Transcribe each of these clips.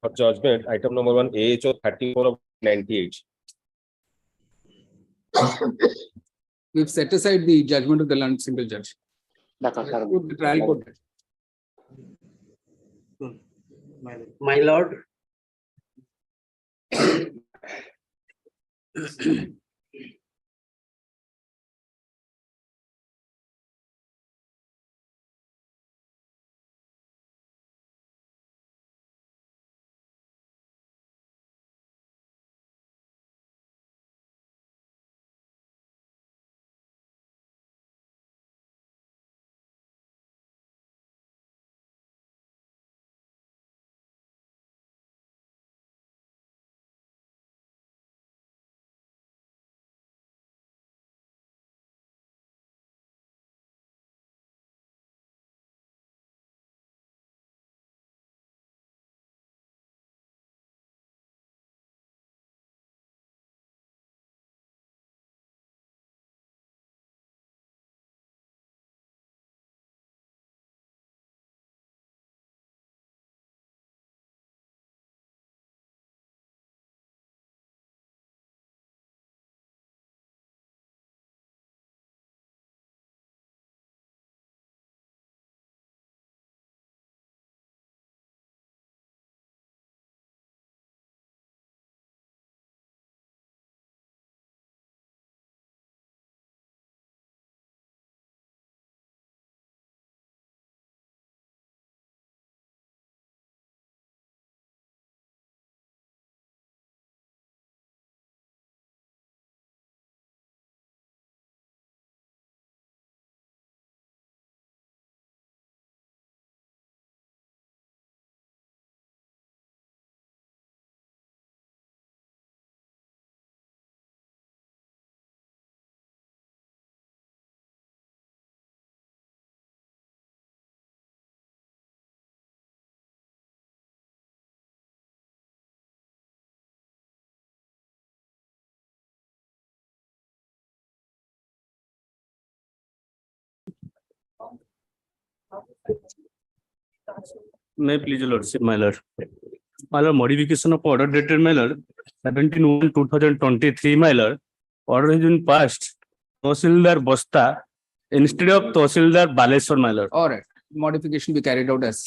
For judgment, item number 1, AHO 34 of 98. We've set aside the judgment of the learned single judge. The trial court. My lord, May please your lordship, my lord. My lord, modification of order dated, my lord, 17/1/2023, my lord. Order has been passed. Tahsildar Bosta instead of Tahsildar Baleswar, my lord. All right. Modification be carried out as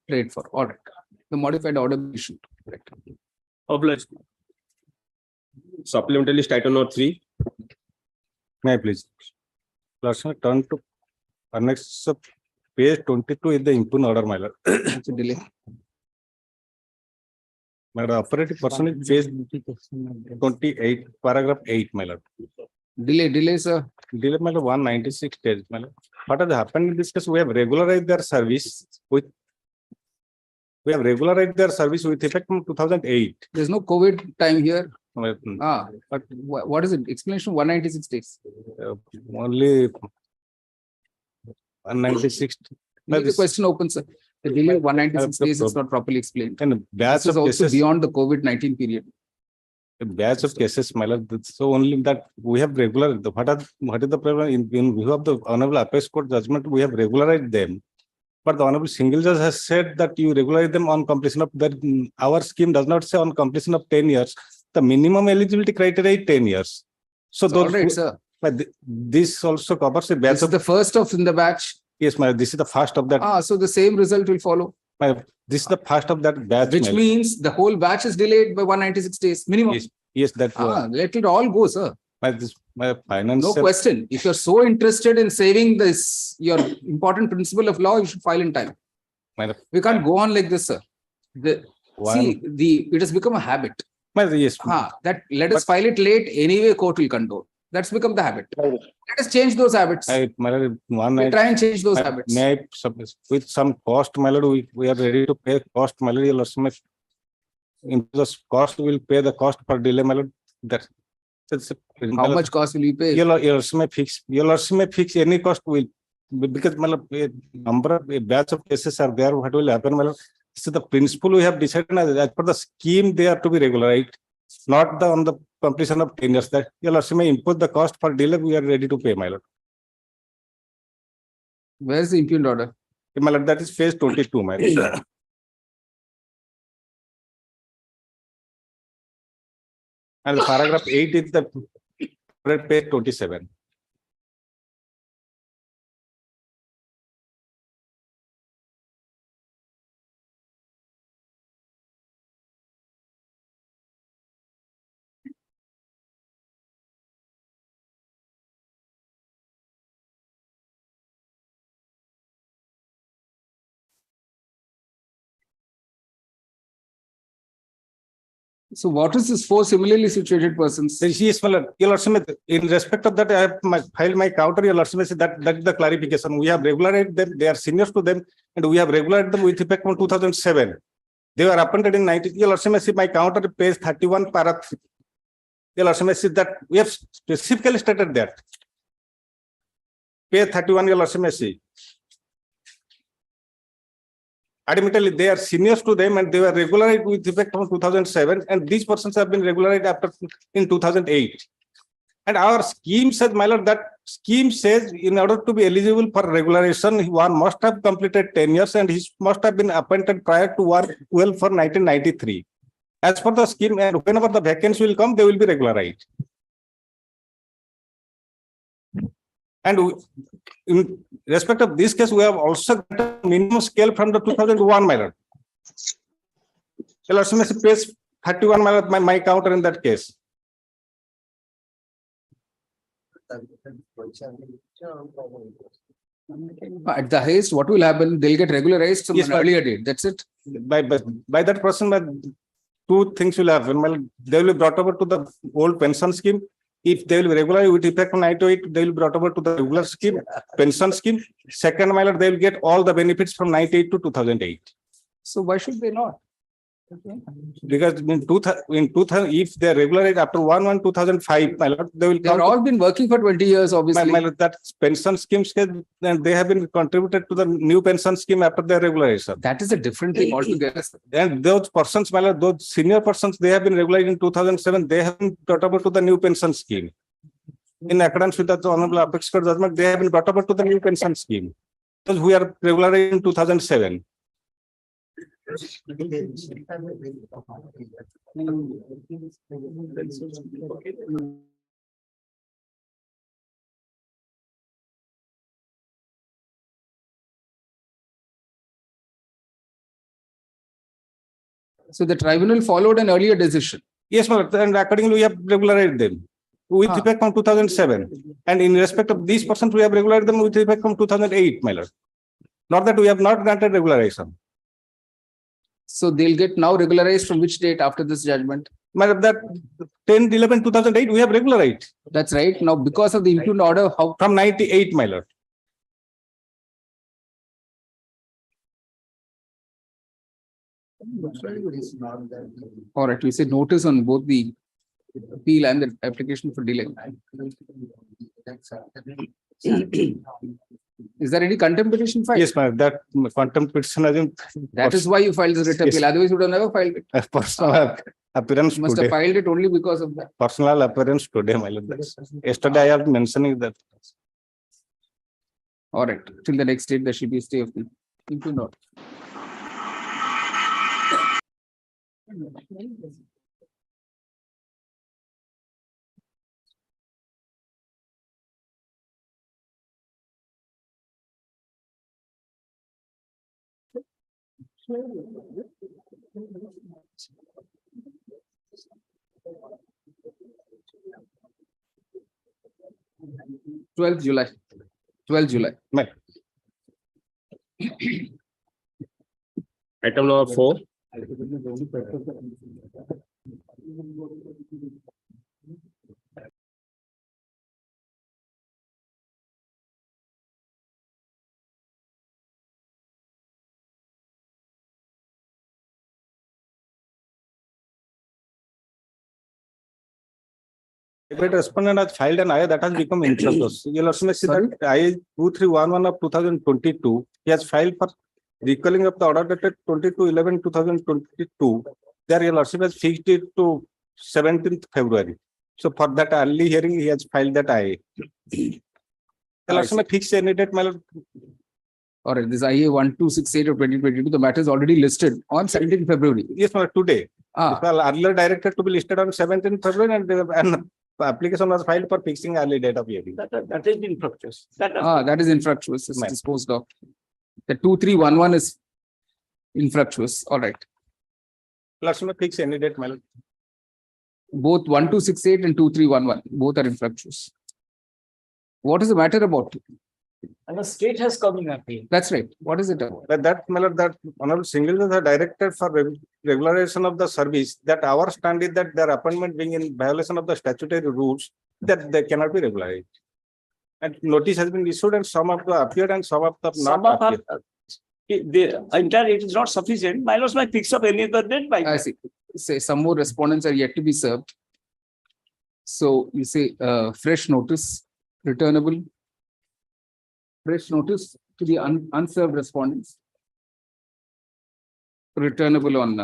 prayed for. All right. The modified order be issued. Correct. Obliged. Supplementary list item number 3. May I please? Lordship, turn to annex of page 22 is the impugn order, my lord. It's a delay. My lord, operative person is page 28, paragraph 8, my lord. Delay, sir. Delay, my lord, 196 days, my lord. What has happened in this case? We have regularized their service with effect from 2008. There's no COVID time here. But But what is it? Explanation 196 days. only 196. Leave the question open, sir. The delay 196 days is not properly explained. And batch This is of also cases, beyond the COVID-19 period. a batch of cases, my lord. So only that we have what is the problem in view of the Honorable Appeals Court judgment? We have regularized them. But the Honorable Single Judge has said that you regularize them on completion of that. Our scheme does not say on completion of 10 years. The minimum eligibility criteria is 10 years. So All right, sir. but this also covers a batch This is of the first of in the batch. yes, my this is the first of that. So the same result will follow. This is the first of that batch. Which means the whole batch is delayed by 196 days minimum. Yes, that Let it all go, sir. my finance. No question. If you're so interested in saving this, your important principle of law, you should file in time. We can't go on like this, sir. It has become a habit. Yes. That let us file it late, anyway, court will condone. That's become the habit. Let us change those habits. We try and change those habits. With some cost, my lord, we are ready to pay cost, my lord. In the cost, we will pay the cost for delay, my lord. How much cost will you pay? Your lordship may fix any cost will because my lord, a batch of cases are there. What will happen, my lord? So the principle we have decided as per the scheme, they are to be regularized, not on the completion of 10 years. That your lordship may impose the cost for delay. We are ready to pay, my lord. Where's the impugned order? My lord, that is phase 22, my lord. And the paragraph 8 is the page 27. So what is this four similarly situated persons? Yes, my lord. Your lordship, in respect of that, I have filed my counter. Your lordship, that is the clarification. We have regularized them. They are seniors to them, and we have regularized them with effect from 2007. They were appointed in 90. Your lordship, my counter page 31 para 3. Your lordship, that we have specifically stated that. Page 31, your lordship. Admittedly, they are seniors to them and they were regularized with effect from 2007, and these persons have been regularized after in 2008. And our scheme says, my lord, that scheme says in order to be eligible for regularization, one must have completed 10 years and he must have been appointed prior to 12 for 1993. As per the scheme, and whenever the vacancy will come, they will be regularized. And in respect of this case, we have also got a minimum scale from the 2001, my lord. Page 31, my lord, my counter in that case. At the highest, what will happen? They'll get regularized from Yes, an ma'am. earlier date. That's it. By that person, two things will happen. Well, they will be brought over to the old pension scheme. If they will be regular with effect from 1998, they will be brought over to the regular scheme, pension scheme. Second, my lord, they will get all the benefits from 1998 to 2008. So why should they not? Because in 2000, if they are regularized after 1/1/2005, my lord, they will They have come. all been working for 20 years, obviously. My lord, that pension scheme, and they have been contributed to the new pension scheme after their regularization. That is a different thing altogether. And those persons, my lord, those senior persons, they have been regularized in 2007. They have been brought over to the new pension scheme. In accordance with the Honorable Apex Court judgment, they have been brought over to the new pension scheme. Because we are regularized in 2007. So the tribunal followed an earlier decision. Yes, my lord, and accordingly we have regularized them with effect from 2007. And in respect of these persons, we have regularized them with effect from 2008, my lord. Not that we have not granted regularization. So they'll get now regularized from which date after this judgment? My lord, that 10/11/2008, we have regularized That's right. Now, because of the impugned order, how? from 98, my lord. All right, we say notice on both the appeal and the application for delay. Is there any contempt petition filed? Yes, my lord, that contempt petition has been That is why you filed this writ appeal. Yes. Otherwise, you would have never filed it. personal appearance You must have today. filed it only because of that. Personal appearance today, my lord. Yesterday I have mentioning that. All right. Till the next date, there should be a stay of the impugned order. July 12th July. My, Item number 4. private respondent has filed an IA that has become infructuous. You'll also see that IA 2311 of 2022, he has filed for recalling of the order dated 22/11/2022. There, your lordship has fixed it to 17th February. So for that early hearing, he has filed that IA. Your lordship may fix any date, my lord. All right, this IA 1268 of 2022, the matter is already listed on 17th February. Yes, sir, today. It Ah, was earlier directed to be listed on 17th February and the application was filed for fixing early date of hearing. That is infructuous. that is infructuous. It's Right. disposed of. The 2311 is infructuous. All right. Let's not fix any date, my lord. Both 1268 and 2311, both are infructuous. What is the matter about? And the state has come in appeal. That's right. What is it about? That, my lord, that honorable single judge are directed for regularization of the service, that our stand is that their appointment being in violation of the statutory rules, that they cannot be regularized. And notice has been issued and some of the appeared and some of the Some not of appeared. the entire it is not sufficient. My lords might fix up any other date by. I see. Say some more respondents are yet to be served. So you say fresh notice, returnable. Fresh notice to the unserved respondents. Returnable on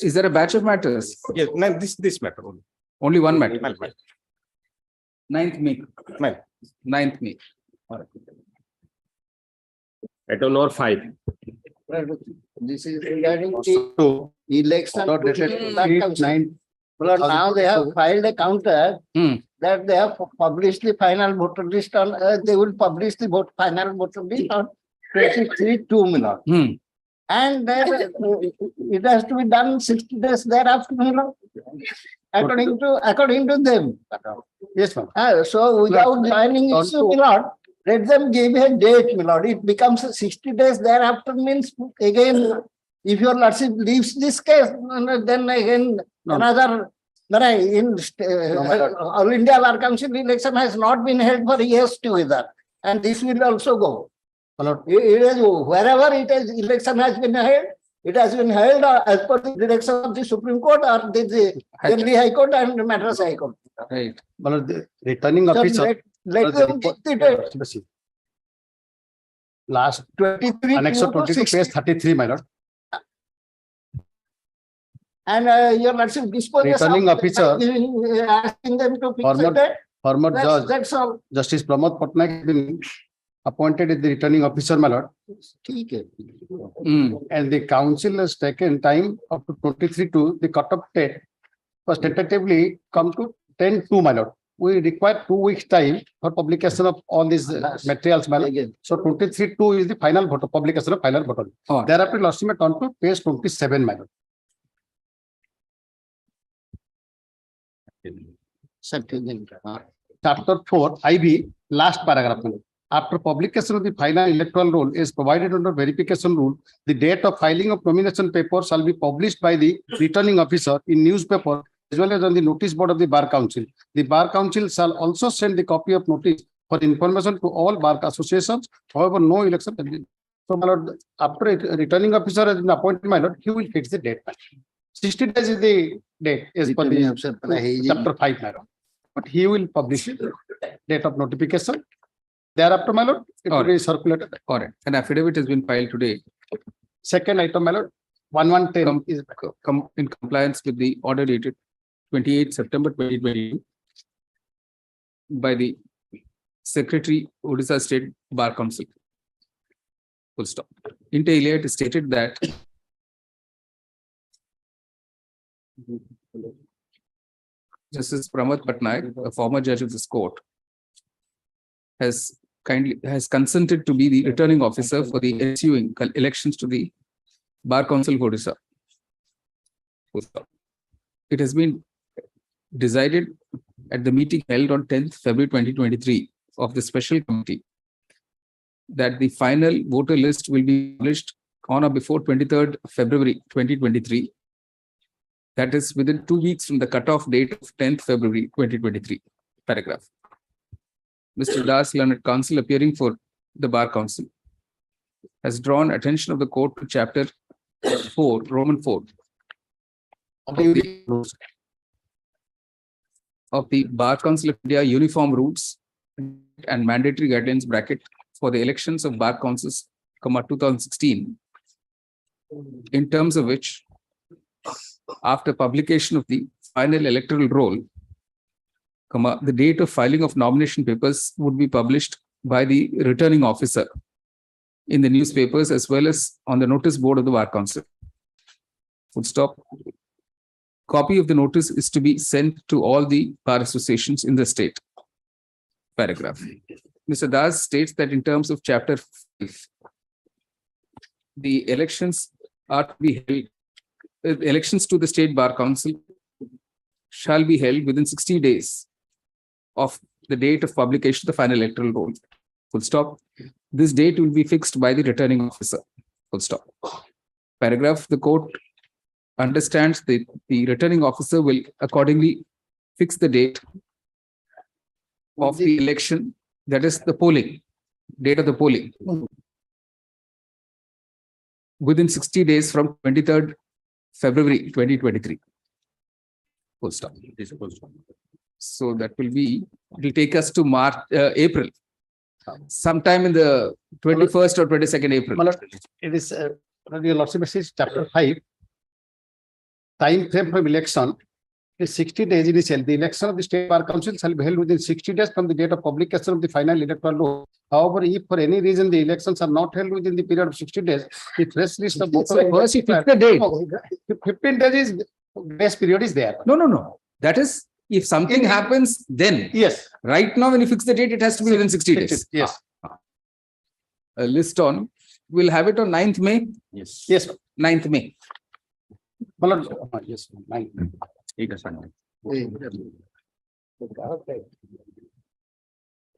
is there a batch of matters? Yes, no, this matter only. Only one matter. My lord. 9th May. My lord. 9th May. All right. Item number 5. This is regarding the So, election. not dated Well, now they have filed a counter Hmm. that they have published the final voter list on, they will publish the final voter list on 23/2 Milord. Hmm. And then it has to be done 60 days thereafter, Milord. According to them. yes, ma'am. So without joining issue, Milord, let them give a date, Milord. It becomes 60 days thereafter means again, if your lordship leaves this case, then again another. All India Bar Council election has not been held for years together, and this will also go. It is, wherever it is, election has been held, it has been held as per the direction of the Supreme Court or the Delhi High Court and Madras High Court. Right. The returning So officer. let them get the date. Last 23 annex of 22 page 33, my lord. And your lordship disposes Returning of officer. asking them to fix Former the date. Former judge, That's all. Justice Pramod Patnaik has been appointed as the returning officer, my lord. ठीक है. Hmm. And the council has taken time up to 23 to the cut-off date was tentatively come to 10/2, my lord. We require 2 weeks time for publication of all these materials, my lord. Again. So 23/2 is the final vote, publication of final vote. Oh. Thereafter, lordship may turn to page 27, my lord. Chapter 4, IB, last paragraph. my lord. After publication of the final electoral roll is provided under verification rule, the date of filing of nomination paper shall be published by the returning officer in newspaper as well as on the notice board of the Bar Council. The Bar Council shall also send the copy of notice for information to all bar associations. However, no election. So, my lord, after a returning officer has been appointed, my lord, he will fix the date. 60 days is the date as per the chapter 5, my lord. But he will publish the date of notification. Thereafter, my lord, it will be circulated. All right. An affidavit has been filed today. Second item, my lord, 1110 is In compliance with the order dated 28 September 2020 by the Secretary, Odisha State Bar Council. Full stop. Inter alia, it is stated that Justice Pramod Patnaik, a former judge of this court, has consented to be the returning officer for the ensuing elections to the Bar Council of Odisha. Full stop. It has been decided at the meeting held on 10th February 2023 of the special committee that the final voter list will be published on or before 23rd February 2023. That is within 2 weeks from the cutoff date of 10th February 2023. Paragraph. Mr. Das, learned counsel appearing for the Bar Council, has drawn attention of the court to chapter 4, Roman 4 of the Bar Council of India Uniform Rules and Mandatory Guidelines bracket for the elections of Bar Councils, 2016, in terms of which, after publication of the final electoral roll, the date of filing of nomination papers would be published by the returning officer in the newspapers as well as on the notice board of the Bar Council. Full stop. Copy of the notice is to be sent to all the bar associations in the state. Paragraph. Mr. Das states that in terms of chapter 5, the elections are to be held, elections to the State Bar Council shall be held within 60 days of the date of publication of the final electoral roll. Full stop. This date will be fixed by the returning officer. Full stop. Paragraph. The court understands that the returning officer will accordingly fix the date of the election, that is the polling, date of the polling, within 60 days from 23rd February 2023. Full stop. So that will be, it will take us to March, April, sometime in the 21st or 22nd April. It is, your lordship says chapter 5, time frame from election is 60 days initial. The election of the State Bar Council shall be held within 60 days from the date of publication of the final electoral roll. However, if for any reason the elections are not held within the period of 60 days, the fresh list of voters. First, you fix the date. 15 days is grace period is there. No. That is, if something happens, then. Yes. Right now, when you fix the date, it has to be within 60 days. Yes. A list on, we'll have it on 9th May. Yes. Yes. 9th May. Yes. 9.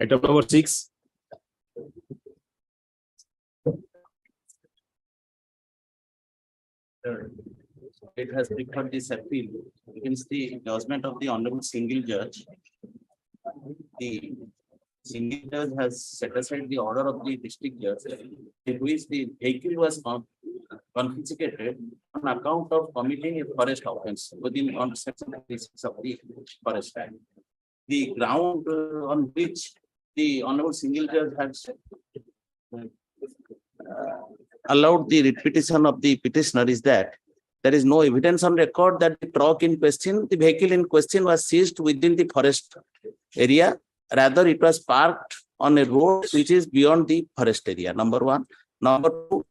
Item number 6. It has preferred this appeal against the judgment of the honorable single judge. The single judge has set aside the order of the district judge, in which the vehicle was confiscated on account of committing a forest offence within on section 36 of the Forest Act. The ground on which the honorable single judge has allowed the repetition of the petitioner is that there is no evidence on record that the truck in question, the vehicle in question was seized within the forest area. Rather, it was parked on a road which is beyond the forest area. Number one. Number two,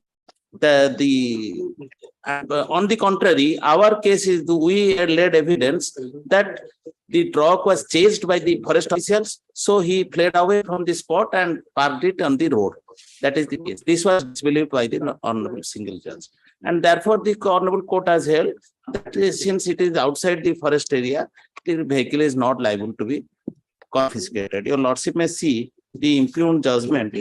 on the contrary, our case is we had laid evidence that the truck was chased by the forest officials, so he fled away from the spot and parked it on the road. That is the case. This was believed by the honorable single judge, and therefore the honorable court has held that since it is outside the forest area, the vehicle is not liable to be confiscated. Your lordship may see the impugned judgment.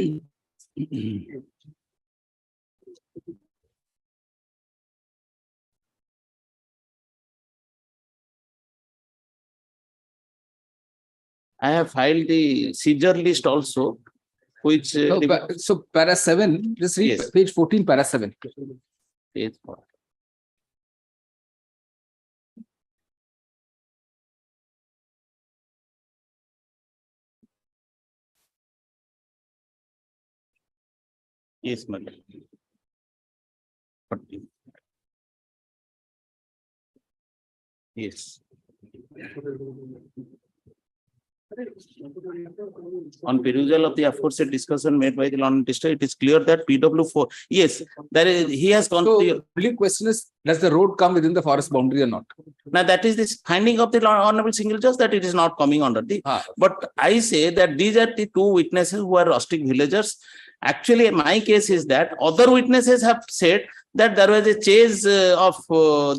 I have filed the seizure list also, which so para 7, just read Yes. page 14, para 7. page 4. Yes, madam. Yes. On perusal of the aforesaid discussion made by the London District, it is clear that PW4, yes, there is, he has gone So, to, the question is, does the road come within the forest boundary or not? now that is this finding of the honorable single judge that it is not coming under the, but I say that these are the two witnesses who are rustic villagers. Actually, my case is that other witnesses have said that there was a chase of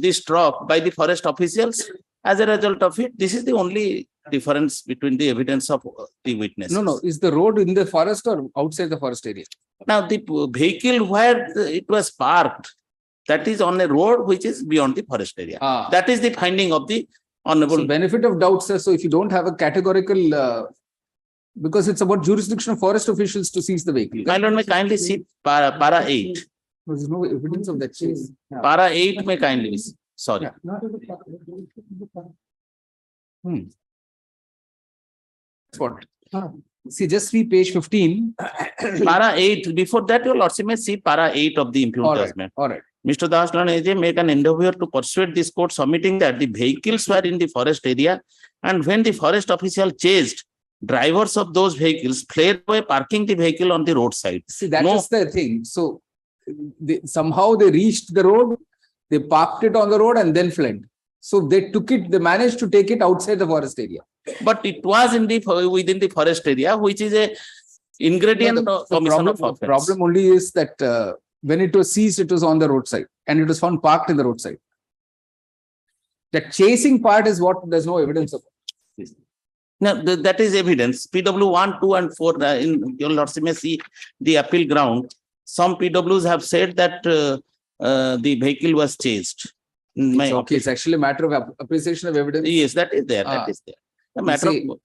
this truck by the forest officials. As a result of it, this is the only difference between the evidence of the witnesses. No. Is the road in the forest or outside the forest area? Now, the vehicle where it was parked, that is on a road which is beyond the forest area. That is the finding of the honorable. So benefit of doubt, sir. So if you don't have a categorical, because it's about jurisdiction of forest officials to seize the vehicle. My lord, may kindly see para 8. There's no evidence of that chase. Para 8 may kindly see. Sorry. What? See, just read page 15. Para 8. Before that, your lordship may see para 8 of the impugned All right. judgment. All right. Mr. Das make an endeavor to persuade this court submitting that the vehicles were in the forest area, and when the forest official chased, drivers of those vehicles fled away, parking the vehicle on the roadside. See, that No. is the thing. So somehow they reached the road, they parked it on the road and then fled. So they managed to take it outside the forest area. But it was in the within the forest area, which is a ingredient of commission of offense. Problem only is that when it was seized, it was on the roadside and it was found parked in the roadside. The chasing part is what there's no evidence of. No, that is evidence. PW 1, 2, and 4 in your lordship may see the appeal ground. Some PWs have said that the vehicle was chased. Okay, it's actually a matter of appreciation of evidence. Yes, that is there. That is there. A matter of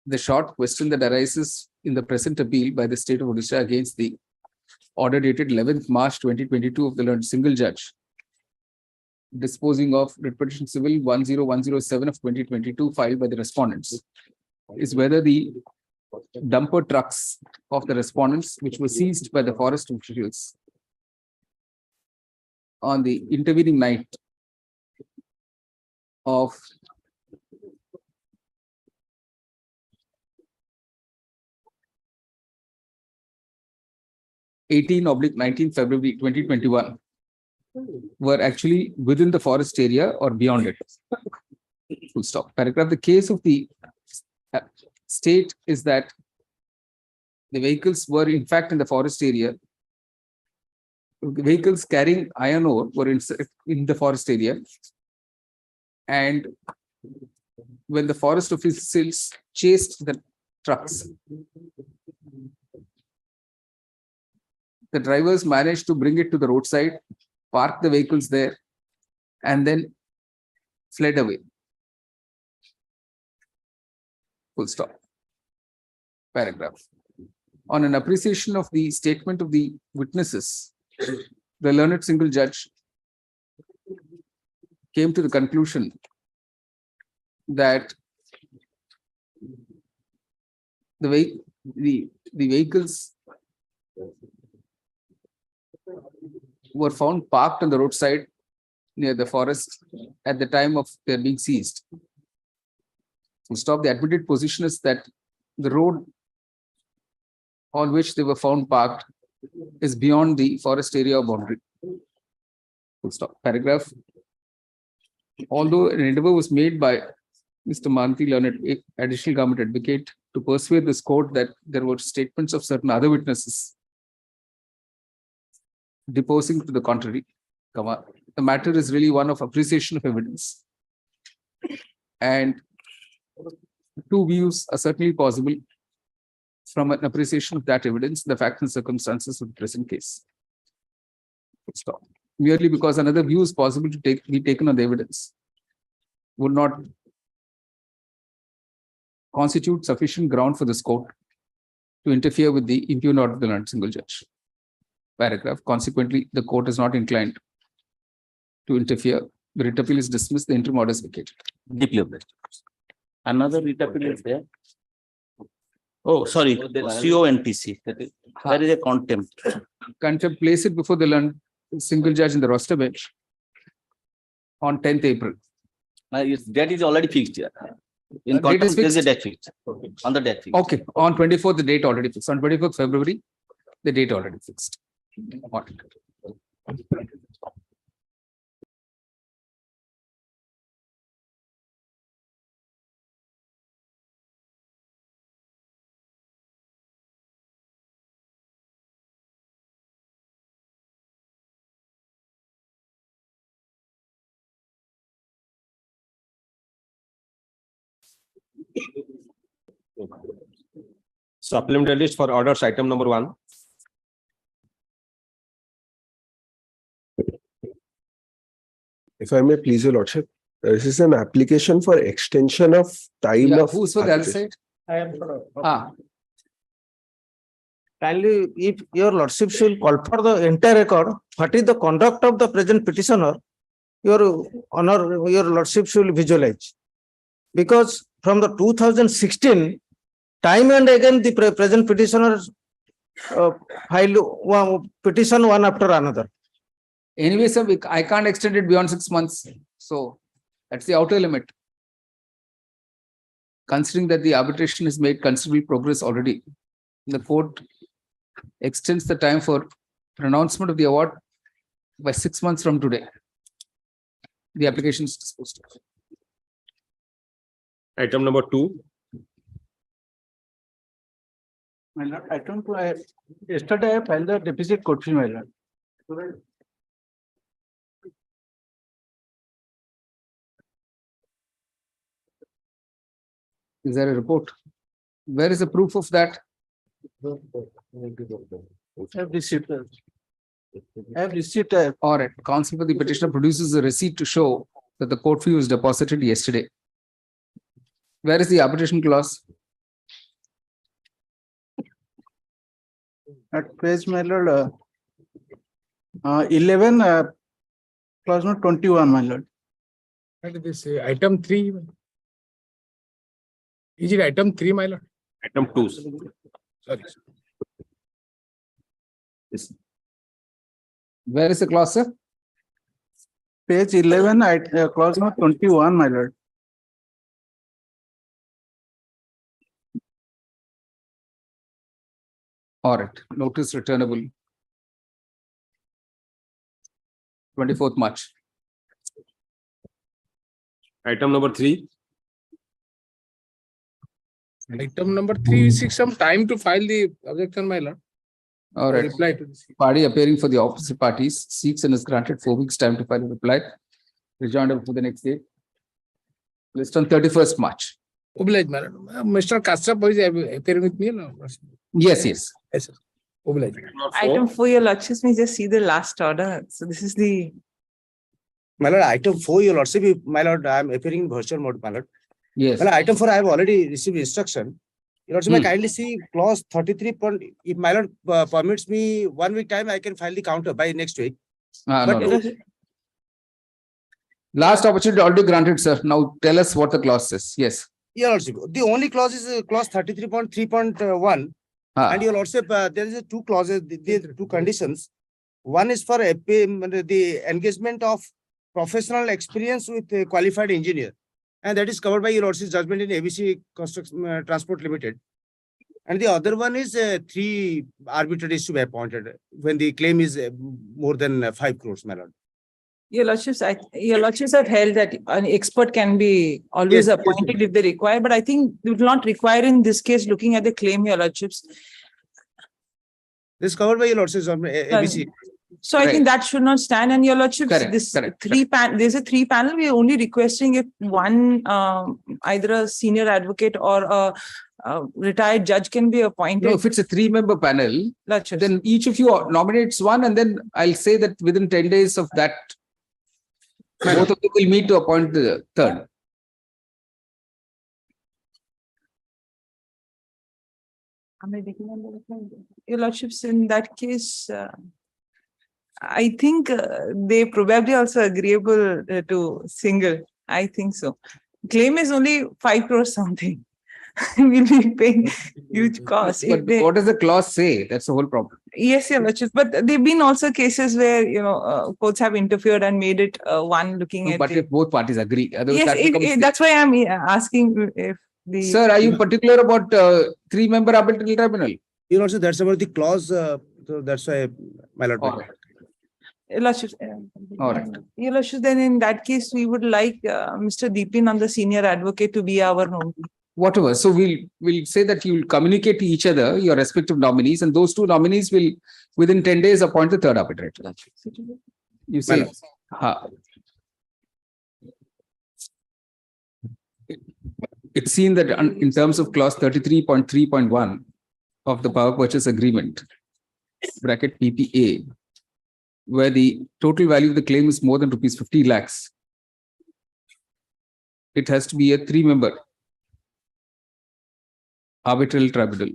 The short question that arises in the present appeal by the state of Odisha against the order dated 11th March 2022 of the learned single judge disposing of reproduction civil 10107 of 2022 filed by the respondents is whether the dumper trucks of the respondents, which were seized by the forest officials on the intervening night of (18/19 February 2021) were actually within the forest area or beyond it. Full stop. Paragraph. The case of the state is that the vehicles were in fact in the forest area. The vehicles carrying iron ore were in the forest area. And when the forest officials chased the trucks, the drivers managed to bring it to the roadside, park the vehicles there, and then fled away. Full stop. Paragraph. On an appreciation of the statement of the witnesses, the learned single judge came to the conclusion that the vehicles were found parked on the roadside near the forest at the time of their being seized. Full stop. The admitted position is that the road on which they were found parked is beyond the forest area boundary. Full stop. Paragraph. Although an endeavor was made by Mr. Manti, learned additional government advocate, to persuade this court that there were statements of certain other witnesses deposing to the contrary, the matter is really one of appreciation of evidence. And two views are certainly possible from an appreciation of that evidence, the facts and circumstances of the present case. Stop. Merely because another view is possible to be taken on the evidence would not constitute sufficient ground for this court to interfere with the impugned order of the learned single judge. Paragraph. Consequently, the court is not inclined to interfere. The writ appeal is dismissed. The interim order is vacated. Deeply obliged. Another writ appeal is there. Oh, sorry, CONTC. There is a contempt. Contempt, place it before the learned single judge in the roster bench on 10th April. That is already fixed here. In Date is contempt, there is a fixed? date fixed. On the date fixed. Okay, on 24th, the date already fixed. On 24th February, the date already fixed. What? Supplementary list for orders item number 1. If I may please your lordship, this is an application for extension of time Yeah, of. who's for the other side? I am Kindly, if your lordship will call for the entire record, what is the conduct of the present petitioner, your honor, your lordship will visualize. Because from the 2016, time and again the present petitioner filed petition one after another. Anyway, sir, I can't extend it beyond 6 months. So that's the outer limit. Considering that the arbitration has made considerable progress already, the court extends the time for pronouncement of the award by 6 months from today. The application is disposed of. Item number 2. My lord, yesterday I filed the deficit court fee, my lord. Is there a report? Where is the proof of that? I have received. All right, counsel for the petitioner produces a receipt to show that the court fee was deposited yesterday. Where is the arbitration clause? At page, my lord, 11, clause number 21, my lord. What is this? Item 3. Is it item 3, my lord? Item 2. Sorry. Where is the clause, sir? Page 11, clause number 21, my lord. All right, notice returnable. 24th March. Item number 3. Item number 3, we seek some time to file the objection, my lord. All right. Reply to this. Party appearing for the opposite parties seeks and is granted 4 weeks time to file a reply. Rejoined for the next day. List on 31st March. Oblige, my lord. Mr. Kashyap is appearing with me. No? Yes, yes. Yes, sir. Oblige. Item 4, your lordships may just see the last order. So this is the. My lord, item 4, your lordship, my lord, I am appearing in virtual mode, my lord. Yes. Well, item 4, I have already received instruction. Your lordship, I kindly see clause 33. If my lord permits me 1 week time, I can file the counter by next week. No. Last opportunity already granted, sir. Now tell us what the clause says. Yes. Your lordship, the only clause is clause 33.3.1. And your lordship, there is 2 clauses, the 2 conditions. One is for the engagement of professional experience with a qualified engineer. And that is covered by your lordship's judgment in ABC Construction Transport Limited. And the other one is 3 arbitrators to be appointed when the claim is more than 5 crores, my lord. Your lordships have held that an expert can be always appointed if they require, but I think it will not require in this case, looking at the claim, your lordships. This is covered by your lordship's ABC. So I think that should not stand. And your lordships, there's a 3-panel. We are only requesting if one, either a senior advocate or a retired judge can be appointed. No, if it's a 3-member panel, then each of you nominates one, and then I'll say that within 10 days of that, both of you will meet to appoint the third. Your lordships, in that case, I think they probably also agreeable to single. I think so. Claim is only 5 crores something. We'll be paying huge costs. But what does the clause say? That's the whole problem. Yes, your lordships. But there have been also cases where, courts have interfered and made it one looking at. But if both parties agree, otherwise yes, that's why I'm asking if the. Sir, are you particular about 3-member arbitral tribunal? You know, so that's about the clause. So that's why, my lord. All right. Your lordships, all right. Your lordships, then in that case, we would like Mr. Deepin on the senior advocate to be our nominee. Whatever. So we'll say that you will communicate to each other, your respective nominees, and those 2 nominees will, within 10 days, appoint the third arbitrator. You say, it's seen that in terms of clause 33.3.1 of the power purchase agreement, bracket PPA, where the total value of the claim is more than rupees 50 lakhs, it has to be a 3-member arbitral tribunal.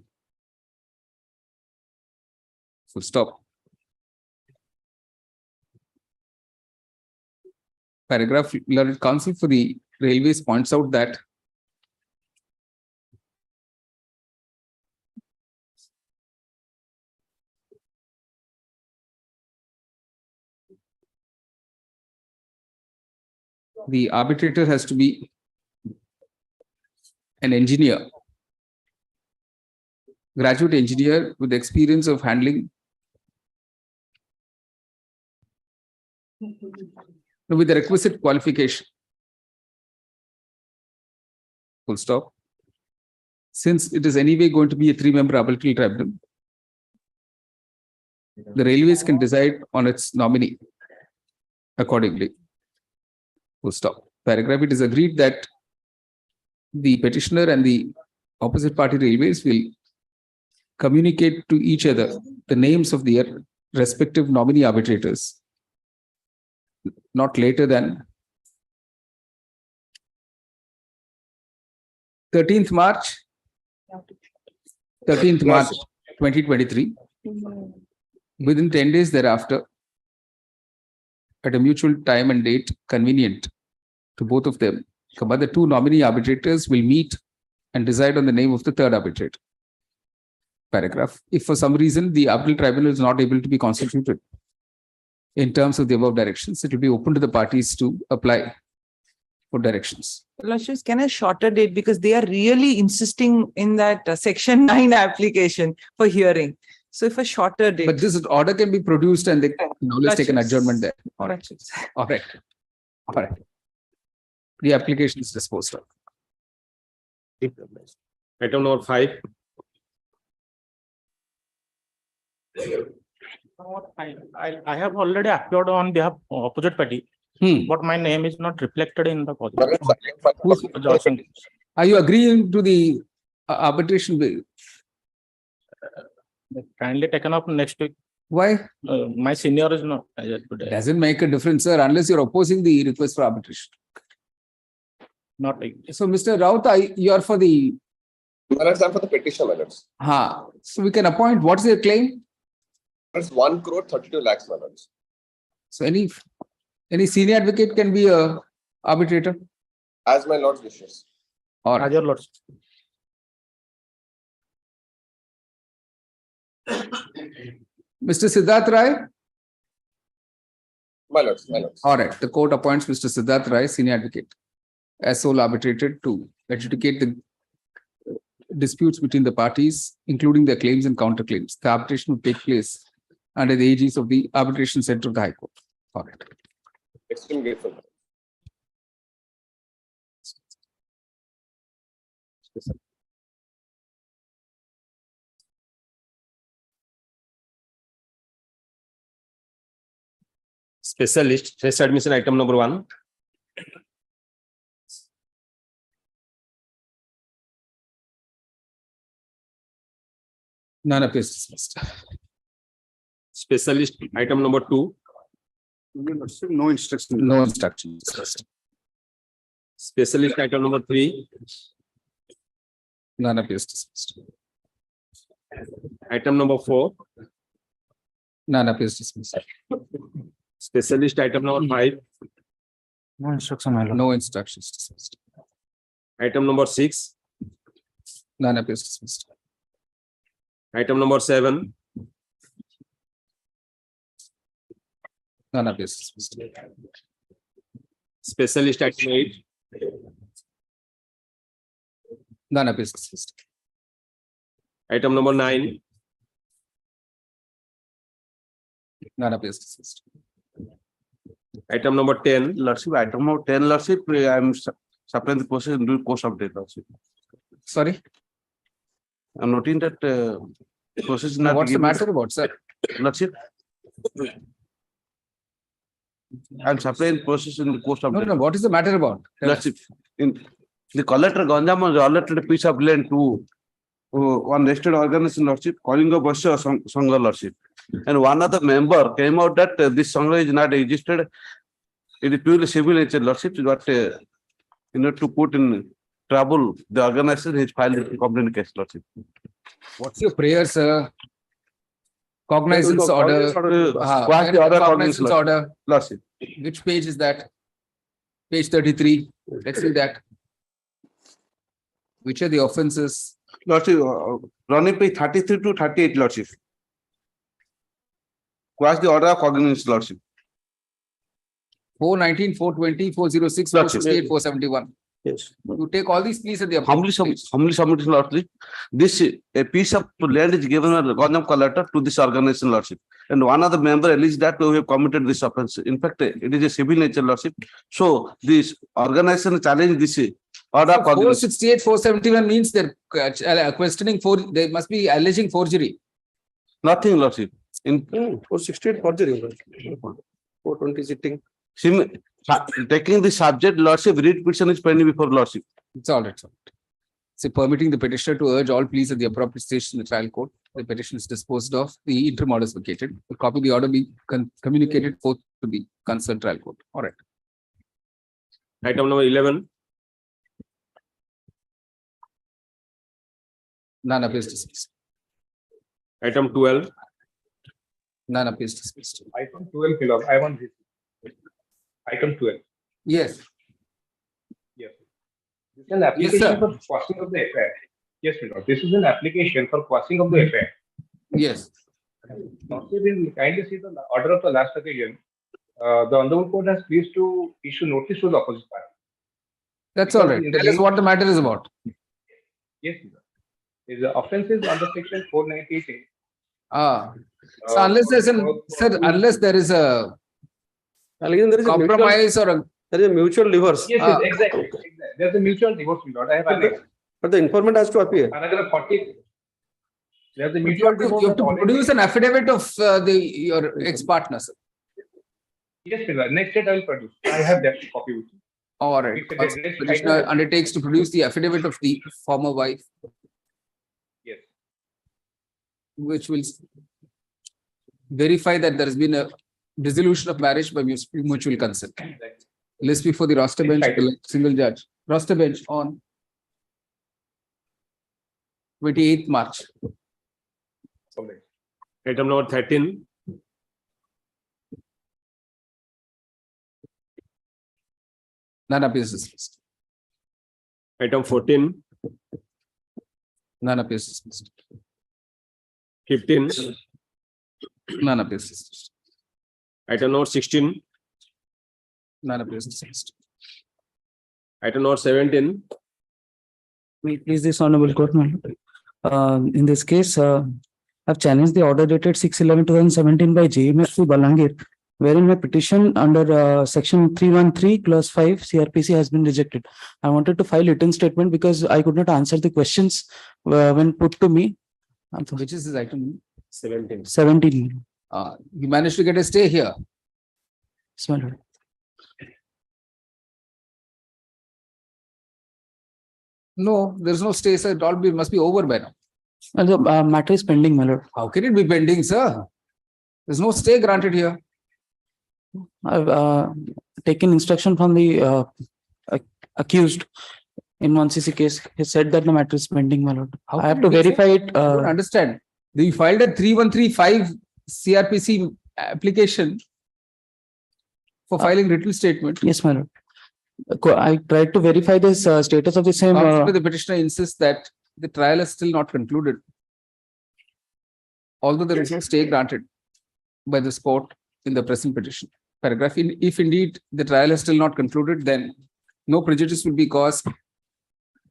Full stop. Paragraph learned counsel for the railways points out that the arbitrator has to be an engineer, graduate engineer with experience of handling with the requisite qualification. Full stop. Since it is anyway going to be a 3-member arbitral tribunal, the railways can decide on its nominee accordingly. Full stop. Paragraph, it is agreed that the petitioner and the opposite party railways will communicate to each other the names of their respective nominee arbitrators not later than 13th March 2023, within 10 days thereafter, at a mutual time and date convenient to both of them. But the two nominee arbitrators will meet and decide on the name of the third arbitrator. Paragraph. If for some reason the arbitral tribunal is not able to be constituted in terms of the above directions, it will be open to the parties to apply for directions. Lordships, can a shorter date, because they are really insisting in that section 9 application for hearing. So if a shorter date. But this order can be produced and they can always take an adjournment there. All right. Lordships. All right. All right. The application is disposed of. Item number 5. I have already appeared on behalf of opposite party, but my name is not reflected in the cause. Are you agreeing to the arbitration bill? Kindly taken up next week. Why? My senior is not today. Doesn't make a difference, sir, unless you're opposing the request for arbitration. Not like So, Mr. Raut, you are for the. I'm for the petition, my lords. So we can appoint. What's your claim? It's 1 crore 32 lakhs, my lords. So any senior advocate can be a arbitrator. As my lord's wishes. All right. as your lords. Mr. Siddharth Rai. My lords, my lords. All right. The court appoints Mr. Siddharth Rai, senior advocate, as sole arbitrator to adjudicate the disputes between the parties, including their claims and counterclaims. The arbitration will take place under the aegis of the arbitration center of the High Court. All right. Extremely grateful. Specialist, fresh admission item number 1. None appears dismissed. Specialist item number 2. No instruction. No instructions. Specialist item number 3. None appears dismissed. Item number 4. None appears dismissed. Specialist item number 5. No instruction, my lord. No instructions dismissed. Item number 6. None appears dismissed. Item number 7. None appears dismissed. Specialist item 8. None appears dismissed. Item number 9. None appears dismissed. Item number 10. Lordship, item number 10, Lordship, I am supplying the process in due course of date, Lordship. Sorry. I'm noting that process is not. What's the given- matter about, sir? Lordship. I'm supplying process in the course of No, date. no. What is the matter about? Tell us. Lordship, in the collector Ganjam was allotted a piece of land to one registered organization, Lordship, calling a Basha Sangha, Lordship. And one of the member came out that this Sangha is not existed. It is purely civil nature, Lordship, but to put in trouble the organization, he filed a complaint case, Lordship. What's your prayer, sir? Cognizance order. Quasi order, Cognizance order. Lordship. Which page is that? Page 33. Let's see that. Which are the offenses? Lordship, running page 33 to 38, Lordship. Quasi the order of cognizance, Lordship. 419, 420, 406, Lordship. 468, 471. Yes. You take all these please at the Humbly submitted, Lordship. This a piece of land is given a Gondam collector to this organization, Lordship. And one of the member alleged that we have committed this offense. In fact, it is a civil nature, Lordship. So this organization challenge this order. 468, 471 means they're questioning they must be alleging forgery. Nothing, Lordship. In 468 forgery. 420 sitting. taking the subject, Lordship, read petition is pending before Lordship. It's all right. So permitting the petitioner to urge all pleas at the appropriate stage in the trial court. The petition is disposed of. The interim order is vacated. A copy of the order be communicated forth to the concerned trial court. All right. Item number 11. None appears dismissed. Item 12. None appears dismissed. Item 12, below. I want this. Item 12. Yes. Yes. This is an application sir. for quashing of the affair. Yes, below. This is an application for quashing of the affair. Yes. Also, we kindly see the order of the last occasion. The Honorable Court has pleased to issue notice to the opposite party. That's all right. Tell us what the matter is about. Yes, the offense is under section 498A. So unless there's unless there is a compromise or there is a mutual divorce. Yes, exactly. There's a mutual divorce. I have annexed. But the informant has to appear. Paragraph 40. There's a mutual divorce. You have to produce an affidavit of your ex-partner. Yes, next date I will produce. I have that copy with you. All right. Petitioner undertakes to produce the affidavit of the former wife. Yes. Which will verify that there has been a dissolution of marriage by mutual consent. List before the roster bench, single judge. Roster bench on 28th March. Item number 13. None appears dismissed. Item 14. None appears dismissed. 15. None appears dismissed. Item number 16. None appears dismissed. Item number 17. Please, this honorable court, in this case, I've challenged the order dated 6/11/2017 by JMFC Balangir, wherein my petition under section 313 clause 5 CRPC has been rejected. I wanted to file written statement because I could not answer the questions when put to me. Which is this item? 17. 17. You managed to get a stay here. Smell. No, there's no stay, sir. It all must be over by now. And the matter is pending, my lord. How can it be pending, sir? There's no stay granted here. I've taken instruction from the accused in 1CC case. He said that the matter is pending, my lord. I have to verify it. I don't understand. You filed a 3135 CRPC application for filing written statement. Yes, my lord. I tried to verify this status of the same. After the petitioner insists that the trial is still not concluded, although there is no stay granted by this court in the present petition paragraph. If indeed the trial is still not concluded, then no prejudice will be caused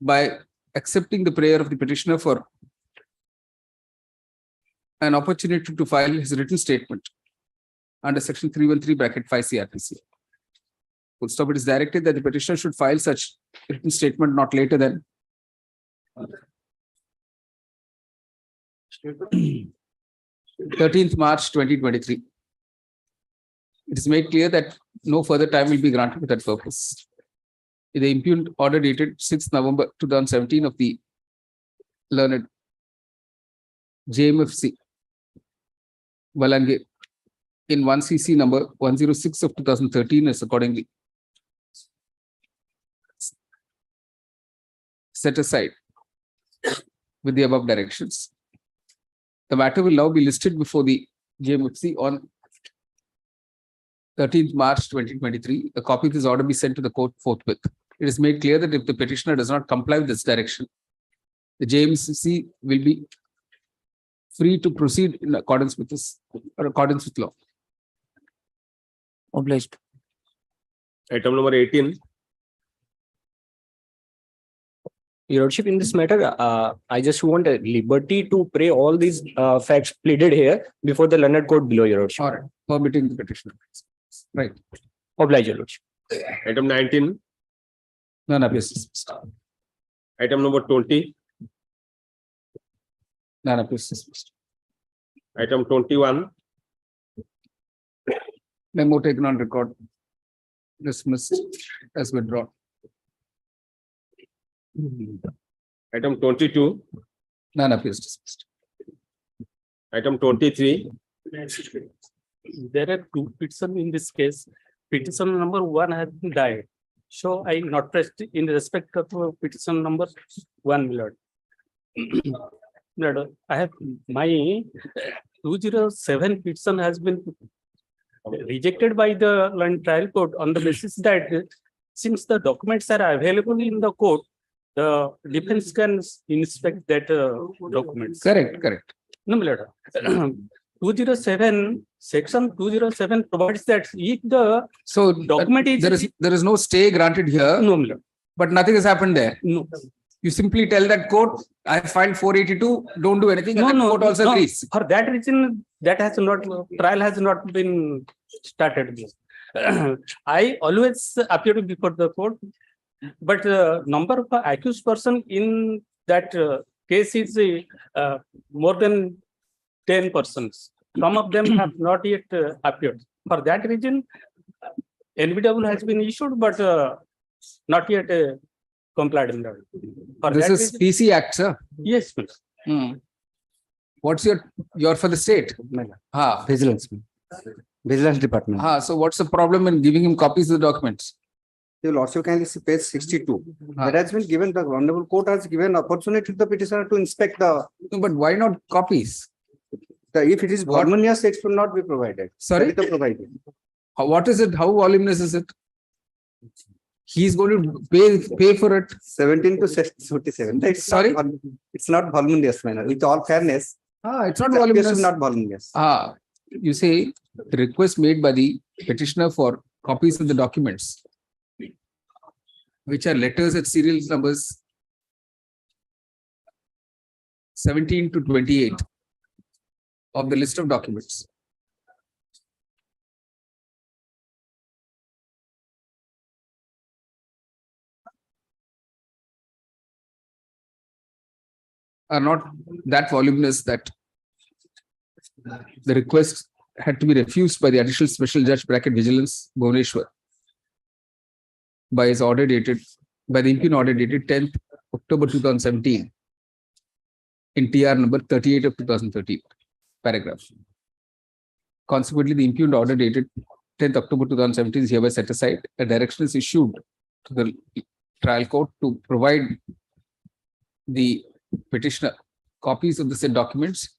by accepting the prayer of the petitioner for an opportunity to file his written statement under section 313(5) CRPC. Full stop. It is directed that the petitioner should file such written statement not later than 13th March 2023. It is made clear that no further time will be granted for that purpose. The impugned order dated 6th November 2017 of the learned JMFC Balangir in 1CC number 106 of 2013 is accordingly set aside with the above directions. The matter will now be listed before the JMFC on 13th March 2023. A copy of this order be sent to the court forthwith. It is made clear that if the petitioner does not comply with this direction, the JMFC will be free to proceed in accordance with this or accordance with law. Obliged. Item number 18. Your Lordship, in this matter, I just want a liberty to pray all these facts pleaded here before the learned court below, Your Lordship. All right, permitting the petitioner. Right. Oblige, Your Lordship. Item 19. None appears dismissed. Item number 20. None appears dismissed. Item 21. Memo taken on record. Dismissed as withdrawn. Item 22. None appears dismissed. Item 23. There are two petitions in this case. Petition number 1 has been died. So I not pressed in respect of petition number 1, my Lord. Lord, I have my 207 petition has been rejected by the Land Trial Court on the basis that since the documents are available in the court, the defense can inspect that documents. Correct, correct. No, my Lord. 207, section 207 provides that if the document is there is no stay granted here. No, my Lord. But nothing has happened there. No. You simply tell that court, I filed 482, don't do anything. And the court also agrees. For that reason, that has not, trial has not been started. I always appear before the court, but the number of accused person in that case is more than 10 persons. Some of them have not yet appeared. For that reason, NBW has been issued, but not yet complied in that. This is PC Act, sir. Yes, please. What's your for the state? Vigilance. Vigilance Department. So what's the problem in giving him copies of the documents? Your Lordship, kindly see page 62. That has been given, the Honorable Court has given opportunity to the petitioner to inspect the. No, but why not copies? If it is voluminous, it will not be provided. Sorry? Provided. What is it? How voluminous is it? He's going to pay for it. 17 to 47. It's Sorry? It's not voluminous manner. With all fairness. It's not voluminous. Not voluminous. You say the request made by the petitioner for copies of the documents, which are letters at serial numbers 17 to 28 of the list of documents. Are not that voluminous that the request had to be refused by the additional special judge Vigilance Bhubaneswar by his order dated by the impugned order dated 10th October 2017 in TR number 38 of 2013 paragraph. Consequently, the impugned order dated 10th October 2017 is hereby set aside. A direction is issued to the trial court to provide the petitioner copies of the said documents,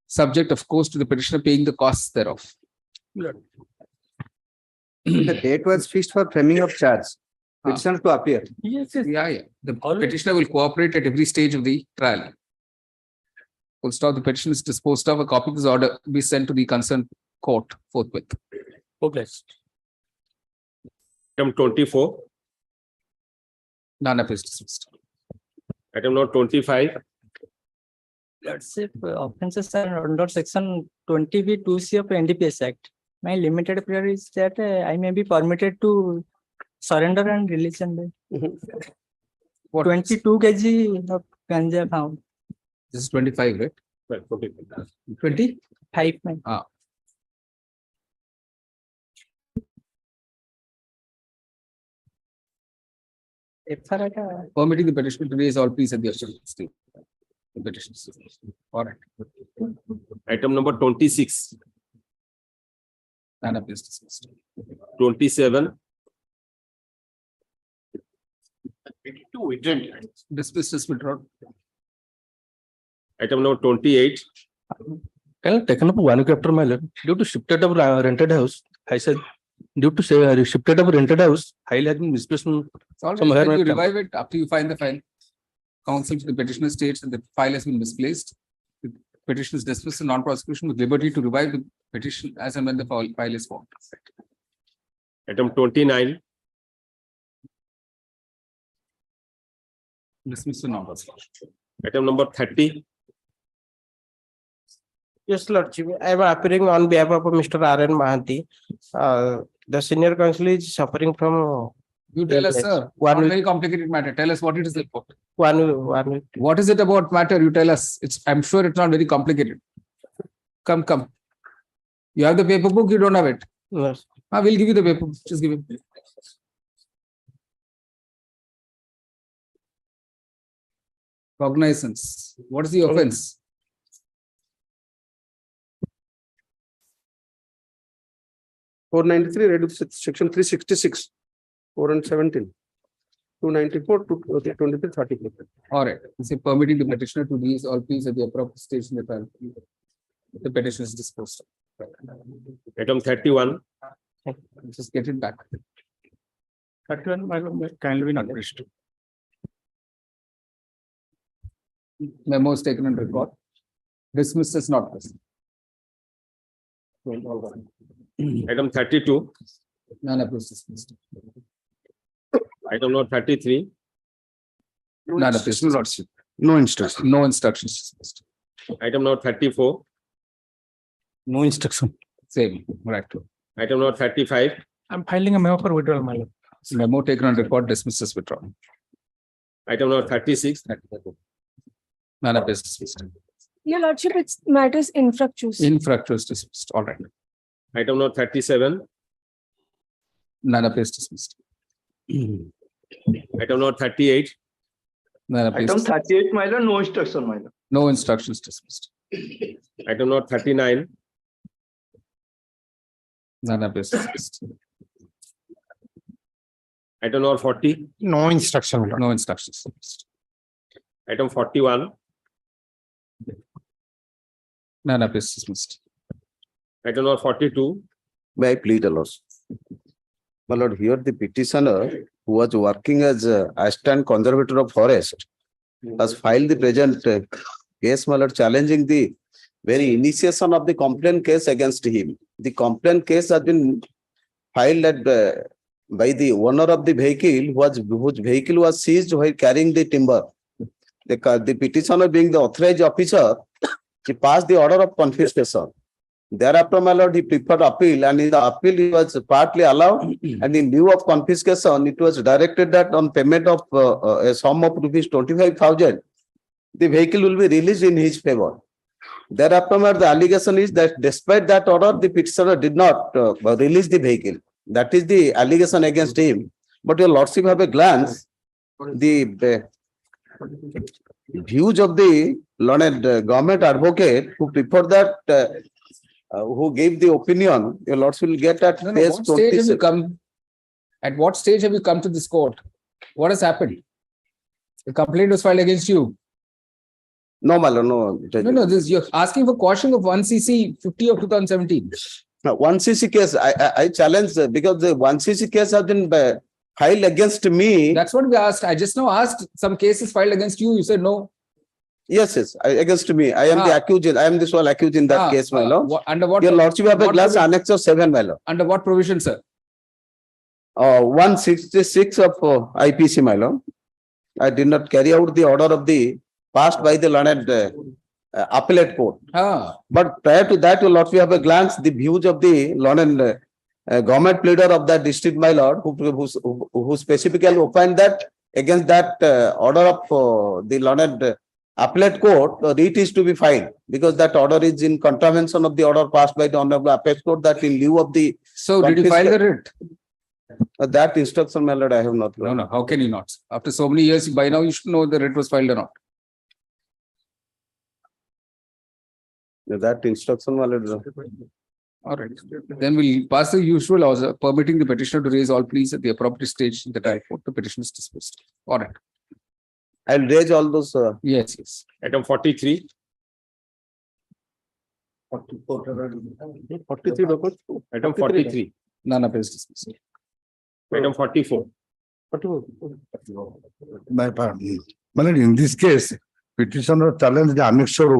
subject of course to the petitioner paying the costs thereof. The date was fixed for framing of charge. Petitioner to appear. Yes. Yeah. The petitioner will cooperate at every stage of the trial. Full stop. The petition is disposed of. A copy of this order will be sent to the concerned court forthwith. Okay. Item 24. None appears dismissed. Item number 25. Let's say offences are under section 20B2C of NDPS Act. My limited prayer is that I may be permitted to surrender and release and 22 kg of ganja found. This is 25, right? Well, 20? 5. Permitting the petitioner to raise all pleas at the state. The petition. All right. Item number 26. None appears dismissed. 27. Dismissed as withdrawn. Item number 28. Taken up one chapter, my lord. Due to shifted of rented house, I said, due to say shifted of rented house, file has been misplaced. You revive it after you find the file. Counsel to the petitioner states that the file has been misplaced. The petition is dismissed in non-prosecution with liberty to revive the petition as and when the file is found. Item 29. Dismiss the numbers. Item number 30. Yes, Lordship. I am appearing on behalf of Mr. R.N. Mahanti. The senior counsel is suffering from. You tell us, sir. One Not week. very complicated matter. Tell us what it is about. One week. What is it about matter? You tell us. I'm sure it's not very complicated. Come. You have the paper book, you don't have it. Yes. We'll give you the paper. Just give it. Cognizance. What is the offense? Section 366, 4 and 17. 294 to 23, 30. All right. Say permitting the petitioner to release all pleas at the appropriate stage in the trial. The petition is disposed of. Item 31. Just get it back. 31, my lord, kindly be noticed. Memo is taken on record. Dismissed as not present. Item 32. None appears dismissed. Item number 33. None appears dismissed. No instruction. No instructions dismissed. Item number 34. No instruction. Same, right. Item number 35. I'm filing a memo for withdrawal, my lord. Memo taken on record, dismissed as withdrawn. Item number 36. None appears dismissed. Your Lordship, it matters infructuous. Infructuous dismissed. All right. Item number 37. None appears dismissed. Item number 38. None appears Item dismissed. 38, my lord, no instruction, my lord. No instructions dismissed. Item number 39. None appears dismissed. Item number 40. No instruction, my lord. No instructions dismissed. Item 41. None appears dismissed. Item number 42. May I plead a loss? My lord, here the petitioner who was working as assistant conservator of forest has filed the present case, my lord, challenging the very initiation of the complaint case against him. The complaint case has been filed by the owner of the vehicle whose vehicle was seized while carrying the timber. The petitioner being the authorized officer, he passed the order of confiscation. Thereafter, my lord, he preferred appeal, and in the appeal he was partly allowed, and in lieu of confiscation, it was directed that on payment of a sum of rupees 25,000, the vehicle will be released in his favor. Thereafter, my lord, the allegation is that despite that order, the petitioner did not release the vehicle. That is the allegation against him. But your lordship have a glance, the views of the learned government advocate who preferred that who gave the opinion, your lordship will get at page What stage have you come? At what stage have you come to this court? What has happened? The complaint was filed against you. No, my lord, no. No, this you're asking for quashing of 1cc 50 of 2017. No, 1cc case, I challenge because the 1cc case has been filed against me. That's what we asked. I just now asked some cases filed against you. You said no. Yes, against me. I am the accused. I am the sole accused in that case, my lord. Under what? Your lordship have a glass annex of 7, my lord. Under what provision, sir? 166 of IPC, my lord. I did not carry out the order of the passed by the learned appellate court. But prior to that, your lordship have a glance the views of the learned government pleader of that district, my lord, who specifically opined that against that order of the learned appellate court, writ is to be filed because that order is in contravention of the order passed by the honorable appellate court that in lieu of the. So did you file the writ? That instruction, my lord, I have not. No. How can you not? After so many years, by now you should know the writ was filed or not. That instruction, my lord. All right. Then we'll pass the usual order permitting the petitioner to raise all pleas at the appropriate stage in the trial court. The petition is dismissed. All right. I'll raise all those. Yes. Item 43. 43. Item 43. None appears dismissed. Item 44. My pardon. In this case, petitioner challenged the annexure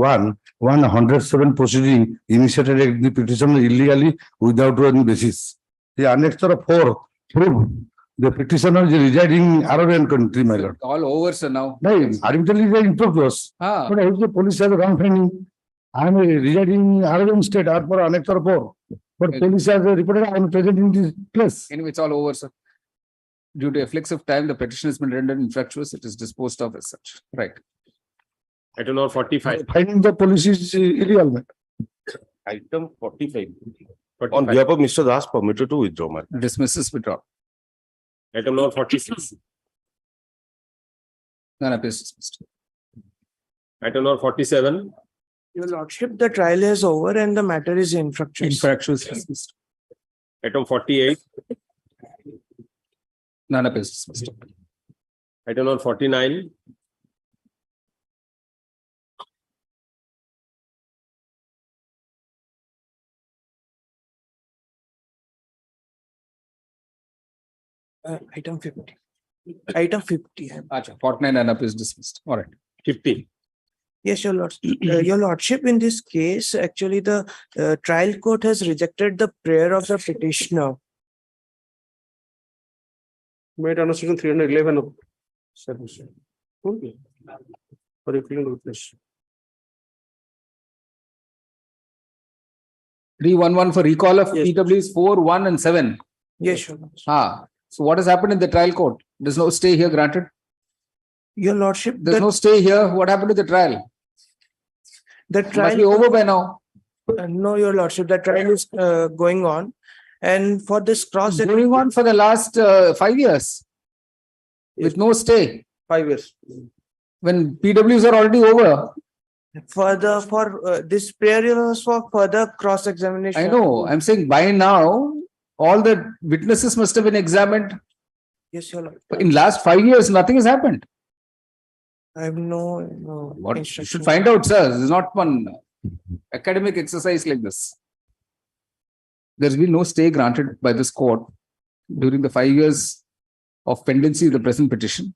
107 proceeding initiated against the petitioner illegally without any basis. The annexure 4 proved The petitioner is residing in Arabian country, my lord. All over, sir, now. No, admittedly is infructuous. Ah. But if the police has a wrong finding, I am residing in Arabian state or for Annex or 4. But police has reported I am present in this place. Anyway, it's all over, sir. Due to effects of time, the petition has been rendered infructuous. It is disposed of as such. Right. Item number 45. Finding the police is illegal. Item 45. On behalf of Mr. Das, permitted to withdraw, my lord. Dismisses withdraw. Item number 46. None appears dismissed. Item number 47. Your lordship, the trial is over and the matter is infructuous. Infructuous dismissed. Item 48. None appears dismissed. Item number 49. Item 50. Item 50. Acha, 49 none appears dismissed. All right. 50. Yes, your lordship. Your lordship, in this case, actually, the trial court has rejected the prayer of the petitioner. Made under section 311 of submission. Okay. For refilling witness. 311 for recall of PWs 4, 1 and 7. Yes, your lordship. So what has happened in the trial court? There's no stay here granted. Your lordship, There's no stay here. What happened to the trial? the Must trial be over by now. No, your lordship, the trial is going on, and for this cross Going on for the last 5 years with no stay. 5 years. When PWs are already over. this prayer was for further cross examination. I know. I'm saying by now, all the witnesses must have been examined. Yes, your lord. In last 5 years, nothing has happened. I have no. What you should find out, sir. This is not one academic exercise like this. There's been no stay granted by this court during the 5 years of pendency of the present petition.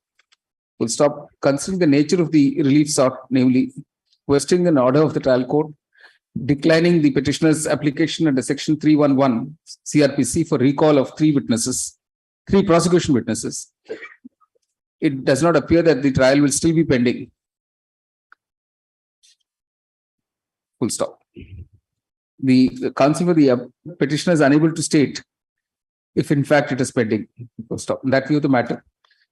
We'll stop considering the nature of the relief sought, namely questioning an order of the trial court, declining the petitioner's application under section 311 CRPC for recall of 3 prosecution witnesses. It does not appear that the trial will still be pending. Full stop. The counsel for the petitioner is unable to state if in fact it is pending. Full stop. In that view of the matter,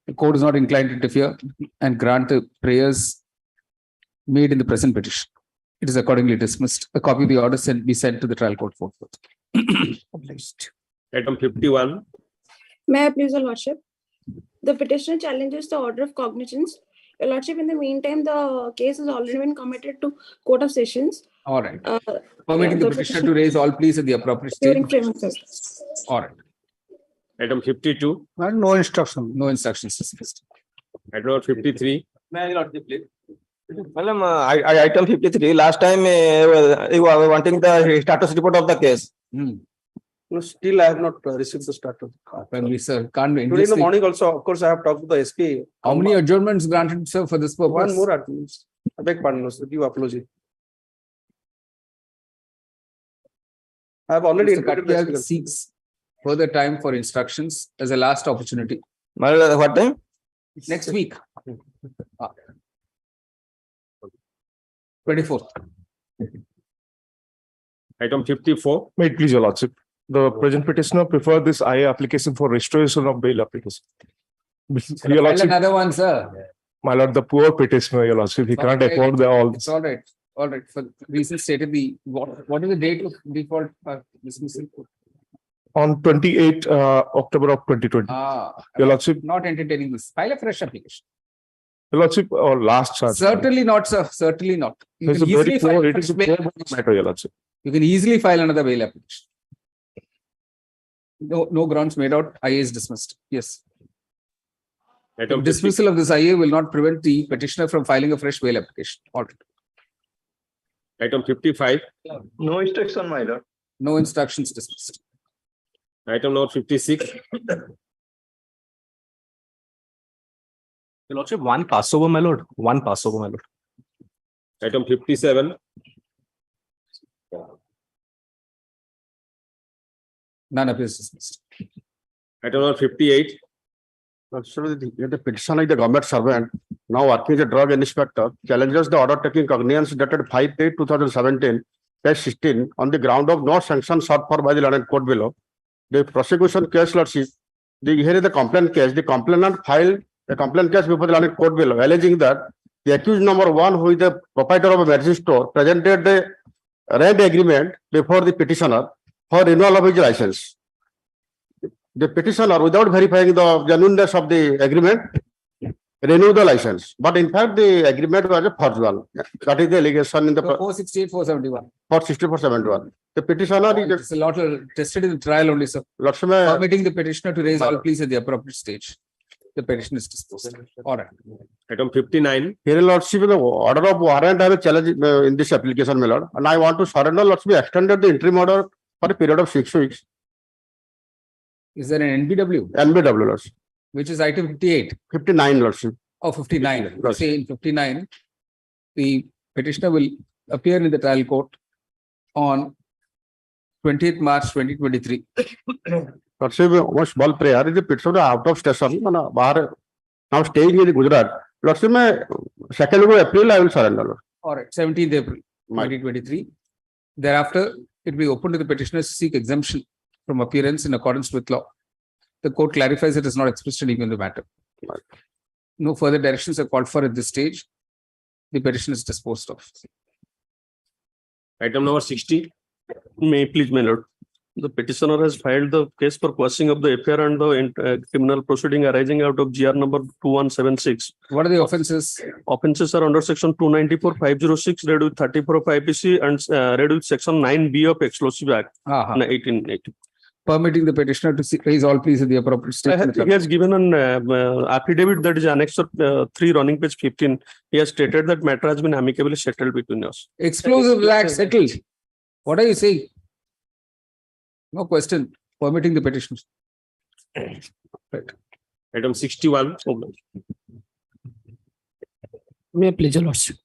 the court is not inclined to interfere and grant the prayers made in the present petition. It is accordingly dismissed. A copy of the order be sent to the trial court forthwith. Item 51. May I please, your lordship? The petitioner challenges the order of cognizance. Your lordship, in the meantime, the case has already been committed to Court of Sessions. All right. Permitting the petitioner to raise all pleas at the appropriate stage. During premises. All right. Item 52. No instruction. No instructions dismissed. Item 53. May I not please? Madam, item 53, last time you were wanting the status report of the case. No, still I have not received the status. Sir, can't be. Today in the morning also, of course, I have talked to the SP. How many adjournments granted, sir, for this purpose? One more adjournment. I beg pardon, sir. Give apology. I have already Mr. seeks further time for instructions as a last opportunity. What time? Next week. 24th. Item 54. May it please your lordship. The present petitioner prefer this IA application for restoration of bail application. Your lordship, Another one, sir. my lord, the poor petitioner, your lordship, he can't afford all It's this. all right. All right. For reasons stated, what is the date of default dismissal? On 28 October of 2020. Your lordship, Not entertaining this. File a fresh application. your lordship, or last charge. Certainly not, sir. Certainly not. You It's can a very easily file poor, a it is a fresh bail poor matter, your lordship. You can easily file another bail application. No grounds made out. IA is dismissed. Yes. Item Dismissal of this IA will not prevent the petitioner from filing a fresh bail application. All right. Item 55. No instruction, my lord. No instructions dismissed. Item number 56. Your lordship, one Passover, my lord. One Passover, my lord. Item 57. None appears dismissed. Item number 58. So the petitioner is the government servant, now working as a drug inspector, challenges the order taking cognizance dated 5/8/2017, page 16, on the ground of no sanction sought for by the learned court below. The prosecution case, lordship, here is the complaint case. The complainant filed a complaint case before the learned court below, alleging that the accused number one, who is the proprietor of a medicine store, presented the rent agreement before the petitioner for renewal of his license. The petitioner, without verifying the genuineness of the agreement, renewed the license. But in fact, the agreement was a forged one. That is the allegation in the 468, 471. 464/71. The petitioner is It's a lot tested in the trial only, sir. Lordship, Permitting the petitioner to raise all pleas at the appropriate stage. The petition is disposed. All right. Item 59. here, Lordship, the order of warrant I have a challenge in this application, my lord, and I want to surrender, Lordship, extended the interim order for a period of 6 weeks. Is there an NBW? NBW, Lordship. Which is item 58? 59, Lordship. Oh, 59. Yes. Say in 59, the petitioner will appear in the trial court on 20th March 2023. Lordship, one small prayer is the petitioner out of station, now staying in Gujarat. Lordship, 2nd of April, I will surrender, Lord. All right, 17th April 2023. Thereafter, it will be open to the petitioner to seek exemption from appearance in accordance with law. The court clarifies it is not expressed in even the matter. No further directions are called for at this stage. The petition is disposed of. Item number 60. May I please, my lord. The petitioner has filed the case for quashing of the FIR and the criminal proceeding arising out of GR number 2176. What are the offences? Offences are under section 294/506, read with 34 of IPC and read with section 9B of Explosive Act 1880. Permitting the petitioner to raise all pleas at the appropriate stage. He has given an affidavit that is annexed 3 running page 15. He has stated that matter has been amicably settled between us. Explosive Act settled. What are you saying? No question. Permitting the petition. Right. Item 61. May I please, your lordship?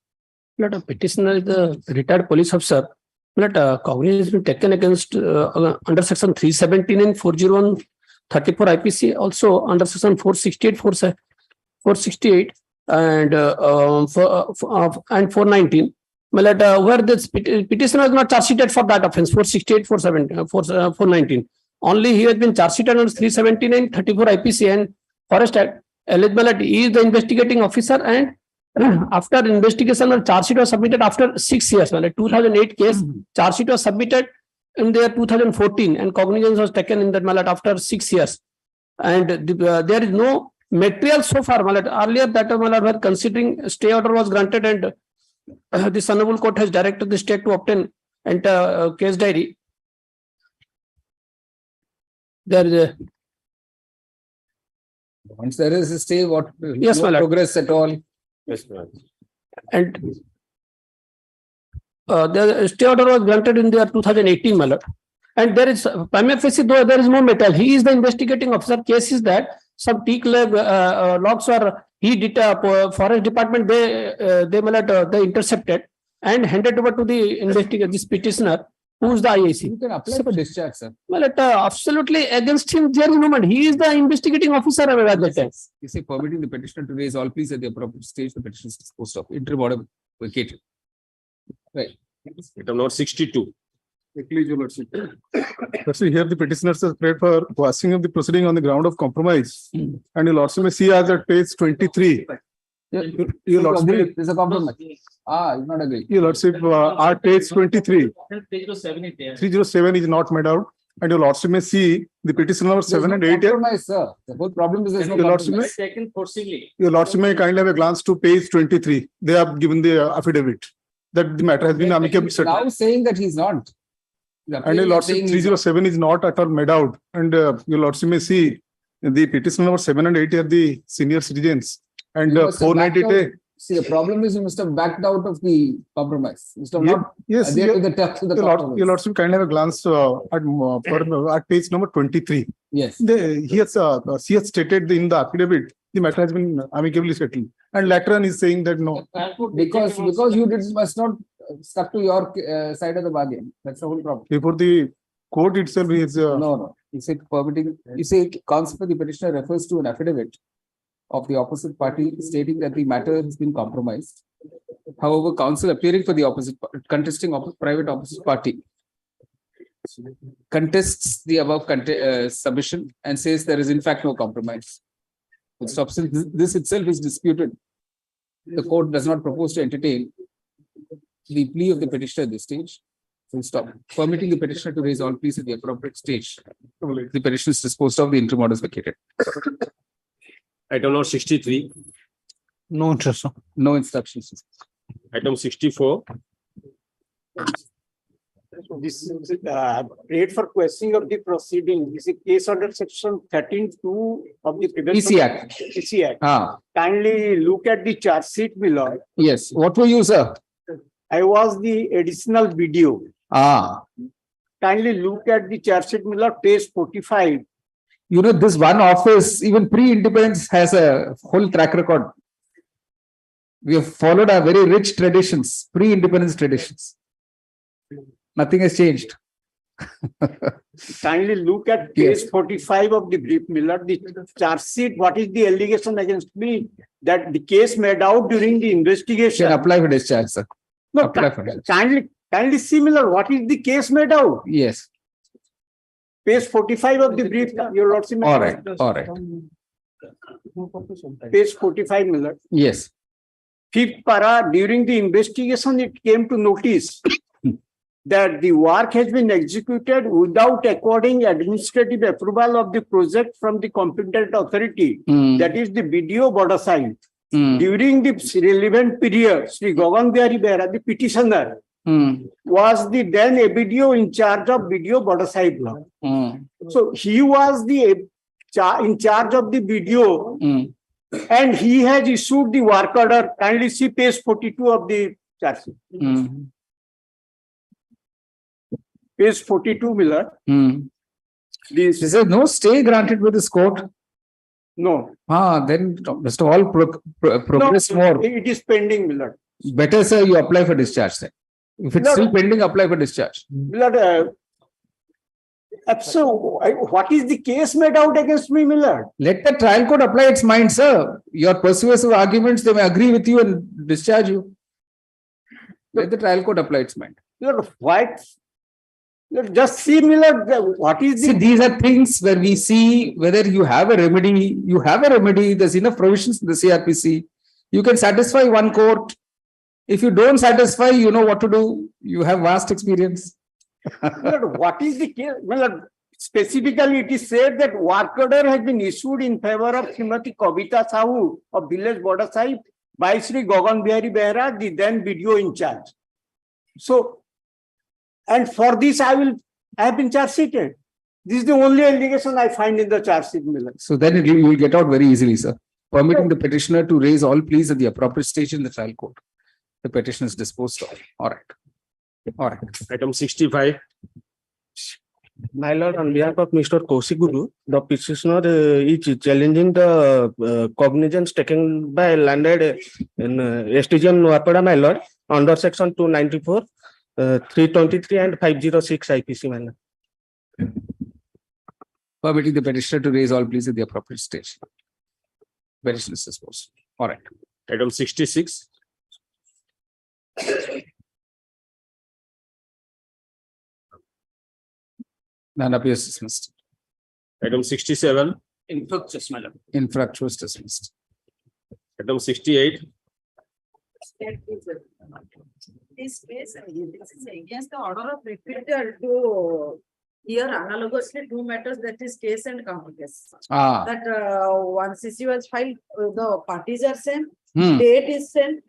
Let a petitioner is the retired police officer. Let cognizance has been taken against under section 317 and 401/34 IPC, also under section 468, 468 and 419. Where this petitioner is not charge sheeted for that offense, 468, 419. Only he has been charge sheeted under 317 and 34 IPC and Forest Act. Eligible, he is the investigating officer, and after investigation, the charge sheet was submitted after 6 years. 2008 case, charge sheet was submitted in the year 2014, and cognizance was taken in that after 6 years. And there is no material so far. Earlier that were considering stay order was granted, and this honorable court has directed the state to obtain and case diary. There is a once there is a stay, what yes, no progress at all. Yes, ma'am. And the stay order was granted in the year 2018, my lord. And there is prima facie, though there is no metal. He is the investigating officer. Case is that some teak logs were he did forest department. They intercepted and handed over to the investigator, this petitioner, who is the IAC. You can apply for discharge, sir. Absolutely against him there is no man. He is the investigating officer at that time. You say permitting the petitioner to raise all pleas at the appropriate stage, the petition is disposed of. Interim order vacated. Right. Item number 62. Please, your lordship. Firstly, here the petitioners have prayed for quashing of the proceeding on the ground of compromise. And your lordship may see as at page 23. Your lordship, there's a compromise. You not agree. Your lordship, at page 23. 307 is not made out. And your lordship may see the petition number 7 and 8. Compromise, sir. The whole problem is there's no compromise. Your lordship may kindly have a glance to page 23. They have given the affidavit that the matter has been amicably settled. Now saying that he's not. And your lordship 307 is not at all made out. And your lordship may see the petition number 7 and 8 are the senior citizens. And 498. See, the problem is you must have backed out of the compromise. You must have not adhered to the text of the compromise. Your lordship kindly have a glance at page number 23. Yes. He has stated in the affidavit the matter has been amicably settled. And later on is saying that no. Because you must not stuck to your side of the bargain. That's the whole problem. Before the court itself is no. You said permitting. You say concept of the petitioner refers to an affidavit of the opposite party stating that the matter has been compromised. However, counsel appearing for the contesting private opposite party contests the above submission and says there is in fact no compromise. Since this itself is disputed, the court does not propose to entertain the plea of the petitioner at this stage. Stop. Permitting the petitioner to raise all pleas at the appropriate stage. The petition is disposed of, the interim order is vacated. Item number 63. No interest. No instructions. Item 64. This is paid for questioning of the proceeding. This is case under section 13(2) of the PC Act. PC Act. Ah. Kindly look at the charge sheet below. Yes. What were you, sir? I was the additional video. Ah. Kindly look at the charge sheet below, page 45. You know, this one office, even pre-independence, has a whole track record. We have followed our very rich traditions, pre-independence traditions. Nothing has changed. Kindly look at page 45 of the brief, Miller. The charge sheet, what is the allegation against me? That the case made out during the investigation. Can apply for discharge, sir. No, apply for kindly see, Miller, what is the case made out? Yes. Page 45 of the brief, your lordship. All right. All right. Page 45, Miller. Yes. Fifth para, during the investigation, it came to notice that the work has been executed without according administrative approval of the project from the competent authority. That is the video border side. During the relevant period, Sri Gagan Bihari Behra, the petitioner, was the then a video in charge of video border side law. So he was the in charge of the video, and he has issued the work order. Kindly see page 42 of the charge sheet. Page 42, Miller. This is no stay granted with this court. No. Then must all progress more. It is pending, Miller. Better, sir, you apply for discharge then. If it's still pending, apply for discharge. Miller, so what is the case made out against me, Miller? Let the trial court apply its mind, sir. Your persuasive arguments, they may agree with you and discharge you. Let the trial court apply its mind. Miller, what? Just see, Miller, what is the... See, these are things where we see whether you have a remedy. You have a remedy. There's enough provisions in the CRPC. You can satisfy one court. If you don't satisfy, you know what to do. You have vast experience. Miller, what is the case? Miller, specifically, it is said that work order has been issued in favor of Srimati Kavita Sahu of village border side by Sri Gagan Bihari Behra, the then video in charge. So, and for this, I have been charge sheeted. This is the only allegation I find in the charge sheet, Miller. So then you will get out very easily, sir. Permitting the petitioner to raise all pleas at the appropriate stage in the trial court. The petition is disposed of. All right. All right. Item 65. My lord, on behalf of Mr. Kaushik Guru, the petitioner is challenging the cognizance taken by landed in STGM Noapada, my lord, under section 294. 323 and 506 IPC, my lord. Permitting the petitioner to raise all pleas at the appropriate stage. Petition is disposed. All right. Item 66. None appears dismissed. Item 67. Infructuous, my lord. Infructuous dismissed. Item 68. This case is against the order of repeater to hear analogously two matters, that is case and counter case. That one CC was filed, the parties are same, date is same.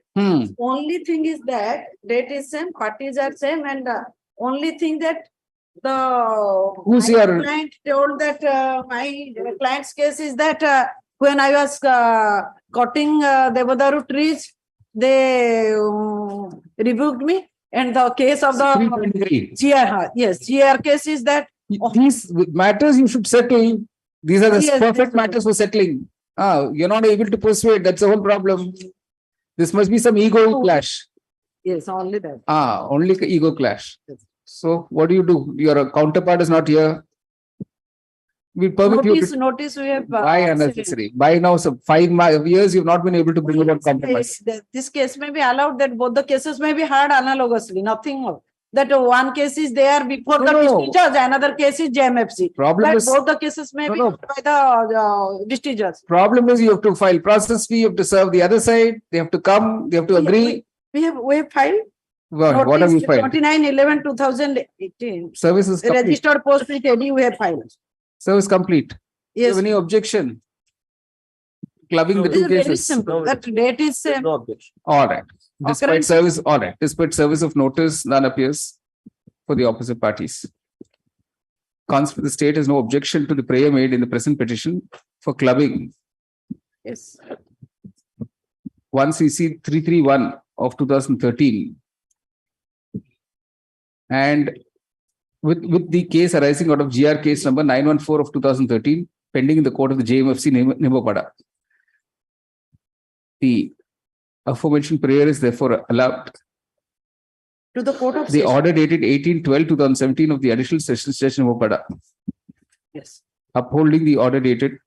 Only thing is that date is same, parties are same, and only thing that Who's your client told that my client's case is that when I was cutting Devadaru trees, they rebuked me, and the case of the GR, yes, GR case is that these matters you should settle. These are the perfect matters for settling. You're not able to persuade. That's the whole problem. This must be some ego clash. Yes, only that. Only ego clash. So what do? Your counterpart is not here. We permit you to Notice we have. buy unnecessary. By now, so 5 years, you've not been able to bring about compromise. This case may be allowed that both the cases may be heard analogously, nothing more. That one case is there before the district judge, another case is JMFC. Problem But is- both the cases may be heard by the district judge. Problem is you have to file process fee, you have to serve the other side, they have to come, they have to agree. We have filed. What have you filed? 29/11/2018. Service is complete. Registered post with AD we have filed. Service complete. Do you have Yes. any objection? Clubbing the It two is very cases. simple. That date is same. No objection. All right. Despite Occurrence- service, all right. Despite service of notice, none appears for the opposite parties. The state has no objection to the prayer made in the present petition for clubbing Yes. 1 CC 331 of 2013. And with the case arising out of GR case number 914 of 2013, pending in the court of the JMFC Nimbapara. The aforementioned prayer is therefore allowed. To the court of The session. order dated 18/12/2017 of the additional sessions judge Nimbapara, Yes. upholding the order dated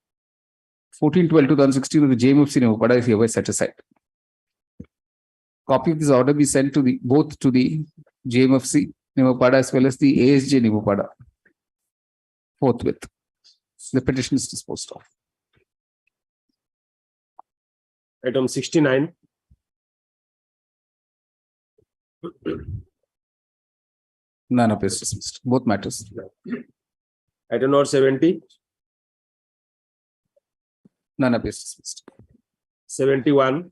14/12/2016 of the JMFC Nimbapara is hereby set aside. Copy of this order be sent to both to the JMFC Nimbapara as well as the ASJ Nimbapara forthwith. The petition is disposed of. Item 69. None appears dismissed. Both matters. Item number 70, None appears dismissed. 71,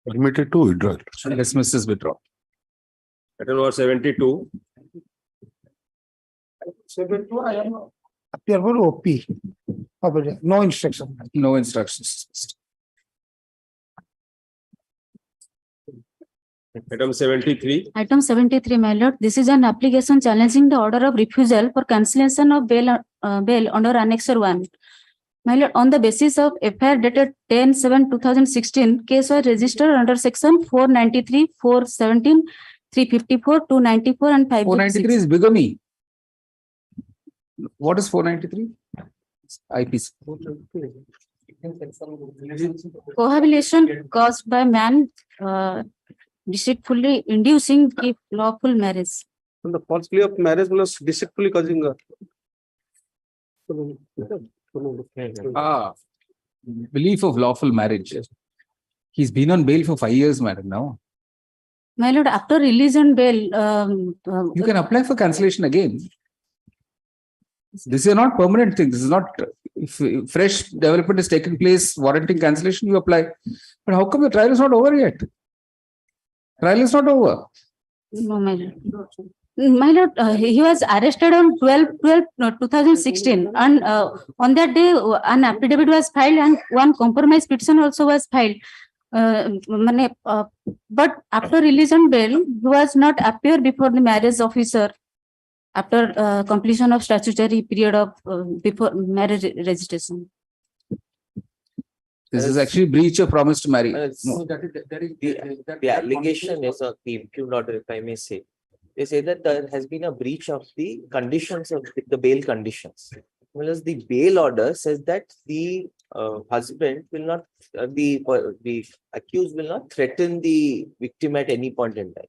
Permitted to withdraw. Dismissed is withdrawn. item number 72, Appear for OP. No instruction. No instructions dismissed. item 73, Item 73, my lord, this is an application challenging the order of refusal for cancellation of bail under Annexure 1. My lord, on the basis of FIR dated 10/7/2016, case was registered under section 493, 417, 354, 294 and 493 506. is bigamy. What is 493? IPC. Cohabitation caused by man deceitfully inducing if lawful marriage. The false plea of marriage plus deceitfully causing Belief of lawful marriage. He's been on bail for 5 years, madam, now. My lord, after release and bail, You can apply for cancellation again. This is not permanent thing. This is not, if fresh development is taking place warranting cancellation, you apply. But how come the trial is not over yet? Trial is not over. no, my lord. My lord, he was arrested on 12/12/2016 and on that day an affidavit was filed and one compromise petition also was filed. But after release and bail, he was not appear before the marriage officer after completion of statutory period of before marriage registration. This is actually breach of promise to marry. The allegation is of the impugned order, if I may say. They say that there has been a breach of the conditions of the bail conditions. Whereas the bail order says that the husband will not, the accused will not threaten the victim at any point in time.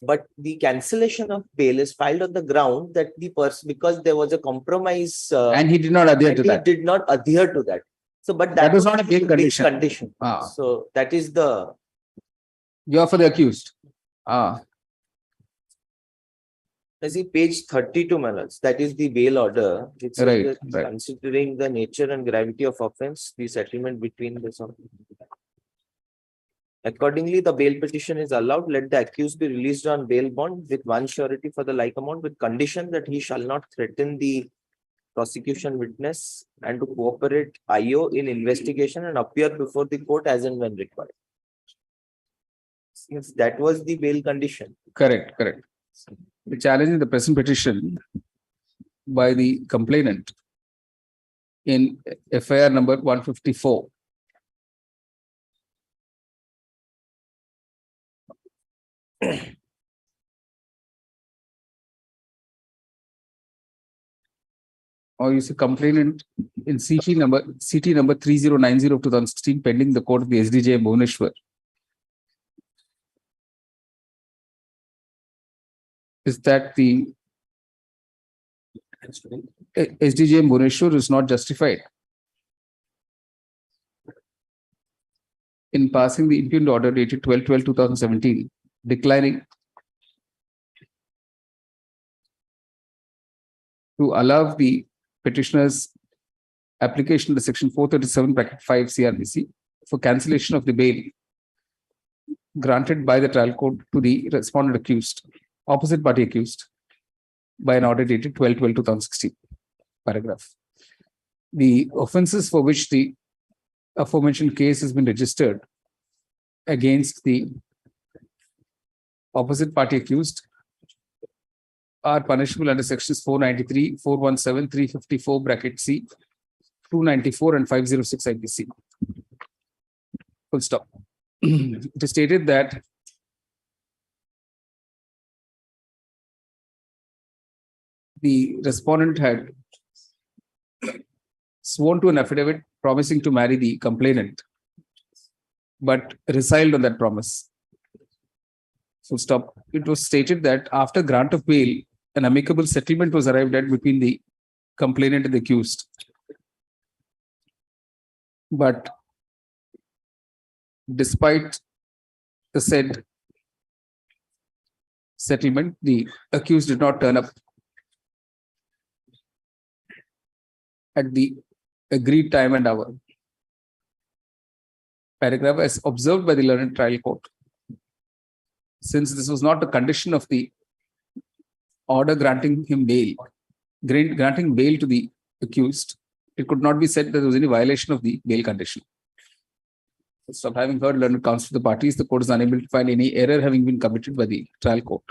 But the cancellation of bail is filed on the ground that the person, because there was a compromise. And he did not adhere to that. He did not adhere to that. So, but That was not a bail condition. condition. Ah. So that is the. You are for the accused. I see page 32, my lords. That is the bail order. It says Right, that right. considering the nature and gravity of offense, the settlement between the song. Accordingly, the bail petition is allowed. Let the accused be released on bail bond with one surety for the like amount, with condition that he shall not threaten the prosecution witness and to cooperate IO in investigation and appear before the court as and when required. Since that was the bail condition. Correct, correct. The challenge in the present petition by the complainant in FIR number 154. or you see complainant in CT number 3090 of 2016 pending the court of the SDJ Bhubaneswar. Is that the SDJ Bhubaneswar is not justified in passing the impugned order dated 12/12/2017, declining to allow the petitioner's application to section 437(5) CRPC for cancellation of the bail granted by the trial court to the respondent accused, opposite party accused, by an order dated 12/12/2016. Paragraph. The offences for which the aforementioned case has been registered against the opposite party accused are punishable under sections 493, 417, 354 bracket C, 294 and 506 IPC. Full stop. It is stated that the respondent had sworn to an affidavit promising to marry the complainant, but resiled on that promise. Full stop. It was stated that after grant of bail, an amicable settlement was arrived at between the complainant and the accused. But despite the said settlement, the accused did not turn up at the agreed time and hour. Paragraph, as observed by the learned trial court, since this was not a condition of the order granting him bail, granting bail to the accused, it could not be said that there was any violation of the bail condition. So, having heard learned counsel to the parties, the court is unable to find any error having been committed by the trial court.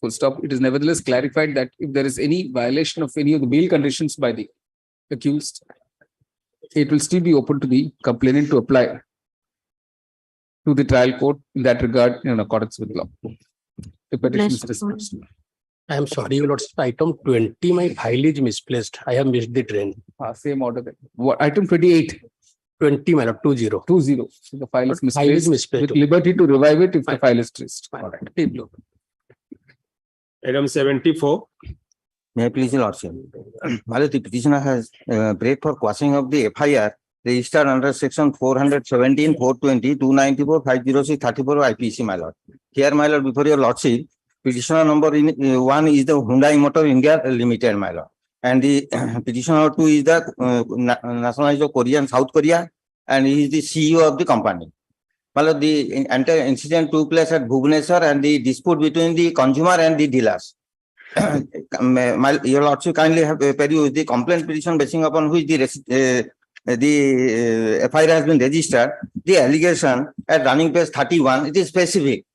Full stop. It is nevertheless clarified that if there is any violation of any of the bail conditions by the accused, it will still be open to the complainant to apply to the trial court in that regard in accordance with law. The petition is dismissed. I am sorry, your lordship, item 20, my file is misplaced. I have missed the train. Same order then. What item 28? 20, my lord, 20. 20. So the file is misplaced. File is misplaced. With liberty to revive it if the file is traced. All right. Table open. Item 74. May I please, your lordship? While the petitioner has break for quashing of the FIR registered under section 417, 420, 294, 506, 34 IPC, my lord. Here, my lord, before your lordship, petitioner number one is the Hyundai Motor India Limited, my lord. And the petitioner 2 is the nationalized of Korean, South Korea, and he is the CEO of the company. My lord, the entire incident took place at Bhubaneswar and the dispute between the consumer and the dealers. Your lordship kindly have perused the complaint petition basing upon which the FIR has been registered. The allegation at running page 31, it is specific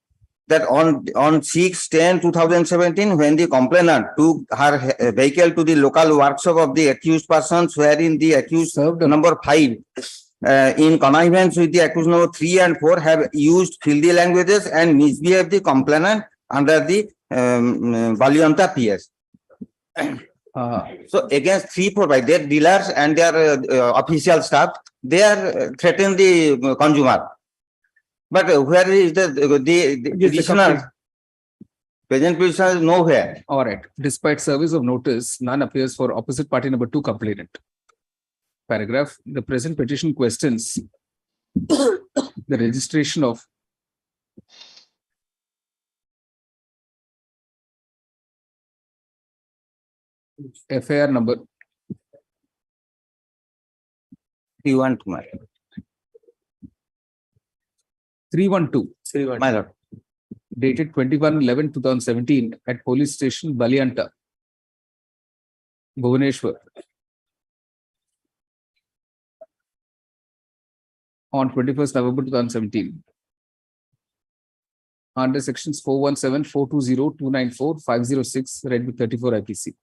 that on 6/10/2017, when the complainant took her vehicle to the local workshop of the accused persons, wherein the accused number 5 in connivance with the accused number 3 and 4 have used filthy languages and misbehaved the complainant under the Valianta PS. So against 3, 4 by their dealers and their official staff, they are threatening the consumer. But where is the petitioner? Present petitioner is nowhere. All right. Despite service of notice, none appears for opposite party number 2 complainant. Paragraph. The present petition questions the registration of FIR number 312. 312. My lord. Dated 21/11/2017 at police station Valianta, Bhubaneswar. On 21st November 2017. Under sections 417, 420, 294, 506, read with 34 IPC.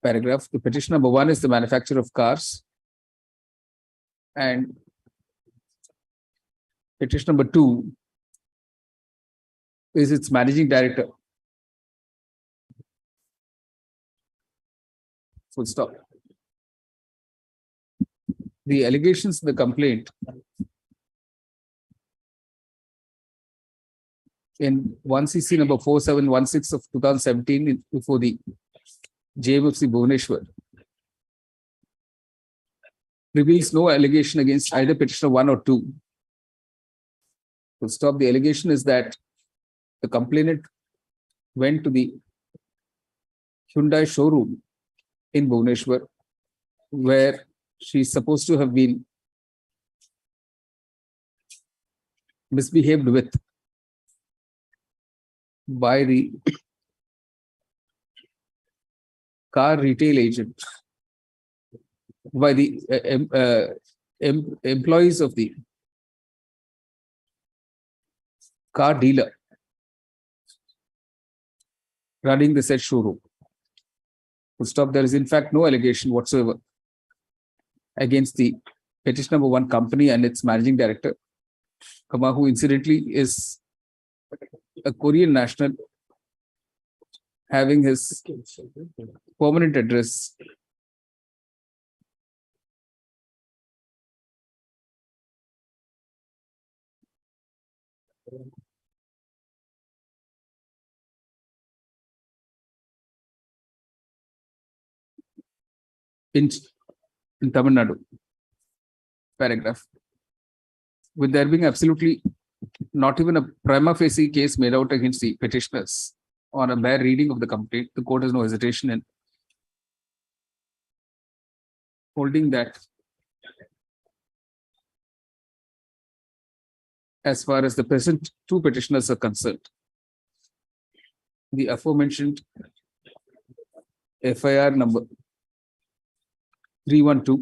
Paragraph. The petition number 1 is the manufacturer of cars. And petition number 2 is its managing director. Full stop. The allegations in the complaint in 1CC number 4716 of 2017 before the JMFC Bhubaneswar reveals no allegation against either petitioner 1 or 2. Full stop. The allegation is that the complainant went to the Hyundai showroom in Bhubaneswar where she is supposed to have been misbehaved with by the car retail agent, by the employees of the car dealer running the said showroom. Full stop. There is in fact no allegation whatsoever against the petition number 1 company and its managing director, who incidentally is a Korean national having his permanent address in Tamil Nadu. Paragraph. With there being absolutely not even a prima facie case made out against the petitioners on a bare reading of the complaint, the court has no hesitation in holding that as far as the present 2 petitioners are concerned, the aforementioned FIR number 312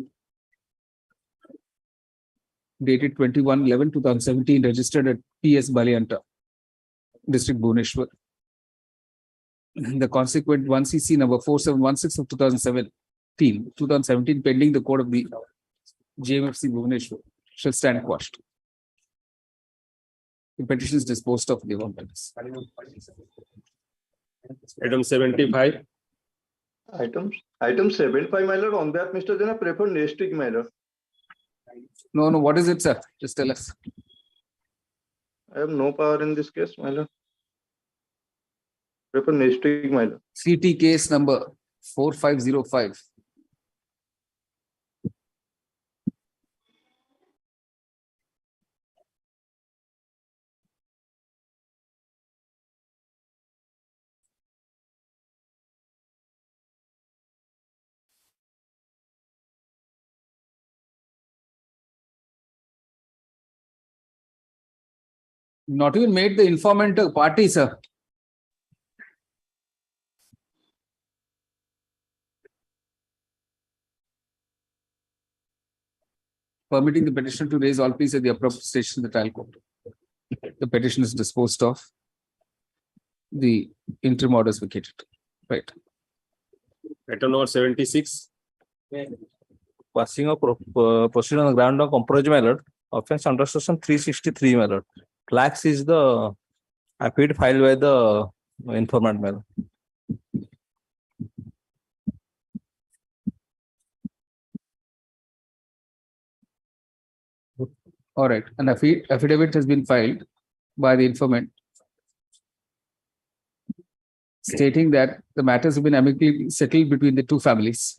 dated 21/11/2017 registered at PS Balianta, District Bhubaneswar. The consequent 1CC number 4716 of 2017 pending the court of the JMFC Bhubaneswar shall stand quashed. The petition is disposed of the above matters. Item 75. Item 75, my lord, on that, Mr. Jana prefer next week, my lord. No, what is it, sir? Just tell us. I have no power in this case, my lord. Prefer next week, my lord. CT case number 4505. Not even made the informant a party, sir. Permitting the petitioner to raise all pleas at the appropriate station in the trial court. The petition is disposed of. The interim order is vacated. Right. Item number 76. Passing of proceeding on the ground of compromise, my lord. Offense under section 363, my lord. Flax is the affidavit filed by the informant, my lord. All right. An affidavit has been filed by the informant stating that the matters have been amicably settled between the 2 families.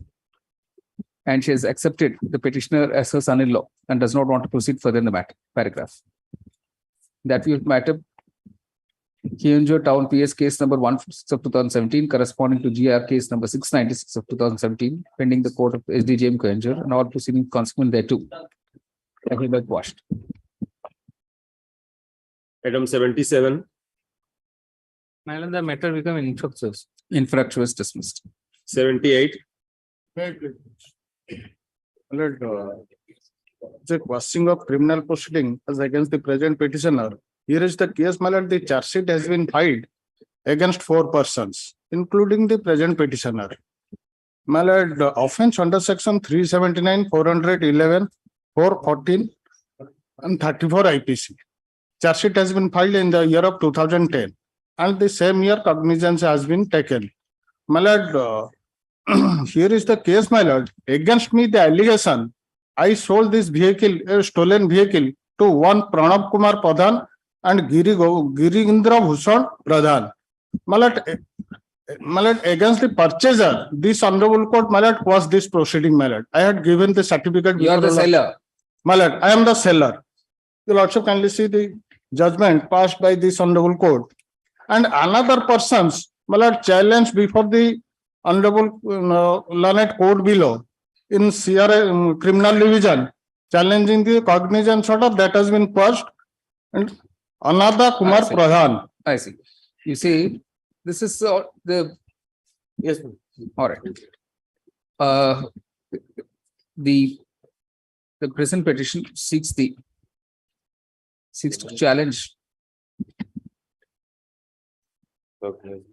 And she has accepted the petitioner as her son-in-law and does not want to proceed further in the matter. Paragraph. That will matter. Kyonjo Town PS case number 146 of 2017 corresponding to GR case number 696 of 2017 pending the court of SDJM Kyonjo and all proceedings consequent thereto. Hereby quashed. Item 77. My lord, the matter become infructuous. Infructuous dismissed. 78. The quashing of criminal proceeding as against the present petitioner. Here is the case, my lord. The charge sheet has been filed against 4 persons, including the present petitioner. My lord, the offense under section 379, 411, 414, and 34 IPC. Charge sheet has been filed in the year of 2010, and the same year cognizance has been taken. My lord, here is the case, my lord. Against me, the allegation, I sold this vehicle, a stolen vehicle, to one Pranab Kumar Pradhan and Girindra Bhushan Pradhan. My lord, against the purchaser, this honorable court, my lord, was this proceeding, my lord. I had given the certificate. You are the seller. My lord, I am the seller. You'll also kindly see the judgment passed by this honorable court. And another persons, my lord, challenged before the honorable learned court below in CRA criminal division, challenging the cognizance order that has been passed. And another Kumar Pradhan. I see. You see, this is the. Yes. All right. The present petition seeks to challenge,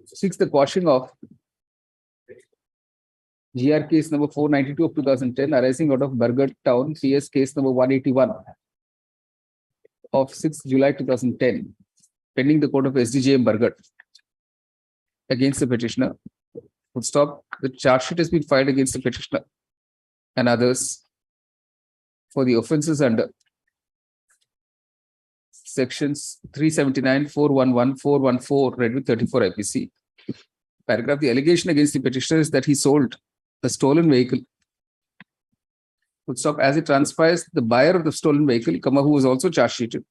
seeks the quashing of GR case number 492 of 2010 arising out of Bargat Town, PS case number 181 of 6 July 2010, pending the court of SDJM Bargat against the petitioner. Full stop. The charge sheet has been filed against the petitioner and others for the offences under sections 379, 411, 414, read with 34 IPC. Paragraph. The allegation against the petitioner is that he sold a stolen vehicle. Full stop. As it transpires, the buyer of the stolen vehicle, who was also charge sheeted,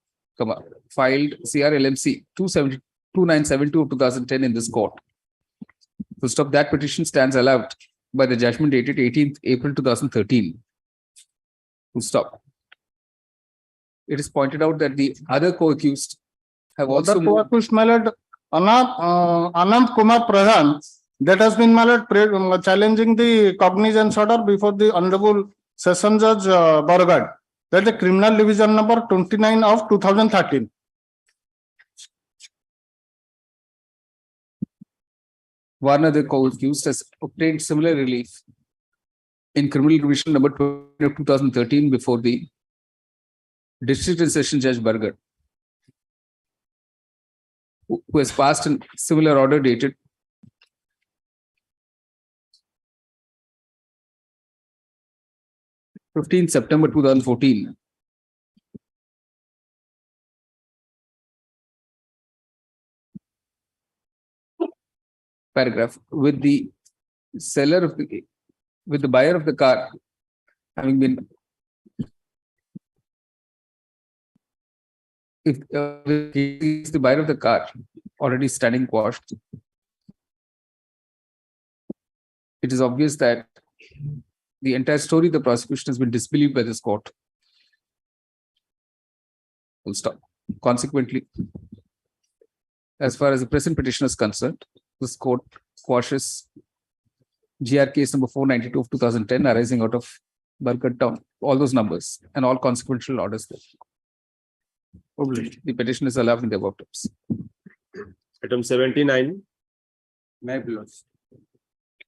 filed CRLMC 2972 of 2010 in this court. Full stop. That petition stands allowed by the judgment dated 18th April 2013. Full stop. It is pointed out that the other co-accused have also co-accused, my lord, Anand Kumar Pradhan, that has been, my lord, challenging the cognizance order before the Honorable Session Judge Bargat. That is the criminal division number 29 of 2013. One other co-accused has obtained similar relief in criminal division number 20 of 2013 before the District and Session Judge Bargat, who has passed a similar order dated 15th September 2014. Paragraph. With the buyer of the car having been, if the buyer of the car already standing quashed, it is obvious that the entire story of the prosecution has been disbelieved by this court. Full stop. Consequently, as far as the present petition is concerned, this court quashes GR case number 492 of 2010 arising out of Bargat Town, all those numbers and all consequential orders there. The petition is allowed in the above terms. Item 79.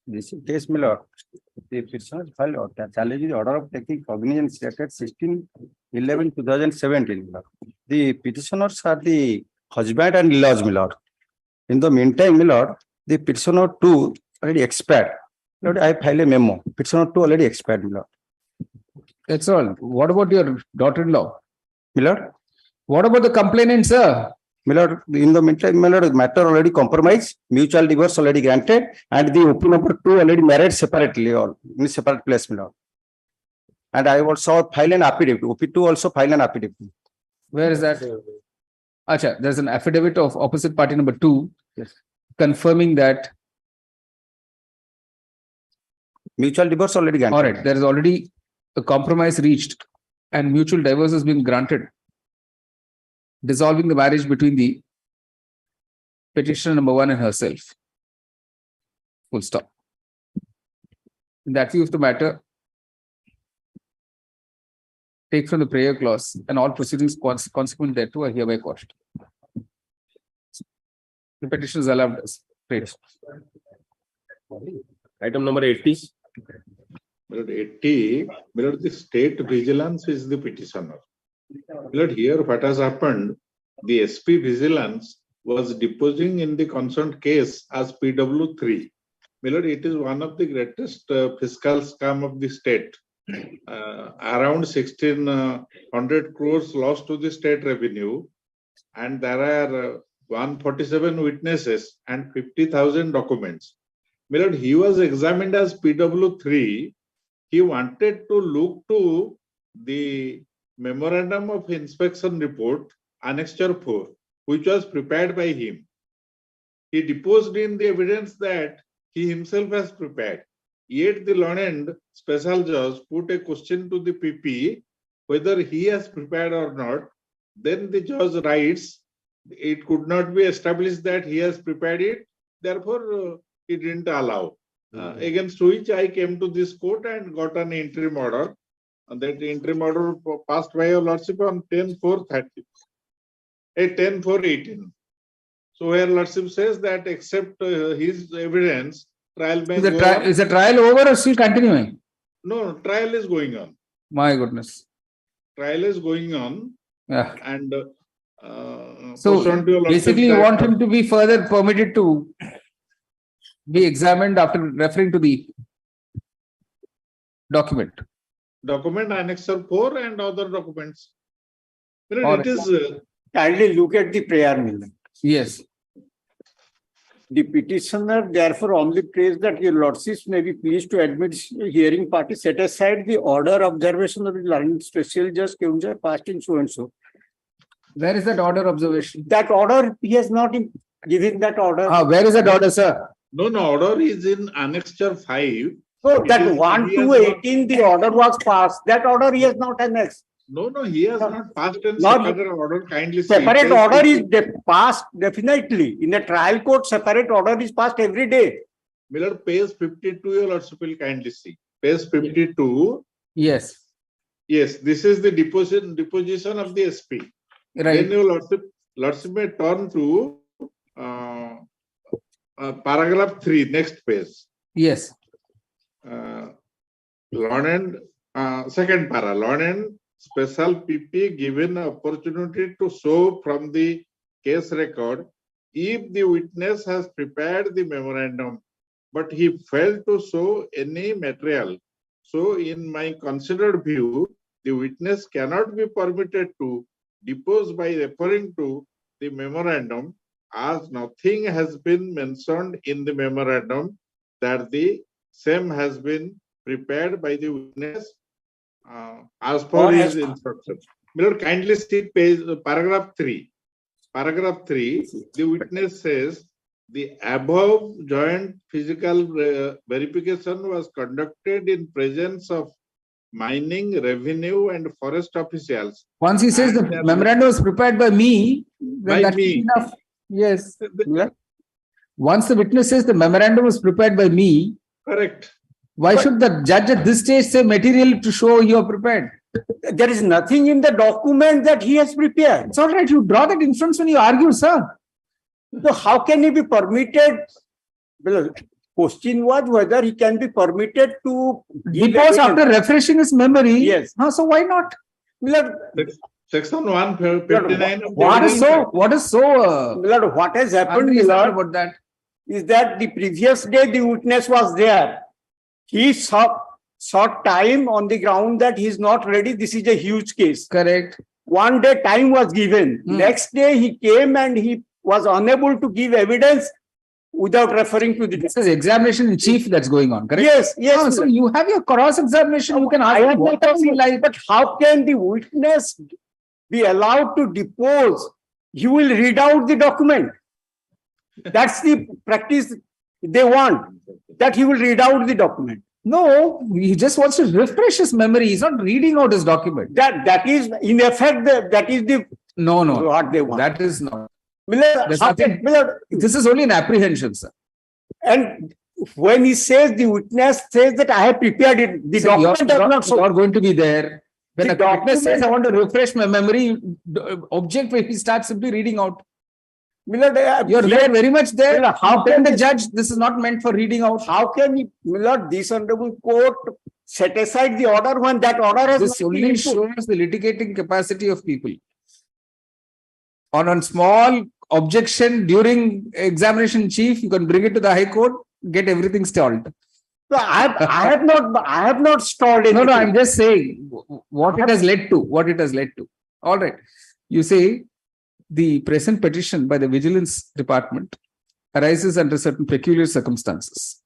This case, my lord, the petitioner filed challenging the order of taking cognizance dated 16/11/2017. The petitioners are the husband and in-laws, my lord. In the meantime, my lord, the petitioner 2 already expired. Lord, I filed a memo. Petitioner 2 already expired, my lord. That's all. What about your daughter-in-law? My lord. What about the complainant, sir? My lord, in the meantime, my lord, matter already compromised, mutual divorce already granted, and the OP number 2 already married separately, or in separate place, my lord. And I also filed an affidavit. OP2 also filed an affidavit. Where is that? Acha, there's an affidavit of opposite party number 2, yes, confirming that mutual divorce already granted. All right, there is already a compromise reached and mutual divorce has been granted, dissolving the marriage between the petitioner number 1 and herself. Full stop. In that view of the matter, take from the prayer clause and all proceedings consequent thereto are hereby quashed. The petition is allowed as prayed. Item number 80. 80, the state vigilance is the petitioner. Here, what has happened, the SP vigilance was deposing in the concerned case as PW3. Milord, it is one of the greatest fiscal scam of the state. Around 1,600 crores lost to the state revenue, and there are 147 witnesses and 50,000 documents. Milord, he was examined as PW3. He wanted to look to the memorandum of inspection report, Annexure 4, which was prepared by him. He deposed in the evidence that he himself has prepared. Yet the learned special judge put a question to the PP whether he has prepared or not. Then the judge writes, it could not be established that he has prepared it. Therefore, he didn't allow. Against which I came to this court and got an interim order. And that interim order passed by your lordship on 10/4/30, 10/4/18. So where lordship says that except his evidence, trial may go on. Is the trial over or still continuing? No, trial is going on. My goodness. Trial is going on. Yeah. And So pursuant to your lordship basically you that- want him to be further permitted to be examined after referring to the document. document annexure 4 and other documents. All It is Kindly look at the prayer, Milord. Yes. The petitioner therefore only prays that your lordships may be pleased to admit hearing party set aside the order observation of the learned special judge Keunjhar passed in so and so. Where is that order observation? That order, he has not given that order. Where is that order, sir? no order is in annexure 5. So It that is- 1 he to has not- 18, the order was passed. That order he has not annexed. No, he has not passed and Not- separate order. Kindly see. Separate Page order is 50. passed definitely. In the trial court, separate order is passed every day. Milord, page 52, your lordship will kindly see. Page 52. Yes. Yes, this is the deposition of the SP. Right. Then your lordship may turn to paragraph 3, next page. Yes. Learned, second para, learned special PP given opportunity to show from the case record if the witness has prepared the memorandum, but he failed to show any material. So in my considered view, the witness cannot be permitted to depose by referring to the memorandum, as nothing has been mentioned in the memorandum that the same has been prepared by the witness as per his instruction. Milord, kindly see paragraph 3. Paragraph 3, the witness says the above joint physical verification was conducted in presence of mining, revenue, and forest officials. Once he says the memorandum was prepared by me, then By that's me. enough. Yes. Once the witness says the memorandum was prepared by me, correct. Why should the judge at this stage say material to show you are prepared? There is nothing in the document that he has prepared. It's all right. You draw that inference when you argue, sir. So how can he be permitted? Well, question was whether he can be permitted to Depose after refreshing his memory. Yes. So why not? Section 159. What is so? Milord, what has happened, unreasonable Milord, about that? is that the previous day the witness was there. He sought time on the ground that he is not ready. This is a huge case. Correct. One day time was given. Next day he came and he was unable to give evidence without referring to the. This is examination in chief that's going on, correct? Yes, yes. So you have your cross examination. You can ask him what does he like. But how can the witness be allowed to depose? He will read out the document. That's the practice they want, that he will read out the document. No, he just wants to refresh his memory. He's not reading out his document. That is in effect that is the No. what they want. That is not. Milord, how can- Milord, This is only an apprehension, sir. and when he says the witness says that I have prepared it, the So document does not show. you're going to be there. When The a witness says, document- I want to refresh my memory, object where he starts simply reading out. Milord, You're there, very much there. Milord, How can the judge, this is not meant for reading out. How can he, Milord, this honorable court set aside the order when that order has This not been only issued? shows the litigating capacity of people. On a small objection during examination in chief, you can bring it to the High Court. get everything stalled. So I have not stalled No, anything. no, I'm just saying what it has led to, what it has led to. All right. You say the present petition by the Vigilance Department arises under certain peculiar circumstances.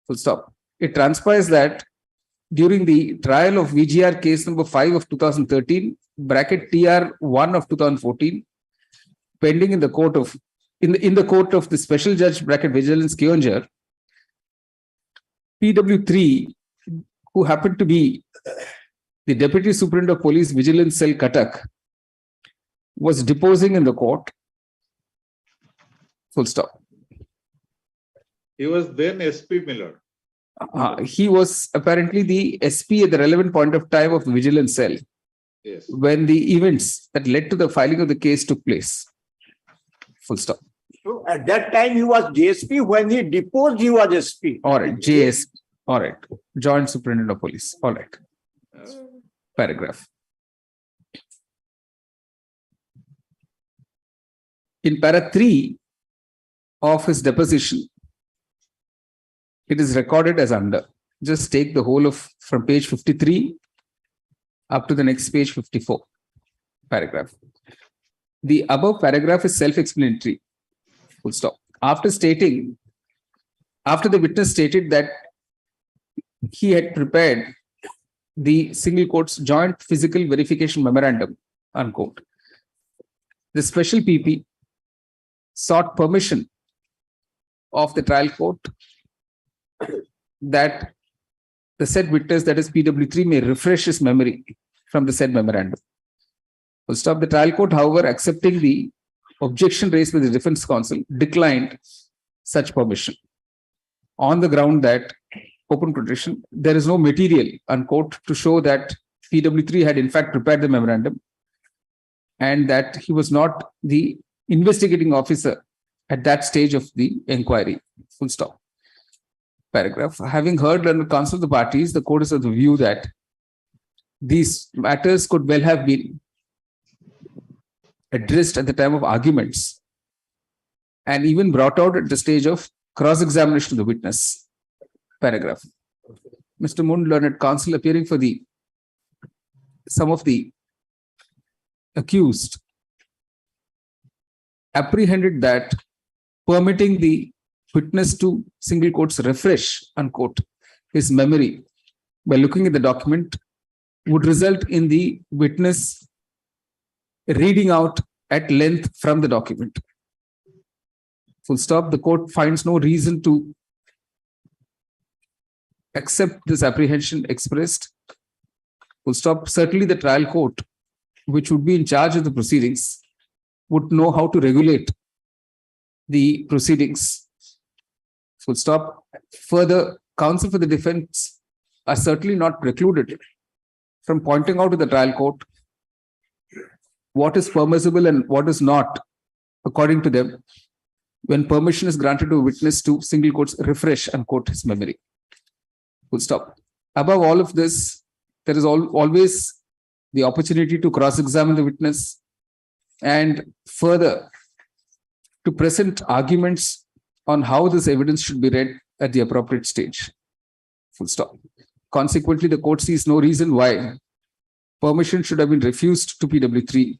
Full stop. It transpires that during the trial of VGR case number 5 of 2013, bracket TR1 of 2014, pending in the court of in the court of the special judge bracket Vigilance Kionjar, PW3, who happened to be the Deputy Superintendent of Police Vigilance Cell Cuttack, was deposing in the court. Full stop. He was then SP Miller. He was apparently the SP at the relevant point of time of the Vigilance Cell Yes. when the events that led to the filing of the case took place. Full stop. So at that time, he was JSP. When he deposed, he was SP. All right, JS. All right, Joint Superintendent of Police. All right. Paragraph. In para 3 of his deposition, it is recorded as under. Just take the whole of from page 53 up to the next page 54 paragraph. The above paragraph is self-explanatory. Full stop. After the witness stated that he had prepared the single court's joint physical verification memorandum, unquote, the special PP sought permission of the trial court that the said witness, that is PW3, may refresh his memory from the said memorandum. Full stop. The trial court, however, accepting the objection raised by the defense counsel, declined such permission on the ground that, open quotation, there is no material, unquote, to show that PW3 had in fact prepared the memorandum and that he was not the investigating officer at that stage of the inquiry. Full stop. Paragraph. Having heard and counsel the parties, the court is of the view that these matters could well have been addressed at the time of arguments and even brought out at the stage of cross-examination of the witness. Paragraph. Mr. Mund, learned counsel, appearing for some of the accused, apprehended that permitting the witness to single quotes refresh, unquote, his memory by looking at the document would result in the witness reading out at length from the document. Full stop. The court finds no reason to accept this apprehension expressed. Full stop. Certainly the trial court, which would be in charge of the proceedings, would know how to regulate the proceedings. Full stop. Further, counsel for the defense are certainly not precluded from pointing out to the trial court what is permissible and what is not, according to them, when permission is granted to a witness to single quotes refresh, unquote, his memory. Full stop. Above all of this, there is always the opportunity to cross-examine the witness and further to present arguments on how this evidence should be read at the appropriate stage. Full stop. Consequently, the court sees no reason why permission should have been refused to PW3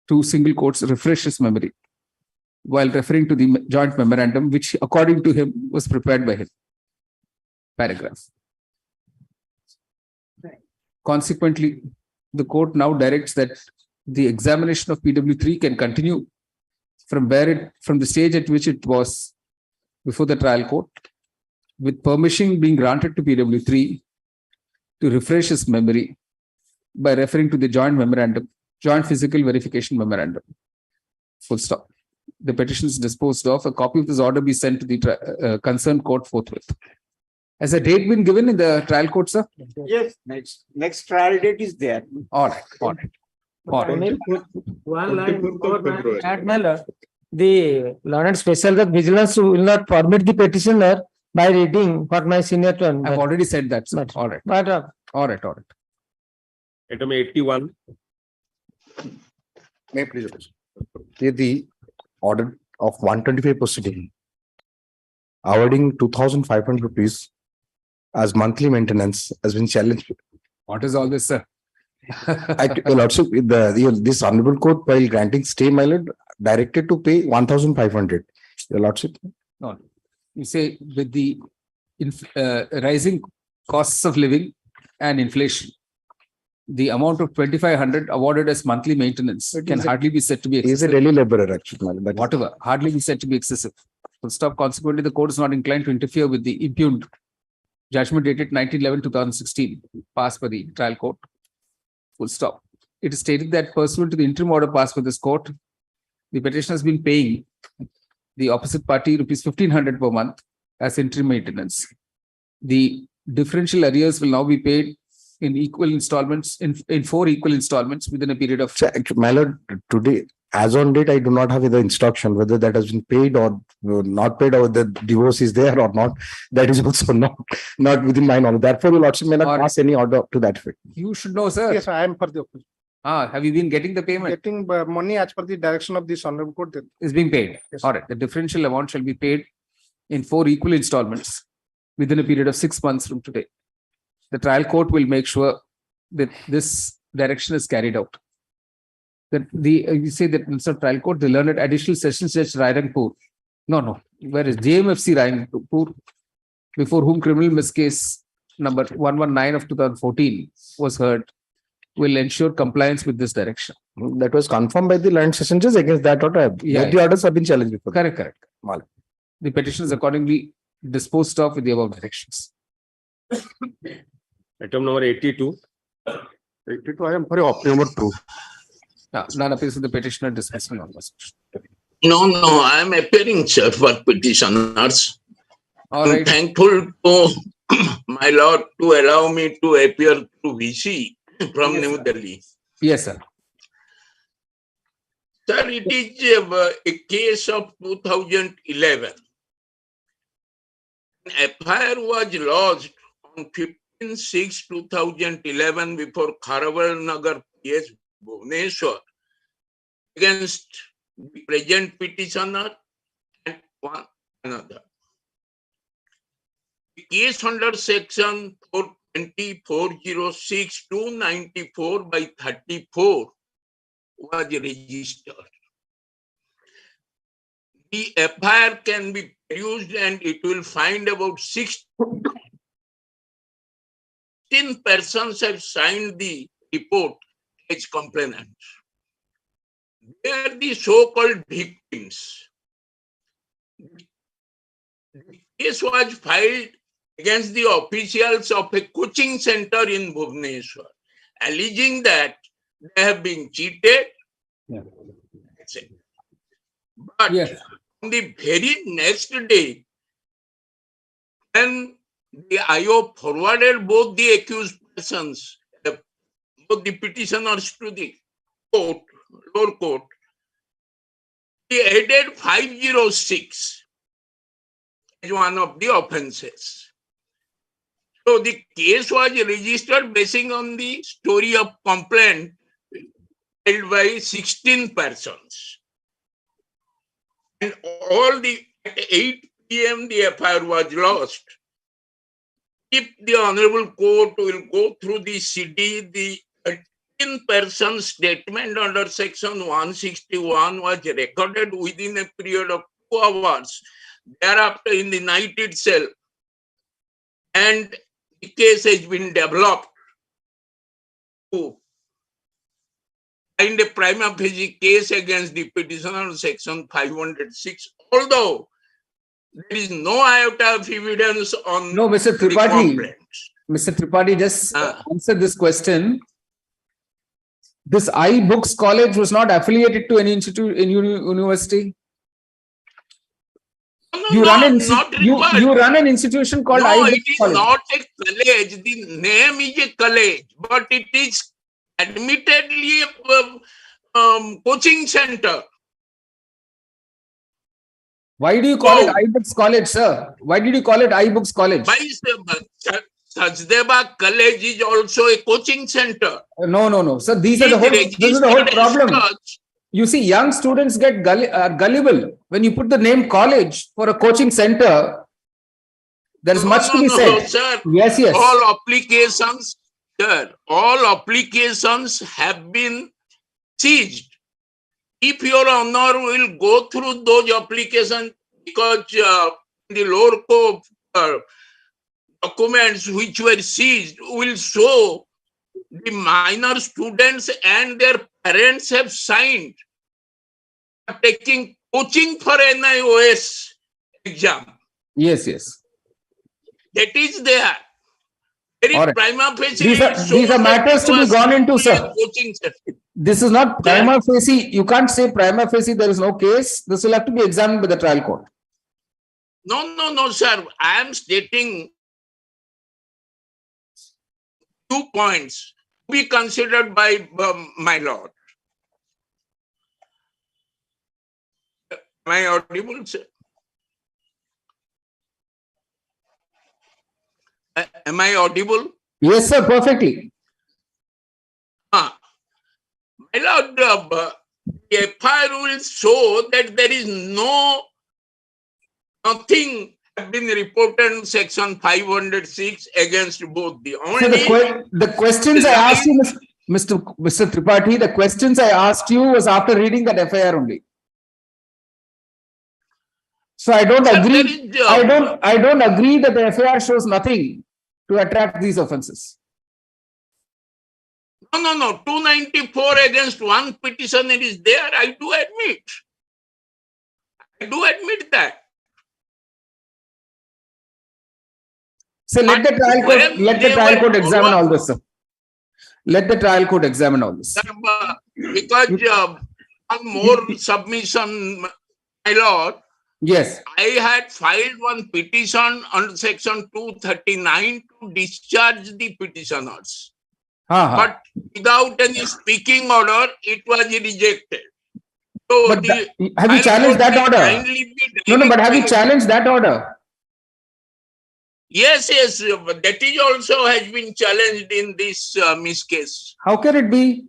to single quotes refresh his memory while referring to the joint memorandum, which according to him was prepared by him. Paragraph. Consequently, the court now directs that the examination of PW3 can continue from the stage at which it was before the trial court, with permission being granted to PW3 to refresh his memory by referring to the joint memorandum, joint physical verification memorandum. Full stop. The petition is disposed of. A copy of this order be sent to the concerned court forthwith. Has a date been given in the trial court, sir? Yes, next trial date is there. All right, all right. All right. One line before that, Miller, the learned special judge vigilance will not permit the petitioner by reading what my senior turn. I've already said that, sir. All right. But All right, all right. Item 81. May I please repeat? The order of 125 proceeding awarding 2,500 rupees as monthly maintenance has been challenged. What is all this, sir? Your Lordship, this honorable court, while granting stay, my lord, directed to pay 1,500. Your Lordship. No, you say with the rising costs of living and inflation, the amount of 2,500 awarded as monthly maintenance can hardly be said to be He is a excessive. daily laborer, actually, my lord. That is- Whatever, hardly be said to be excessive. Full stop. Consequently, the court is not inclined to interfere with the impugned judgment dated 19/11/2016, passed by the trial court. Full stop. It is stated that pursuant to the interim order passed by this court, the petitioner has been paying the opposite party rupees 1,500 per month as interim maintenance. The differential arrears will now be paid in equal installments, in 4 equal installments within a period of. So, my lord, today, as on date, I do not have the instruction whether that has been paid or not paid, or the divorce is there or not. That is also not within my knowledge. Therefore, your Lordship may not pass any order to that effect. You should know, sir. Yes, I am for the opposition. Have you been getting the payment? Getting money as per the direction of this honorable court. Is being paid. Yes. All right. The differential amount shall be paid in 4 equal installments within a period of 6 months from today. The trial court will make sure that this direction is carried out. That you say that instead of trial court, the learned additional sessions judge Rairangpur. No. Where is JMFC Rairangpur, before whom criminal miss case number 119 of 2014 was heard, will ensure compliance with this direction. That was confirmed by the land session judge against that order. Yeah, The orders have been challenged before. Correct. The petition is accordingly disposed of with the above directions. Item number 82. 82, I am for option number 2. None appears with the petitioner dismissal on this. No, I am appearing, sir, for petitioners. All right. Thankful to my lord to allow me to appear to VC from Yes, New sir. Delhi. Yes, sir. Sir, it is a case of 2011. An FIR was lodged on 15/6/2011 before Kharaval Nagar PS Bhubaneswar against the present petitioner and one another. The case under section 420/406/294/34 was registered. The FIR can be used and it will find about 16 persons have signed the report as complainants. They are the so-called victims. The case was filed against the officials of a coaching center in Bhubaneswar, alleging that they have been cheated. That's it. But on the very next day, when the IO forwarded both the accused persons, both the petitioners to the court, lower court, he added 506 as one of the offenses. So the case was registered basing on the story of complaint filed by 16 persons. And at 8 p.m. the FIR was lost. If the Honorable Court will go through the CD, the 13-person statement under section 161 was recorded within a period of 2 hours. Thereafter, in the night itself, and the case has been developed to find a prima facie case against the petitioner section 506, although there is no iota of evidence on No, Mr. the Tripathi. complaint. Mr. Tripathi, just answer this question. This iBooks College was not affiliated to any institute in university. You run an institution called No, iBooks it is College. not a college. The name is a college, but it is admittedly a coaching center. Why do you call it iBooks College, sir? Why did you call it iBooks College? Sachdeva College is also a coaching center. No. Sir, this is the whole problem. You see, young students get gullible. When you put the name college for a coaching center, There is No, much to be no, said. sir. Yes, yes. All applications, sir, all applications have been seized. If your honor will go through those applications, because the lower court documents which were seized will show the minor students and their parents have signed taking coaching for NIOS exam. Yes, yes. That is there. There is All right. prima facie. These are matters to be gone into, sir. Coaching certificate. This is not prima facie. You can't say prima facie there is no case. This will have to be examined by the trial court. No, sir. I am stating 2 points to be considered by my lord. Am I audible, sir? Am I audible? Yes, sir, perfectly. My lord, the FIR will show that there is nothing have been reported in section 506 against both the only. So the questions I asked you, Mr. Tripathi, the questions I asked you was after reading that FIR only. So I don't agree. I don't agree that the FIR shows nothing to attract these offences. No. 294 against one petitioner is there. I do admit that. So let the trial court examine all this, sir. Let the trial court examine all this. Because one more submission, my lord. Yes. I had filed one petition under section 239 to discharge the petitioners. But without any speaking order, it was rejected. So but have you challenged that order? No, but have you challenged that order? Yes, that is also has been challenged in this case. How can it be?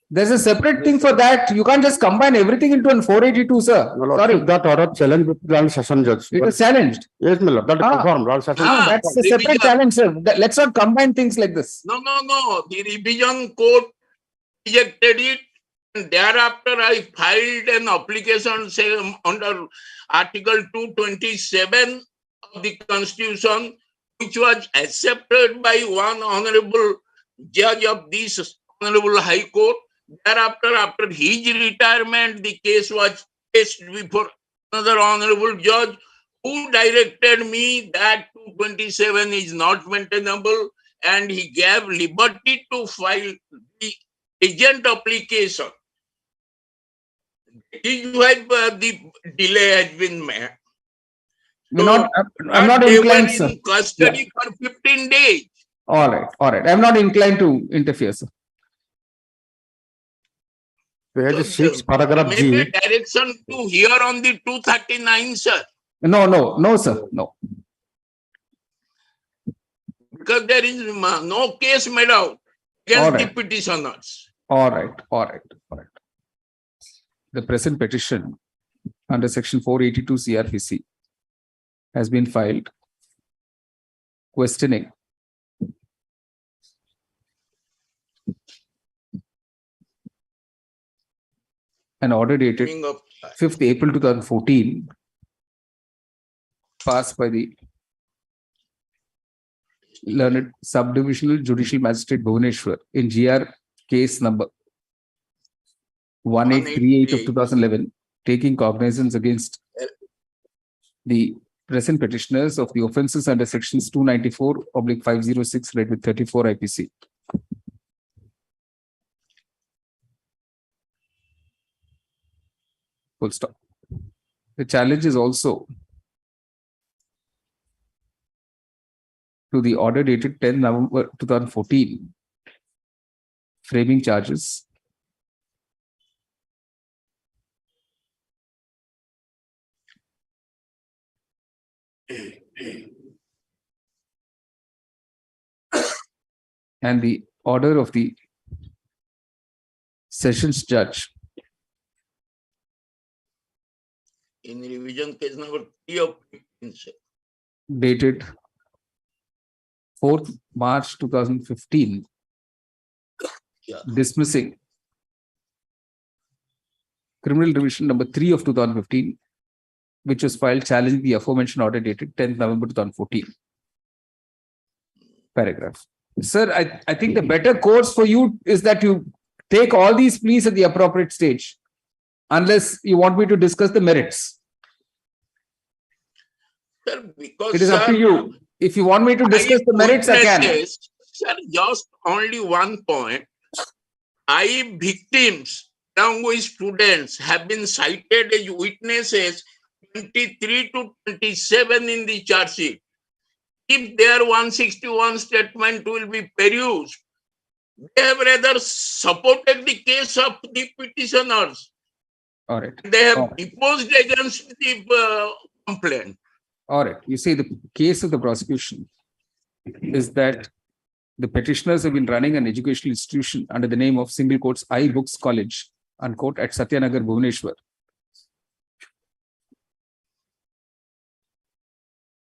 There's a separate thing for that. You can't just combine everything into an 482, sir. Sorry. That order challenged with Lord Session Judge. It was challenged. Yes, my lord. That is confirmed. Lord Session. That's a separate challenge, sir. Let's not combine things like this. No. The revision court rejected it. And thereafter, I filed an application under Article 227 of the Constitution, which was accepted by one honorable judge of this honorable High Court. Thereafter, after his retirement, the case was placed before another honorable judge who directed me that 227 is not maintainable, and he gave liberty to file the agent application. This is why the delay has been made. I'm not inclined, sir. In custody for 15 days. All right. I'm not inclined to interfere, sir. Page 6, paragraph G. Maybe direction to hear on the 239, sir. No, sir. No. Because there is no case made out against the petitioners. All right. The present petition under section 482 CRPC has been filed questioning an order dated 5th April 2014 passed by the learned subdivisional judicial magistrate Bhubaneswar in GR case number 1838 of 2011, taking cognizance against the present petitioners of the offences under sections 294/506 read with 34 IPC. Full stop. The challenge is also to the order dated 10 November 2014, framing charges and the order of the sessions judge In revision case number 3 of 15, sir. dated 4th March 2015, dismissing criminal revision number 3 of 2015, which was filed challenging the aforementioned order dated 10th November 2014. Paragraph. Sir, I think the better course for you is that you take all these pleas at the appropriate stage, unless you want me to discuss the merits. Sir, because It is up to you. If you want me to discuss the merits, I can. witnesses, sir, just only one point. 5 victims along with students have been cited as witnesses 23 to 27 in the charge sheet. If their 161 statement will be perused, they have rather supported the case of the petitioners. All right. They have deposed against the complaint. All right. You see, the case of the prosecution is that the petitioners have been running an educational institution under the name of single quotes iBooks College, unquote, at Satyanagar, Bhubaneswar.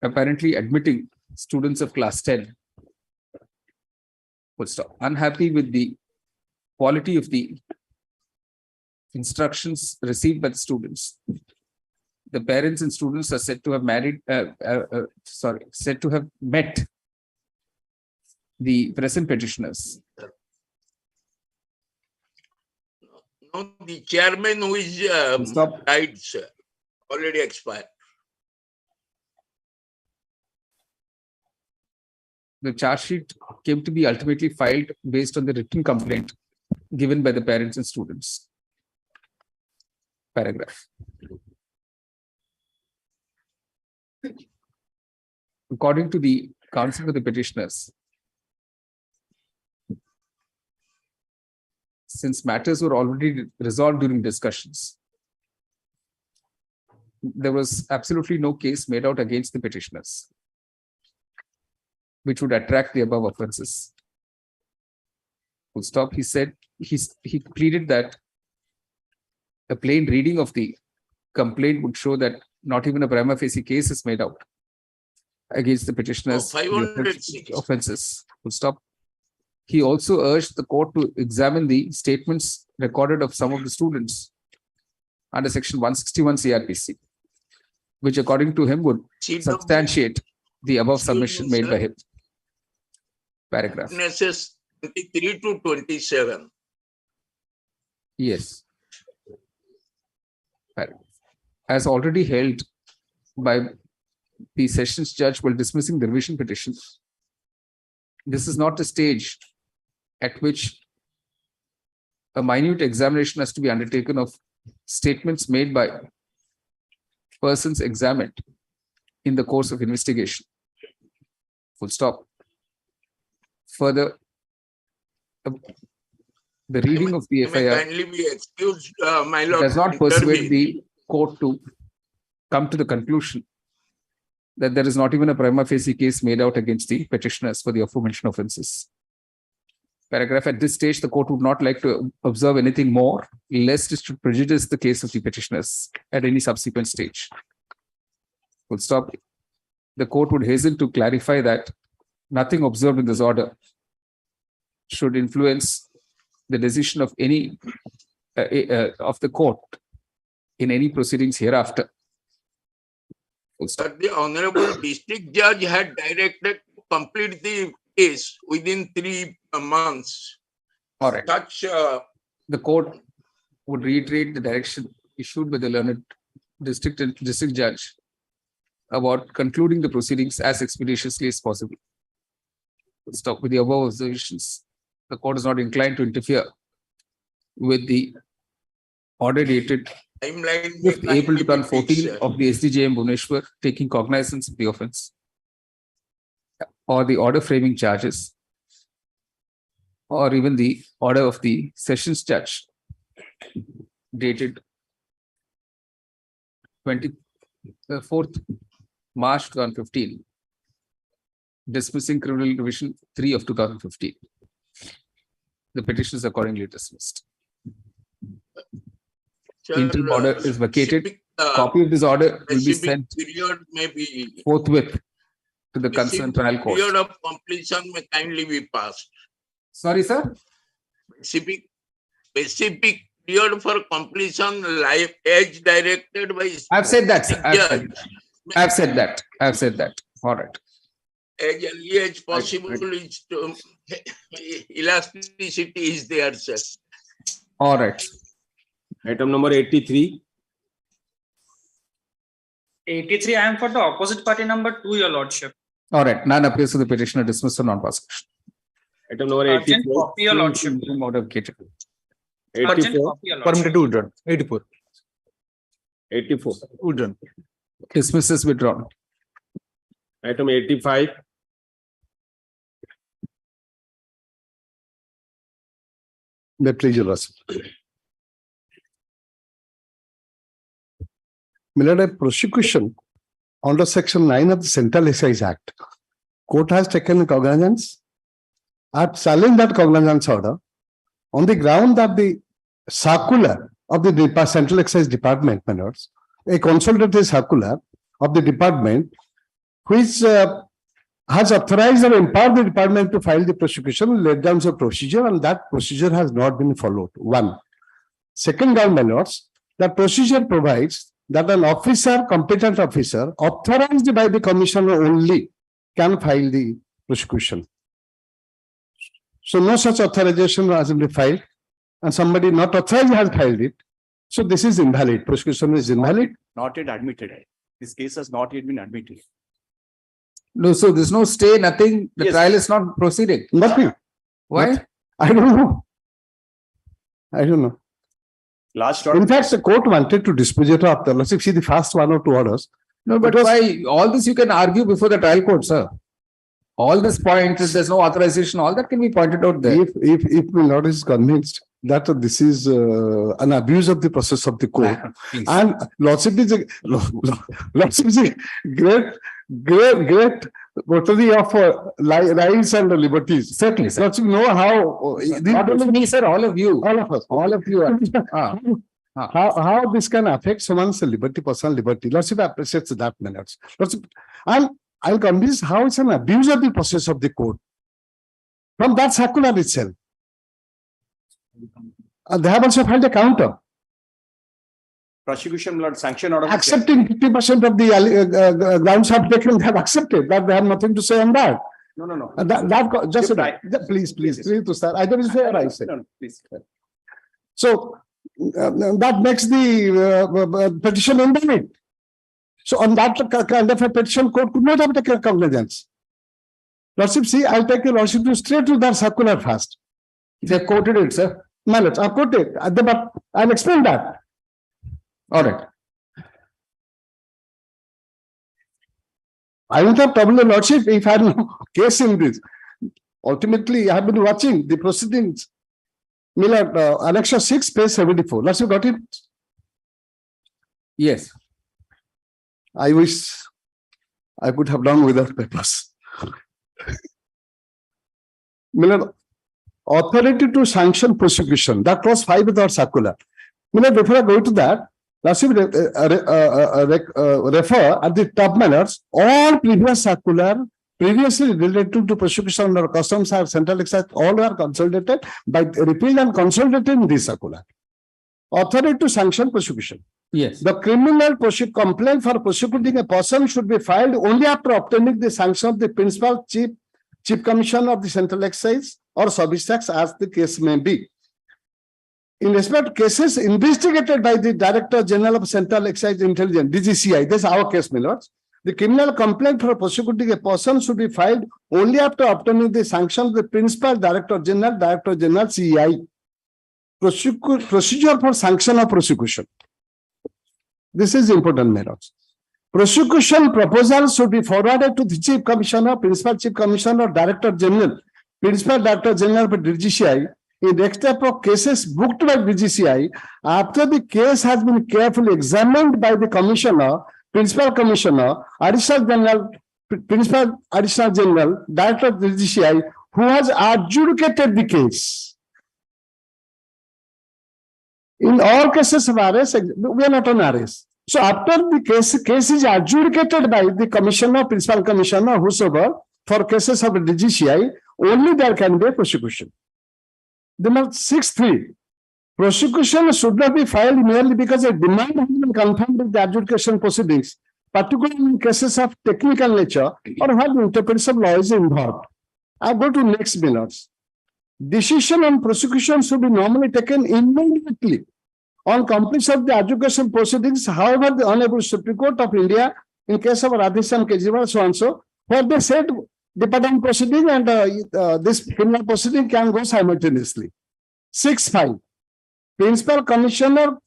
Apparently admitting students of class 10. Full stop. Unhappy with the quality of the instructions received by the students. The parents and students are said to have said to have met the present petitioners. No, the chairman who is died, sir, already expired. The charge sheet came to be ultimately filed based on the written complaint given by the parents and students. Paragraph. According to the counsel for the petitioners, since matters were already resolved during discussions, there was absolutely no case made out against the petitioners, which would attract the above offenses. Full stop. He said, he pleaded that a plain reading of the complaint would show that not even a prima facie case is made out against the petitioners' 506 offenses. Full stop. He also urged the court to examine the statements recorded of some of the students under section 161 CRPC, which according to him would substantiate the above submission made by him. Paragraph. Witnesses 23 to 27. Yes. Paragraph. As already held by the sessions judge while dismissing the revision petition, this is not the stage at which a minute examination has to be undertaken of statements made by persons examined in the course of investigation. Full stop. Further, the reading of the FIR Kindly be excused, my lord. does not persuade the court to come to the conclusion that there is not even a prima facie case made out against the petitioners for the aforementioned offences. Paragraph. At this stage, the court would not like to observe anything more, lest it should prejudice the case of the petitioners at any subsequent stage. Full stop. The court would hasten to clarify that nothing observed in this order should influence the decision of any of the court in any proceedings hereafter. But the Honorable District Judge had directed to complete the case within 3 months. All right. Such the court would reiterate the direction issued by the learned district judge about concluding the proceedings as expeditiously as possible. Stop with the above observations. The court is not inclined to interfere with the order dated 5th April 2014 of the SDJM Bhubaneswar taking cognizance of the offence, or the order framing charges, or even the order of the sessions judge dated 24th March 2015, dismissing criminal revision 3 of 2015. The petition is accordingly dismissed. Interim order is vacated. Copy of this order will be sent period may be forthwith to the concerned trial court. Period of completion may kindly be passed. Sorry, sir. Specific period for completion live as directed by. I've said that, sir. judge. I've said that. I've said that. All right. As early as possible is to elasticity is there, sir. All right. Item number 83. 83, I am for the opposite party number 2, your lordship. All right. None appears to the petitioner dismissed for non-prosecution. Item number Urgent 84. copy, your lordship. Modification. Urgent 84. copy, your lordship. Permitted to withdraw. 84. 84. Withdrawn. Dismisses withdrawn. Item 85. May please your lordship. Milord, a prosecution under section 9 of the Central Excise Act. Court has taken cognizance. I have challenged that cognizance order on the ground that the circular of the Central Excise Department, my lords, a consolidated circular of the department which has authorized or empowered the department to file the prosecution, laid down the procedure, and that procedure has not been followed. One. Second ground, my lords, that procedure provides that an officer, competent officer, authorized by the commissioner only can file the prosecution. So no such authorization has been filed, and somebody not authorized has filed it. So this is invalid. Prosecution is invalid. Not yet admitted. This case has not yet been admitted. No, so there's no stay, nothing. The Yes. trial is not proceeding. Nothing. Why? I don't know. I don't know. Last In fact, the court wanted to dispose it of the, let's see the first 1 or 2 orders. No, but Because- why? All this you can argue before the trial court, sir. All this points, there's no authorization, all that can be pointed out there. If my lord is convinced that this is an abuse of the process of the court, Please. and lordship is a great votary of rights and liberties. Certainly, sir. Lordship know how Not only me, sir, all of you. all of us. All of you. How this can affect someone's liberty, personal liberty. Lordship appreciates that manners. Lordship, and I'll convince how it's an abuse of the process of the court. From that circular itself. They have also filed a counter, Prosecution blood sanction order. accepting 50% of the grounds have taken, they have accepted that they have nothing to say on that. No. Just Right. please, to start. I don't say what I say. No, please. So that makes the petition invalid. So on that kind of a petition, court could not have taken cognizance. Lordship, see, I'll take the lordship to straight to that circular first. They quoted it, sir. My lords, I've quoted, but I'll explain that. All right. I won't have trouble, lordship, if I had no case in this. Ultimately, I have been watching the proceedings. Milord, Annexure 6, page 74. Lordship, got it? Yes. I wish I could have done without papers. Milord, authority to sanction prosecution. That was 5 with our circular. Milord, before I go to that, last refer at the top manners, all previous circular previously related to prosecution under customs or central excise, all are consolidated by repealed and consolidated in this circular. Authority to sanction prosecution. Yes. The criminal complaint for prosecuting a person should be filed only after obtaining the sanction of the principal chief commissioner of the central excise or service tax, as the case may be. In respect to cases investigated by the Director General of Central Excise Intelligence, DGCI, this is our case, my lords. The criminal complaint for prosecuting a person should be filed only after obtaining the sanction of the principal Director General, CEI. Procedure for sanction of prosecution. This is important, my lords. Prosecution proposals should be forwarded to the Chief Commissioner, Principal Chief Commissioner, Director General, Principal Director General for DGCI in next type of cases booked by DGCI after the case has been carefully examined by the Commissioner, Principal Commissioner, Additional General, Principal Additional General, Director of DGCI, who has adjudicated the case. In all cases of arrest, we are not on arrest. So after the case is adjudicated by the commissioner, principal commissioner, whosoever, for cases of DGCI, only there can be a prosecution. Then 6(3), prosecution should not be filed merely because a demand has been confirmed with the adjudication proceedings, particularly in cases of technical nature or where the interpretation of law is involved. I go to next minutes. Decision on prosecution should be normally taken immediately on completion of the adjudication proceedings. However, the Honorable Supreme Court of India, in case of Radheshyam Kejriwal, so and so, where they said the pardon proceeding and this criminal proceeding can go simultaneously. 6(5), Principal Commissioner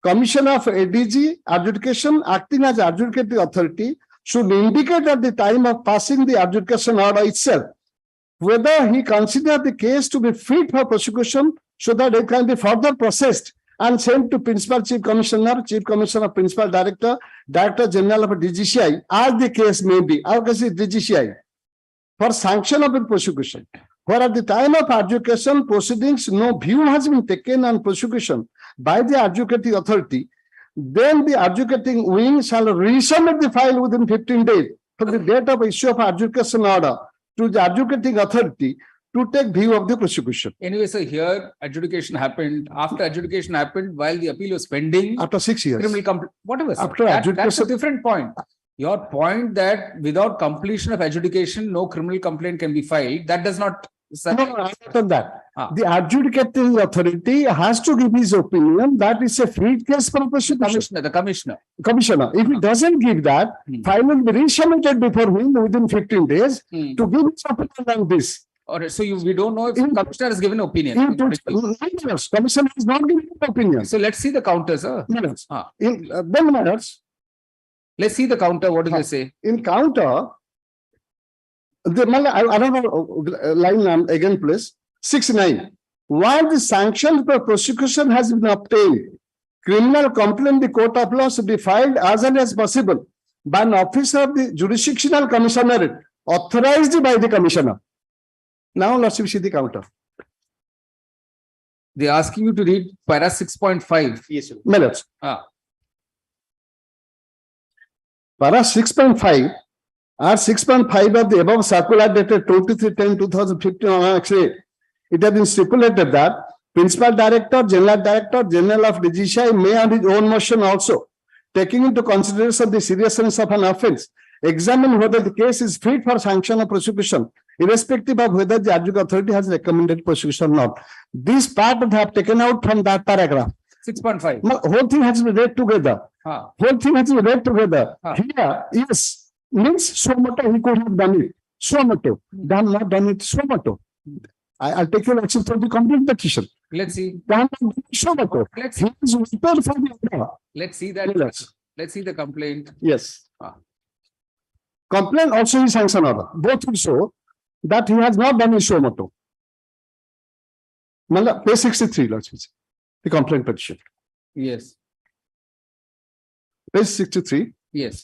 of ADG adjudication acting as adjudicating authority should indicate at the time of passing the adjudication order itself whether he considers the case to be fit for prosecution so that it can be further processed and sent to Principal Chief Commissioner, Principal Director, Director General of DGCI, as the case may be. Our case is DGCI, for sanction of the prosecution. Where at the time of adjudication proceedings, no view has been taken on prosecution by the adjudicating authority, then the adjudicating wing shall resubmit the file within 15 days from the date of issue of adjudication order to the adjudicating authority to take view of the prosecution. Anyway, so here adjudication happened. After adjudication happened, while the appeal was pending. After 6 years. Criminal complaint, whatever. After That's a adjudication. different point. Your point that without completion of adjudication, no criminal complaint can be filed. That does not. No, after that, the adjudicating authority has to give his opinion that is a free case for prosecution. The commissioner. If he doesn't give that, file will be resubmitted before him within 15 days to give his opinion on this. All right, so we don't know if the commissioner has given opinion. Commissioner has not given opinion. So let's see the counter, sir. Let's see the counter. What do they say? In counter, I don't know, line again, please. 6(9). While the sanction for prosecution has been obtained, criminal complaint the court of law should be filed as early as possible by an officer of the jurisdictional commissionerate authorized by the commissioner. Now let's see the counter. They are asking you to read para 6.5. Yes, sir. Minutes. Para 6.5 or 6.5 of the above circular dated 23/10/2015 actually it has been stipulated that Principal Director, General of DGCI may on his own motion also, taking into consideration the seriousness of an offence, examine whether the case is fit for sanction or prosecution, irrespective of whether the adjudicating authority has recommended prosecution or not. This part I have taken out from that paragraph. 6.5. Whole thing has to be read together. Whole thing has to be read together. Here, yes, means so much he could have done it. So much. Done, not done it. So much. I'll take your action for the complete petition. Let's see. Done, so much. Let's He is waited for the order. Let's see that. Yes. Let's see the complaint. Yes. Complaint also is sanction order. Both will show that he has not done his so much. Page 63, let's see. The complaint petition. Yes. Page 63. Yes.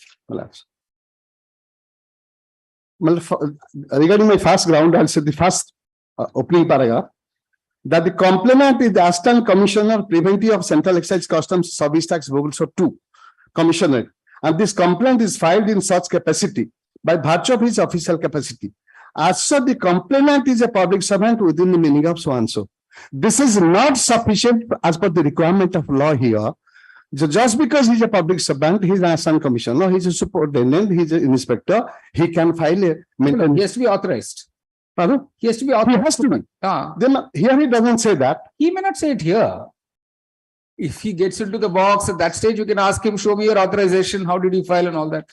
Regarding my first ground, I'll say the first opening paragraph that the complainant is the Assistant Commissioner Preventive of Central Excise Customs Service Tax Bogulsor 2 Commissioner, and this complaint is filed in such capacity by virtue of his official capacity. As such, the complainant is a public servant within the meaning of so and so. This is not sufficient as per the requirement of law here. Just because he's a public servant, he's an assistant commissioner, he's a superintendent, he's an inspector, he can file a maintenance. He has to be authorized. Pardon? He has to be authorized. He has to be. Then here he doesn't say that. He may not say it here. If he gets into the box at that stage, you can ask him, show me your authorization. How did you file and all that?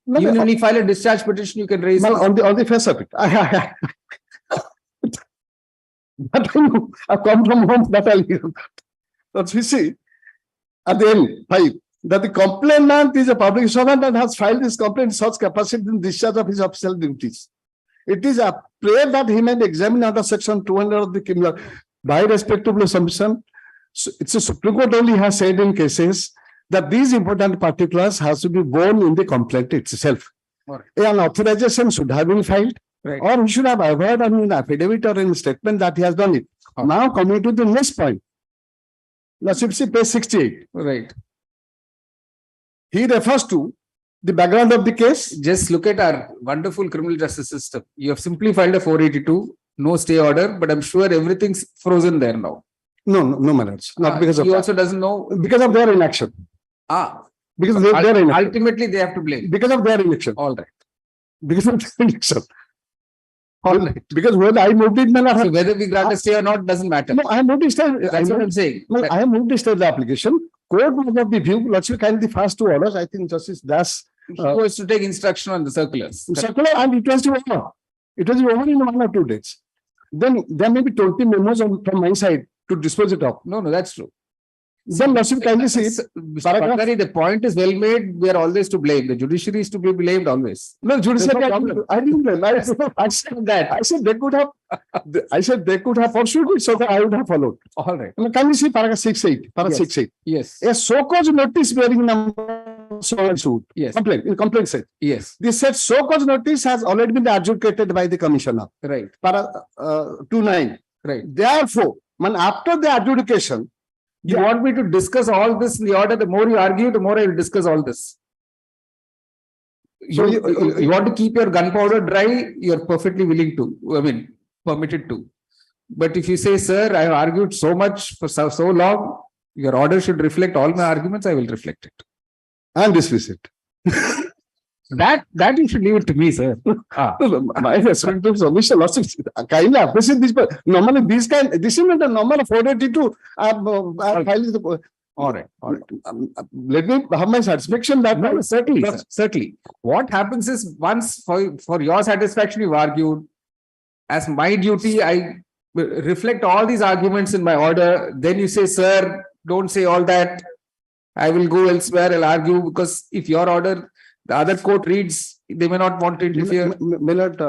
No, even when he file a discharge petition, you can raise it. On the face of it. But I come from home that I'll hear that. That's we see. At the end, 5, that the complainant is a public servant and has filed this complaint in such capacity in discharge of his official duties. It is a prayer that he may be examined under section 200 of the criminal by respectable submission. So it's a Supreme Court only has said in cases that these important particulars has to be borne in the complaint itself. Right. An authorization should have been filed, right, or he should have avoided an affidavit or in statement that he has done it. Now coming to the next point. Let's see page 68. Right. he refers to the background of the case. Just look at our wonderful criminal justice system. You have simply filed a 482, no stay order, but I'm sure everything's frozen there now. No, my lords, not because of He that. also doesn't know. Because of their inaction. Because of their inaction. Ultimately, they have to blame. Because of their inaction. All right. Because of their inaction. All right. Because whether I moved it, So whether we grant a stay or not doesn't matter. No, I have moved That's what I'm saying. No, I have moved the application. Court was of the view, let's kind the first two orders. I think Justice Das He was to take instruction on the circulars. circular, and it was over. It was over in 1 or 2 days. Then there may be 20 memos from my side to dispose it of. No, that's true. Then Lordship kindly see it. Patnari, the point is well made. We are always to blame. The judiciary is to be blamed always. No, judiciary. There's no problem. I didn't blame. I said that. I said they could have. I said they could have pursued it, so that I would have followed. All right. Can you see paragraph 6.8? Paragraph 6.8. Yes. A so-called notice bearing number so suit. Yes. Complaint said. Yes. This said so-called notice has already been adjudicated by the commissioner. Right. Para 2.9. Right. Therefore, after the adjudication, you want me to discuss all this in the order? The more you argue, the more I will discuss all this. So You want to keep your gunpowder dry, you're perfectly willing to, I mean, permitted to. But if you say, sir, I have argued so much for so long, your order should reflect all my arguments, I will reflect it. And dismiss it. That you should leave it to me, sir. My respect to submission, kindly appreciate this, but normally this is not a normal 482. All right. Let me have my satisfaction that. No, certainly, sir, certainly. What happens is once for your satisfaction, you've argued. As my duty, I reflect all these arguments in my order. Then you say, sir, don't say all that. I will go elsewhere, I'll argue, because if your order, the other court reads, they may not want to interfere. Millard,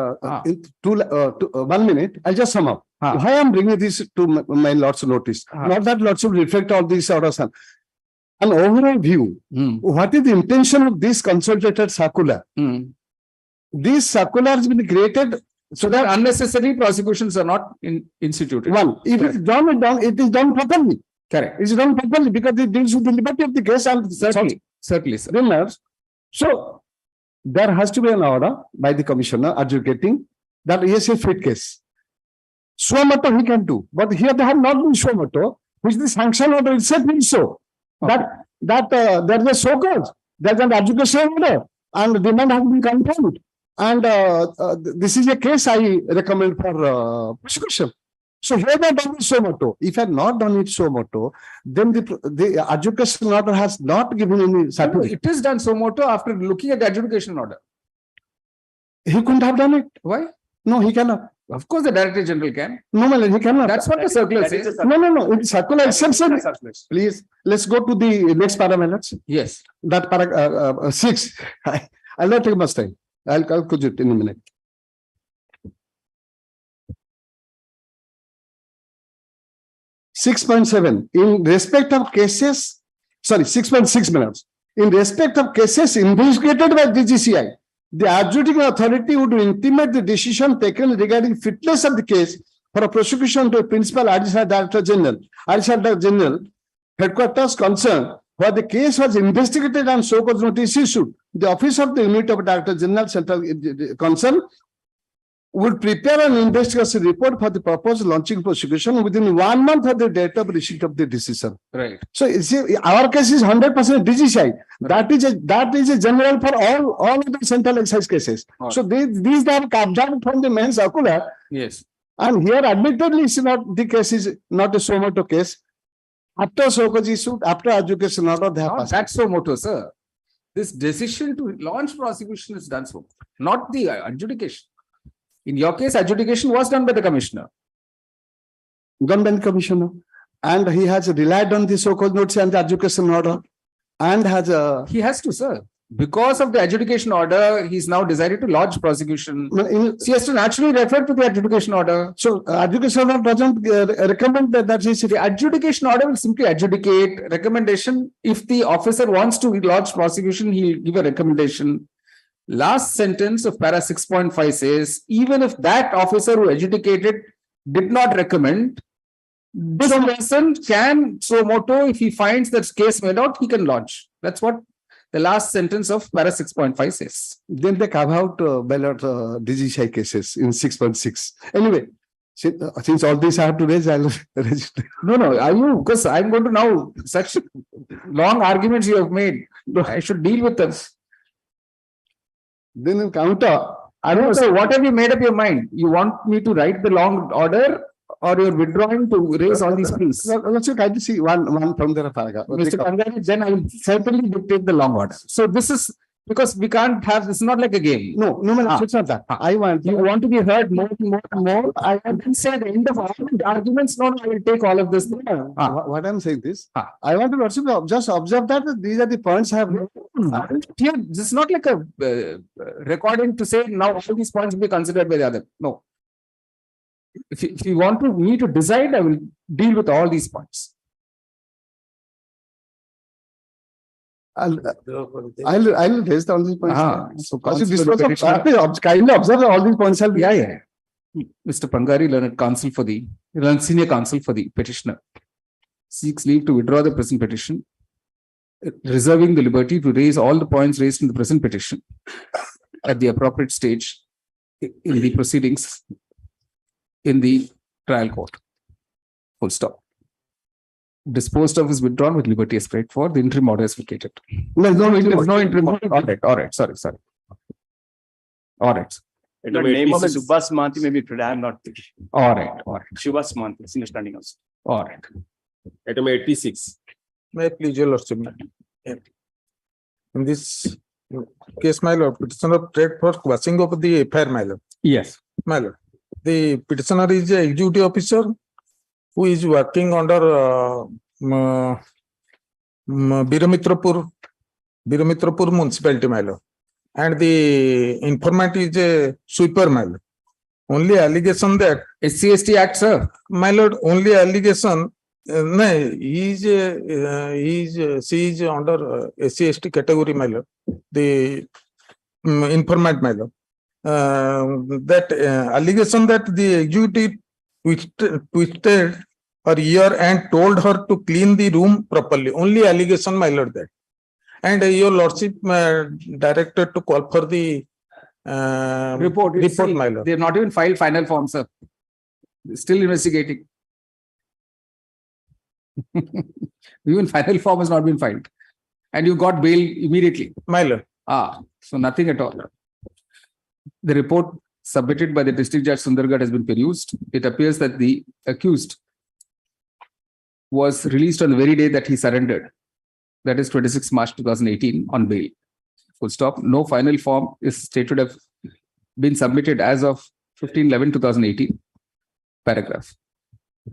in 1 minute, I'll just sum up. Why I'm bringing this to my lord's notice? Not that lords should reflect all these orders. An overall view. What is the intention of this consolidated circular? This circular has been created so that unnecessary prosecutions are not instituted. One, if it's done, it is done properly. Correct. It's done properly because it deals with the liberty of the case and certainly, sir. So there has to be an order by the commissioner adjudicating that yes, a fit case. Suo motu he can do, but here they have not been suo motu, which the sanction order itself will show that there is a so cause, there is an adjudication order, and demand has been confirmed, and this is a case I recommend for prosecution. So here they have done it suo motu. If I have not done it suo motu, then the adjudication order has not given any certificate. It is done suo motu after looking at the adjudication order. He couldn't have done it. Why? No, he cannot. Of course, the Director General can. No, he cannot. That's what the circular says. No. In circular itself said. Please, let's go to the next paragraph. Yes. That paragraph 6. I'll not take much time. I'll calculate it in a minute. 6.7 in respect of cases, 6.6 minutes. In respect of cases investigated by DGCI, the adjudicating authority would intimate the decision taken regarding fitness of the case for a prosecution to a principal additional director general, headquarters concerned, where the case was investigated and so cause notice issued. The office of the unit of director general central concerned would prepare an investigation report for the purpose of launching prosecution within 1 month of the date of receipt of the decision. Right. So you see, our case is 100% DGCI. That is a general for all of the central excise cases. Right. So these are captured from the main circular. Yes. And here, admittedly, the case is not a suo motu case. After so cause issued, after adjudication order, they have passed. That's suo motu, sir. This decision to launch prosecution is done so, not the adjudication. In your case, adjudication was done by the commissioner. Done by the commissioner. And he has relied on the so-called notice and the adjudication order. And has he has to, sir. Because of the adjudication order, he's now decided to lodge prosecution. He has to naturally refer to the adjudication order. So, adjudication order doesn't recommend that is the adjudication order will simply adjudicate recommendation. If the officer wants to lodge prosecution, he'll give a recommendation. Last sentence of para 6.5 says, even if that officer who adjudicated did not recommend, this person can suo motu, if he finds that case made out, he can lodge. That's what The last sentence of para 6.5 says. Then they carve out ballot DGCI cases in 6.6. Anyway, since all these I have to raise, I'll raise it. No, I will, because I'm going to now, such long arguments you have made, I should deal with them. Then in counter, I don't know, so what have you made up your mind? You want me to write the long order or you're withdrawing to raise all these pleas? let's try to see one from the paragraph. Mr. Pangari, then I will certainly dictate the long order. So this is, because we can't have, this is not like a game. No, it's not that. I want You want to be heard more and more and more. I can say at the end of all the arguments, no, I will take all of this. What I'm saying is, I want to just observe that these are the points I have. Here, this is not like a recording to say now all these points will be considered by the other. No. If you want me to decide, I will deal with all these points. I'll raise down these points. So kindly observe all these points. Yeah. Mr. Pangari, learned senior counsel for the petitioner, seeks leave to withdraw the present petition, reserving the liberty to raise all the points raised in the present petition at the appropriate stage in the proceedings in the trial court. Full stop. Disposed of is withdrawn with liberty as prayed for. The interim order is vacated. No interim order. All right. Sorry. All right. The name of Subhas Manti may be today. I am not. All right. Subhas Manti, senior standing also. All right. Item 86. May I please your lordship. In this case, my lord, petitioner prayed for quashing of the FIR, my lord. Yes. My lord, the petitioner is an executive officer who is working under Biramitrapur municipality, my lord. And the informant is a sweeper, my lord. Only allegation that SC/ST Act, sir. My lord, only allegation. No, she is under SC/ST category, my lord. The informant, my lord. That allegation that the executive twisted her ear and told her to clean the room properly. Only allegation, my lord, that. And your lordship directed to call for the report, my lord. They have not even filed final form, sir. Still investigating. Even final form has not been filed. And you got bail immediately. My lord. So nothing at all. The report submitted by the District Judge Sundargarh has been perused. It appears that the accused was released on the very day that he surrendered. That is 26 March 2018 on bail. Full stop. No final form is stated to have been submitted as of 15/11/2018. Paragraph.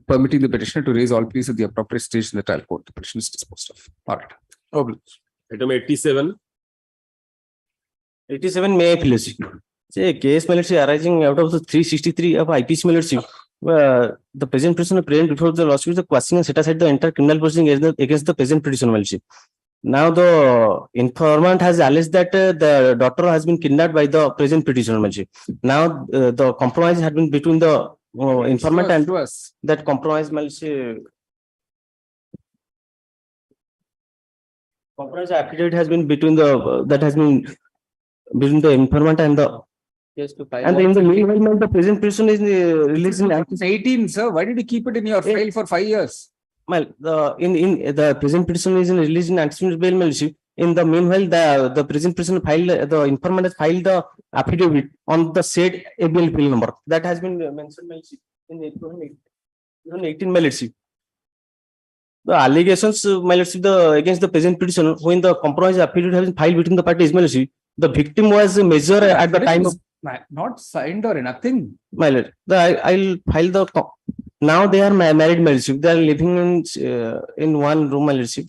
Permitting the petitioner to raise all pleas at the appropriate stage in the trial court. The petition is disposed of. All right. Item 87. 87 may I please? Say case military arising out of the 363 of IPC military. The present petitioner present before the lawsuit, the question set aside the entire criminal proceeding against the present petitioner military. Now the informant has alleged that the daughter has been kidnapped by the present petitioner military. Now the compromise had been between the informant and that compromise military. Compromise affidavit has been between the between the informant and the. Yes, and in the meanwhile, the present person is released in 18, sir. Why did you keep it in your file for 5 years? Well, the present person is released in anticipation bail military. In the meanwhile, the present person filed, the informant has filed the affidavit on the said ABL bill number that has been mentioned in the 2018 military. The allegations against the present petitioner, when the compromise affidavit has been filed between the parties military, the victim was a major at the time of. Not signed or nothing. My lord, I'll file the. Now they are married military. They are living in one room military.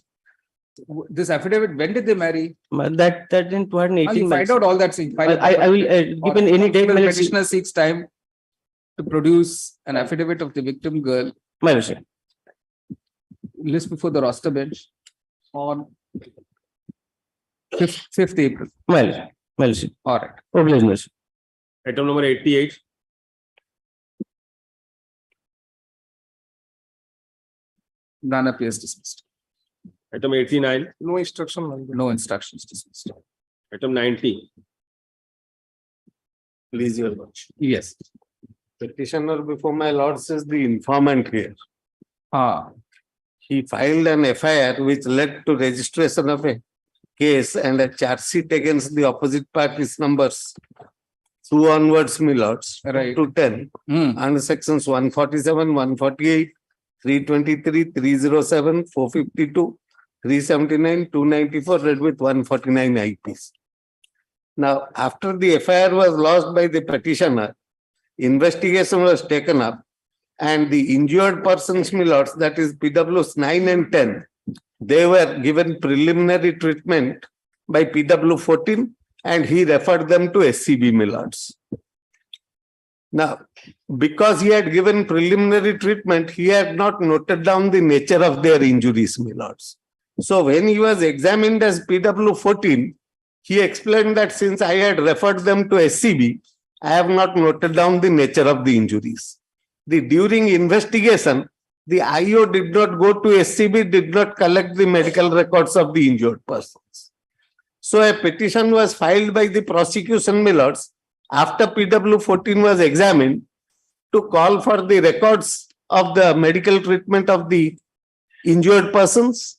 This affidavit, when did they marry? That in 2018. Find out all that. I will give in any date. Petitioner seeks time to produce an affidavit of the victim girl. My lord. List before the roster bench on 5th April. My lord. All right. Obliged. Item number 88. None appears dismissed. Item 89, No instructions dismissed. item 90. Please, your lordship. Yes. Petitioner before my lord says the informant here. Ah, He filed an FIR which led to registration of a case and a charge sheet against the opposite parties numbers 2 onwards, my lords, Right. to 10, and sections 147, 148, 323, 307, 452, 379, 294, read with 149 IPs. Now, after the FIR was lodged by the petitioner, investigation was taken up, and the injured persons, my lords, that is PWs 9 and 10, they were given preliminary treatment by PW 14, and he referred them to SCB, my lords. Now, because he had given preliminary treatment, he had not noted down the nature of their injuries, my lords. So when he was examined as PW 14, he explained that since I had referred them to SCB, I have not noted down the nature of the injuries. During investigation, the IO did not go to SCB, did not collect the medical records of the injured persons. So a petition was filed by the prosecution, my lords, after PW 14 was examined, to call for the records of the medical treatment of the injured persons,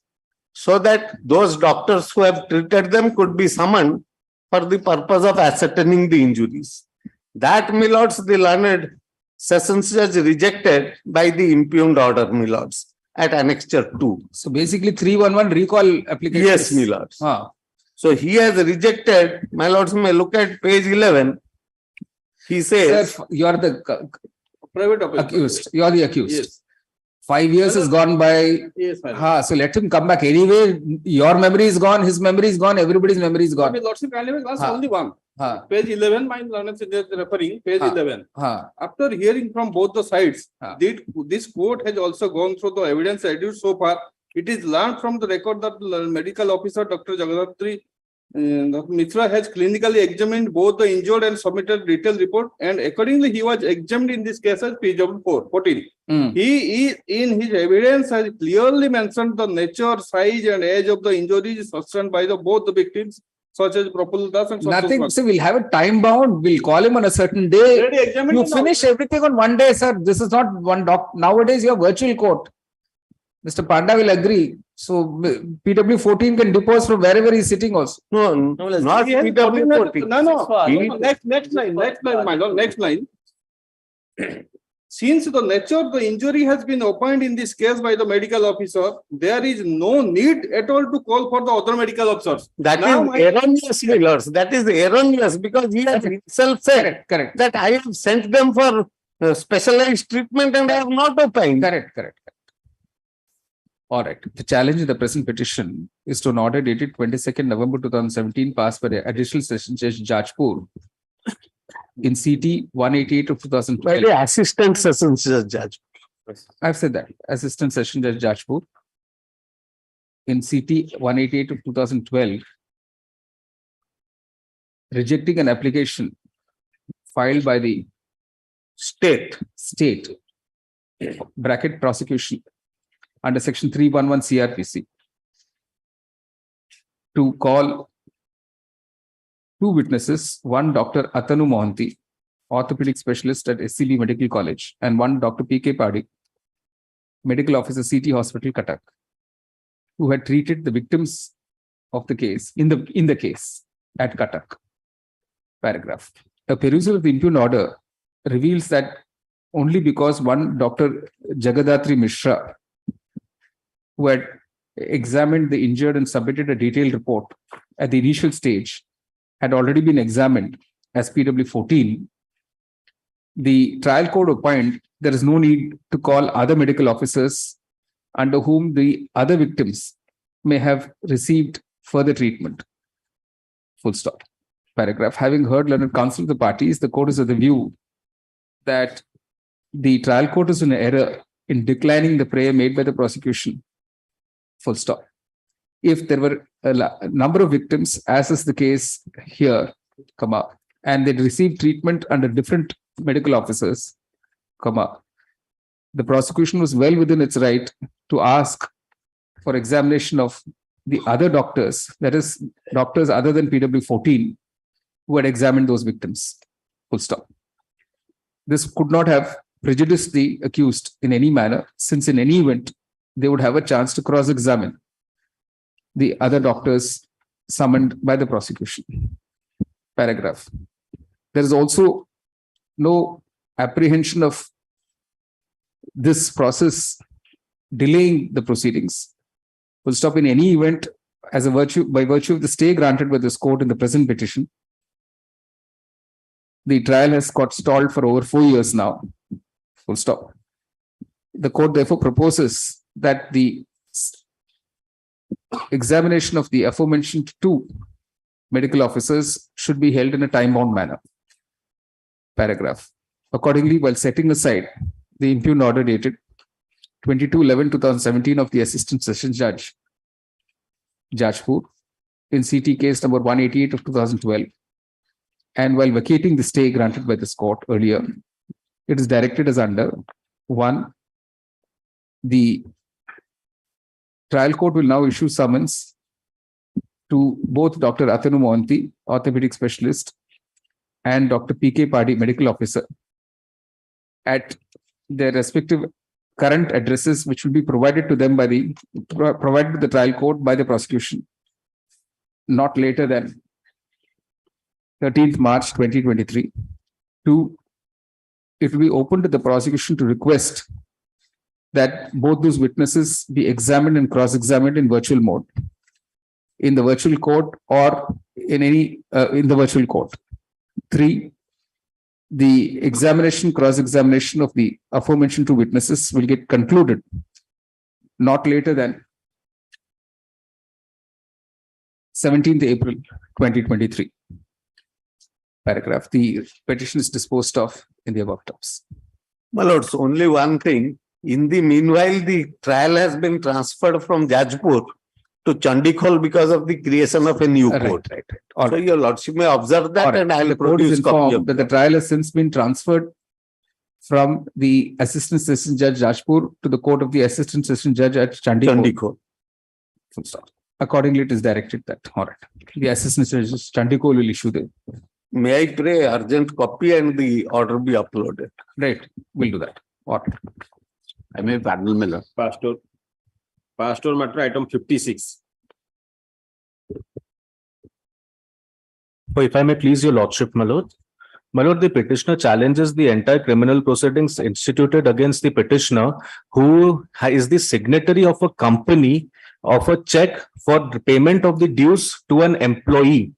so that those doctors who have treated them could be summoned for the purpose of ascertaining the injuries. That, my lords, the learned Sessions Judge rejected by the impugned order, my lords, at Annexure 2. so basically 311 recall application. Yes, my lords. Ah, So he has rejected, my lords may look at page 11. He says, sir, you are the private accused. You are the accused. Yes. 5 years has gone by. Yes, my lord. So let him come back anyway. Your memory is gone, his memory is gone, everybody's memory is gone. My lordship, that's Ha. only one. Ha. Page 11, my lordship is referring, page Ha. 11. Ha. After hearing from both the sides, Ha. this court has also gone through the evidence adduced so far. It is learned from the record that the medical officer, Dr. Jagadatri Mitra, has clinically examined both the injured and submitted detailed report, and accordingly he was exempt in this case as PW 14. He in his evidence has clearly mentioned the nature, size and age of the injuries sustained by both the victims, such as Praful Das and Nothing. Santosh So we'll have a time bound. We'll call him on a certain day. Already examined You now. finish everything on one day, sir. This is not one doc. Nowadays, you have virtual court. Mr. Panda will agree. So PW 14 can depose from wherever he's sitting also. No, not he has PW 14. No. Next line, my lord, next line. Since the nature of the injury has been opined in this case by the medical officer, there is no need at all to call for the other medical officers. That Now, is erroneous, my lords. That is erroneous, because he has himself said Correct. that I have sent them for specialized treatment and I have not opined. Correct. All right. The challenge in the present petition is to an order dated 22nd November 2017 passed by the Additional Session Judge Jajpur in CT 188 of 2012. By the Assistant Sessions Judge. I've said that. Assistant Session Judge Jajpur in CT 188 of 2012, rejecting an application filed by the state bracket prosecution under section 311 CRPC to call two witnesses, one Dr. Atanu Mohanty, orthopedic specialist at SCB Medical College, and one Dr. P.K. Padi, medical officer, CT Hospital, Cuttack, who had treated the victims of the case in the case at Cuttack. Paragraph. A perusal of the impugned order reveals that only because one Dr. Jagadatri Mishra, who had examined the injured and submitted a detailed report at the initial stage, had already been examined as PW 14, the trial court opined there is no need to call other medical officers under whom the other victims may have received further treatment. Full stop. Paragraph. Having heard learned counsel of the parties, the court is of the view that the trial court is in error in declining the prayer made by the prosecution. Full stop. If there were a number of victims, as is the case here, and they received treatment under different medical officers, the prosecution was well within its right to ask for examination of the other doctors, that is doctors other than PW 14 who had examined those victims. Full stop. This could not have prejudiced the accused in any manner, since in any event, they would have a chance to cross-examine the other doctors summoned by the prosecution. Paragraph. There is also no apprehension of this process delaying the proceedings. Full stop. In any event, as a virtue, by virtue of the stay granted by this court in the present petition, the trial has got stalled for over 4 years now. Full stop. The court therefore proposes that the examination of the aforementioned 2 medical officers should be held in a time-bound manner. Paragraph. Accordingly, while setting aside the impugned order dated 22/11/2017 of the Assistant Sessions Judge, Jajpur, in CT case number 188 of 2012, and while vacating the stay granted by this court earlier, it is directed as under: 1, the trial court will now issue summons to both Dr. Atanu Mohanty, orthopedic specialist, and Dr. P.K. Padi, medical officer, at their respective current addresses, which will be provided to them by the trial court by the prosecution, not later than 13th March 2023. 2, it will be open to the prosecution to request that both those witnesses be examined and cross-examined in virtual mode, in the virtual court or in the virtual court. 3, the examination, cross-examination of the aforementioned 2 witnesses will get concluded not later than 17th April 2023. Paragraph. The petition is disposed of in the above terms. My lords, only one thing. In the meanwhile, the trial has been transferred from Jajpur to Chandikhol because of the creation of a new court. Right. So your lordship may observe that, and I will produce copy of that the trial has since been transferred from the Assistant Session Judge Jajpur to the court of the Assistant Session Judge at Chandikhol. Full stop. Accordingly, it is directed that, all right, the Assistant Judge Chandikhol will issue the. May I pray urgent copy and the order be uploaded? Right, we'll do that. All right. I may panel Miller. Pastor matter item 56. So if I may please your lordship, my lord. My lord, the petitioner challenges the entire criminal proceedings instituted against the petitioner, who is the signatory of a company of a check for payment of the dues to an employee.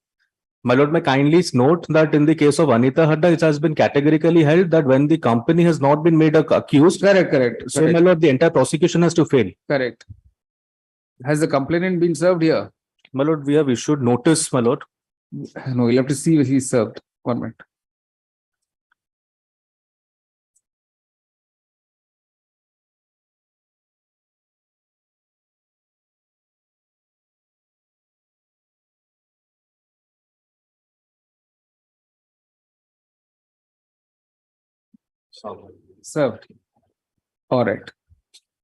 My lord, may kindly note that in the case of Anita Hadda, it has been categorically held that when the company has not been made accused. Correct. So, my lord, the entire prosecution has to fail. Correct. Has the complainant been served here? My lord, we have issued notice, my lord. No, we'll have to see if he's served. 1 minute. Served. All right.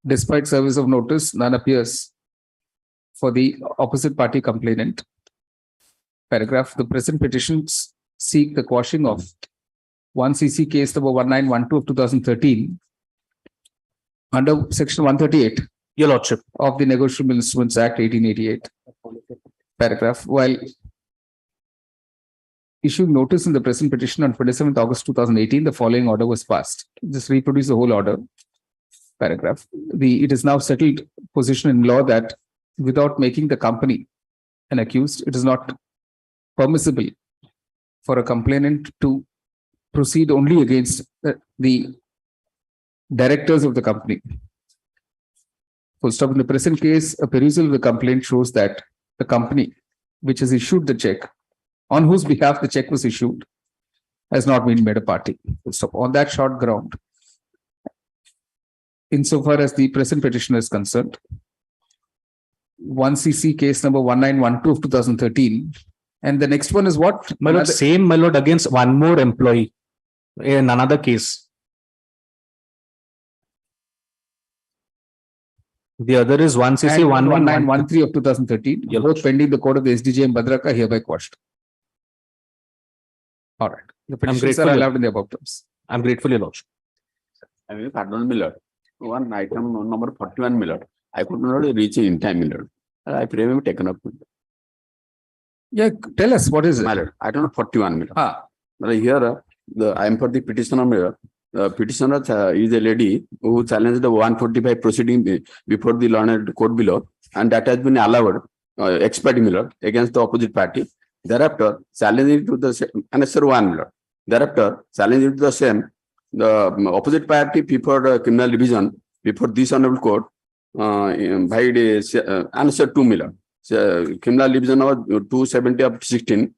Despite service of notice, none appears for the opposite party complainant. Paragraph. The present petitions seek the quashing of 1 CC case number 1912 of 2013 under section 138, your lordship, of the Negotiable Instruments Act 1888. Paragraph. While issuing notice in the present petition on 27th August 2018, the following order was passed. Just reproduce the whole order. Paragraph. It is now settled position in law that without making the company an accused, it is not permissible for a complainant to proceed only against the directors of the company. Full stop. In the present case, a perusal of the complaint shows that the company which has issued the check, on whose behalf the check was issued, has not been made a party. Full stop. On that short ground, insofar as the present petitioner is concerned, 1 CC case number 1912 of 2013, and the next one is what? My lord, same, my lord, against one more employee in another case. The other is one CC and 1913. 1913 of 2013, both pending the court of the SDJ in Bhadraka hereby quashed. All right. The petitions grateful, are Your- allowed in the above terms. I'm grateful, Your Lordship. I mean, pardon, Miller. One item number 41 Miller. I could not reach in time, Miller. I pray me taken up. Yeah, tell us what is it? Miller. Item number 41 Miller. Here, I am for the petitioner Miller. The petitioner is a lady who challenged the 145 proceeding before the learned court below, and that has been allowed, expert Miller, against the opposite party. Thereafter, challenging to the answer 1 Miller. Thereafter, challenging to the same, the opposite party preferred criminal division before this honorable court by the answer 2 Miller. Criminal division of 270 of 16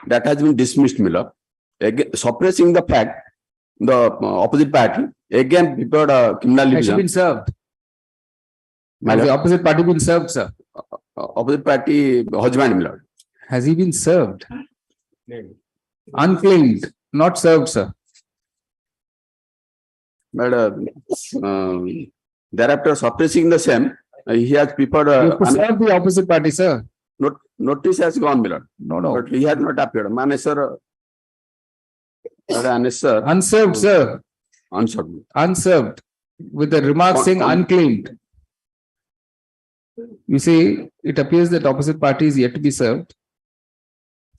that has been dismissed Miller. Again, suppressing the fact the opposite party again prepared a criminal Has she division. been served? My Has the lord, opposite party been served, sir? opposite party husband, my lord. Has he been served? Unclaimed, not served, sir. But thereafter suppressing the same, he has prepared You have to serve the opposite party, sir. notice has gone, my lord. No, no. But he has not appeared. Man, sir. Sir. Unserved, sir. Unserved. Unserved. With the remark saying unclaimed. You see, it appears that opposite party is yet to be served.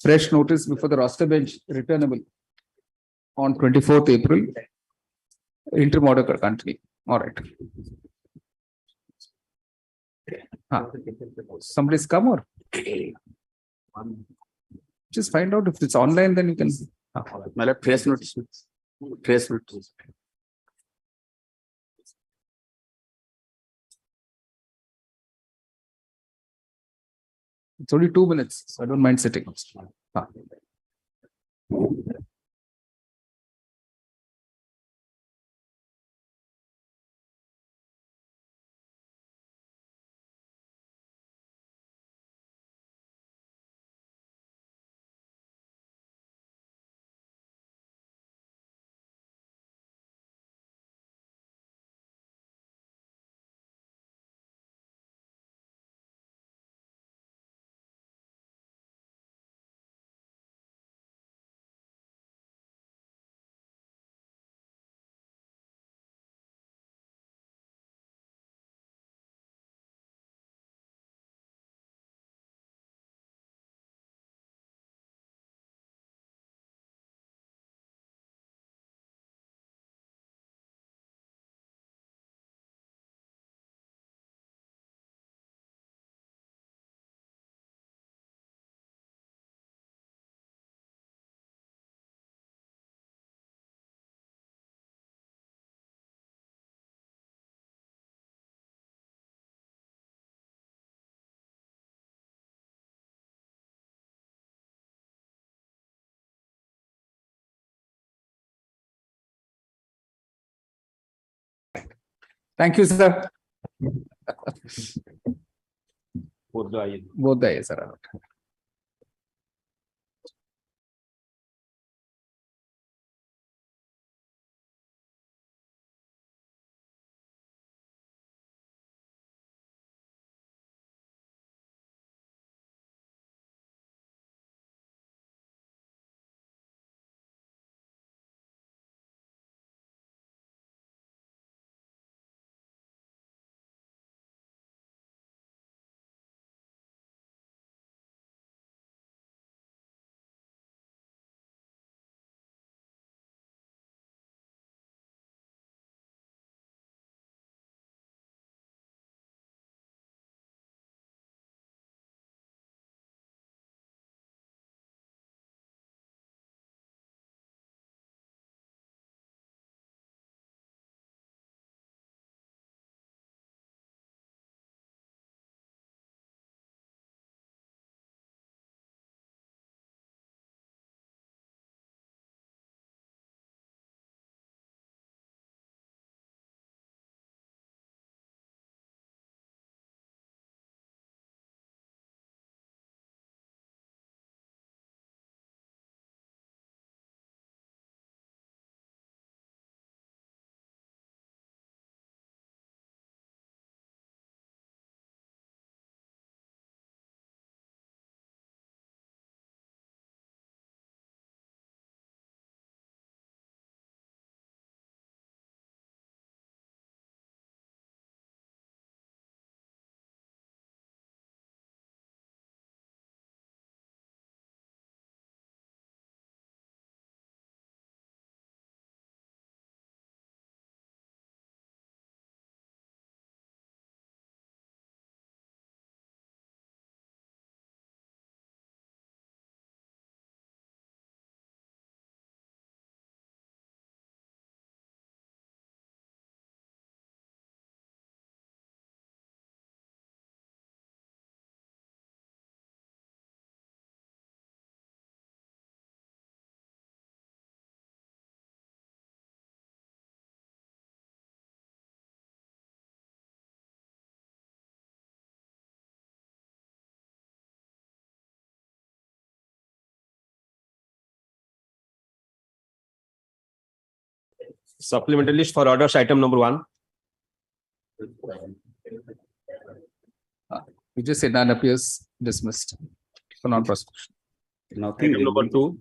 Fresh notice before the roster bench returnable on 24th April. Interim order continue. All right. Somebody's come or? Just find out if it's online, then you can. My lord, press notice. Press notice. It's only 2 minutes, so I don't mind sitting. Thank you, sir. Both the ayes are out. Supplementary list for orders, item number 1. You just say none appears dismissed for non-prosecution. Item number 2.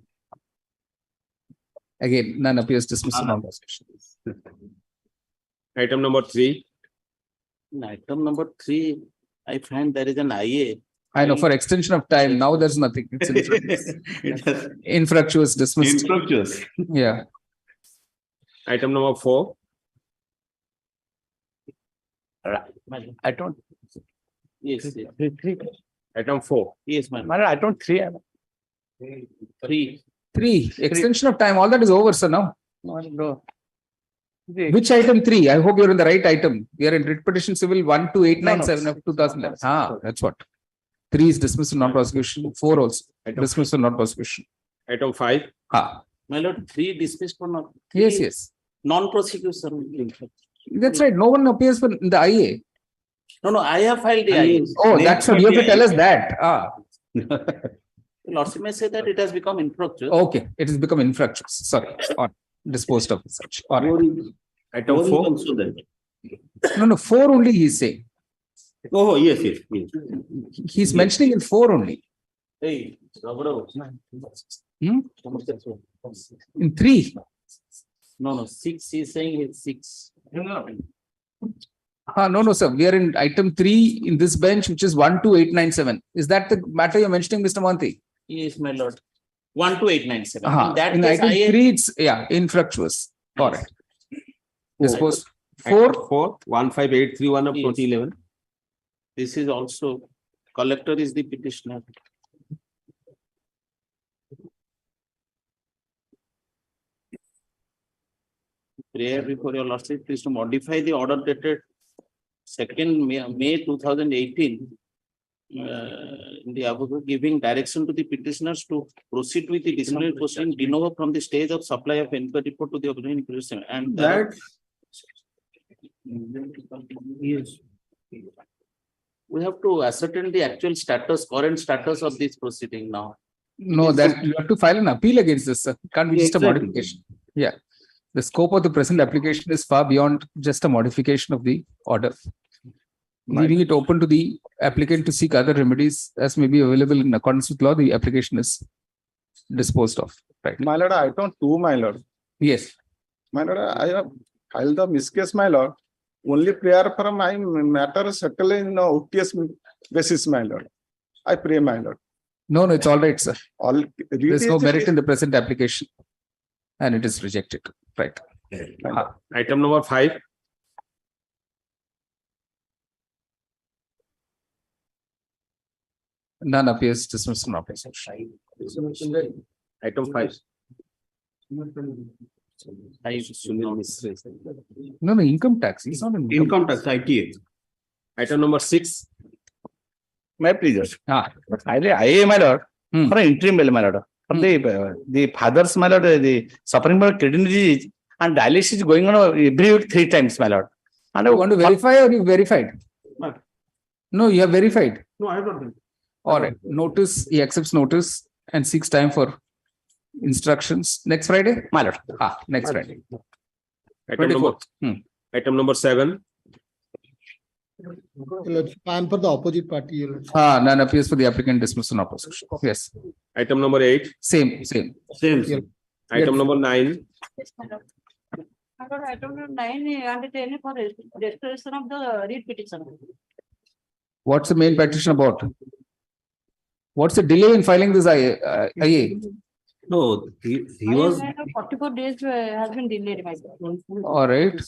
Again, none appears dismissed for non-prosecution. Item number 3. In item number 3, I find there is an IA. I know, for extension of time, now there's nothing. It's infructuous dismissed. Infructuous. Yeah. Item number 4. I don't. Yes, Item 4. yes, ma'am. I don't three. 3. Three, extension of time, all that is over, sir, now. No. Which item 3? I hope you're in the right item. We are in writ petition civil 12897 of 2011. That's what. 3 is dismissed for non-prosecution, 4 also dismissed for non-prosecution. Item 5. My lord, 3 dismissed for not. Yes. Non-prosecution. That's right. No one appears for the IA. No, I have filed the IA. Oh, that's what you have to tell us that. Lordship may say that it has become infructuous. Okay, it has become infructuous. Sorry, or disposed of as such. All right. Item 4. No, 4 only he's saying. Oh, yes. He's mentioning in 4 only. Hey, In 3. No, 6, he's saying it's 6. No, sir. We are in item 3 in this bench, which is 12897. Is that the matter you're mentioning, Mr. Monti? Yes, my lord. 12897. In that In case, item IA 3, it's infructuous. All right. Disposed. Item 4. 4. 15831 of Yes. 2011. This is also, collector is the petitioner. Prayer before your lordship, please to modify the order dated 2nd May 2018. In the above, giving direction to the petitioners to proceed with the disciplinary proceeding de novo from the stage of supply of inquiry report to the opinion petition. And that. Yes. We have to ascertain the actual status, current status of this proceeding now. No, that you have to file an appeal against this, sir. Can't be just a modification. Yeah. The scope of the present application is far beyond just a modification of the order. Leaving it open to the applicant to seek other remedies as may be available in accordance with law, the application is disposed of. Right. My lord, item 2, my lord. Yes. My lord, I have filed the miscase, my lord. Only prayer for my matter settled in OTS basis, my lord. I pray, my lord. No, it's all right, sir. There's no merit in the present application and it is rejected. Right. Item number 5. None appears dismissed from operation. Item 5. No, income tax. He's not in Income tax, ITA. Item number 6. My pleasure. IA, my lord, for an interim bill, my lord. For the father's, my lord, the suffering from kidney disease and dialysis going on every week 3 times, my lord. And you want to verify or you verified? No, you have verified. No, I don't. All right. Notice, he accepts notice and seeks time for instructions. Next Friday? My lord. Next Friday. Item number 7. I'm for the opposite party. None appears for the applicant dismissed on opposition. Yes. Item number 8. Same. Item number 9. Item number 9 undertaken for restoration of the writ petition. What's the main petition about? What's the delay in filing this IA? No, he was. 44 days has been delayed. All right.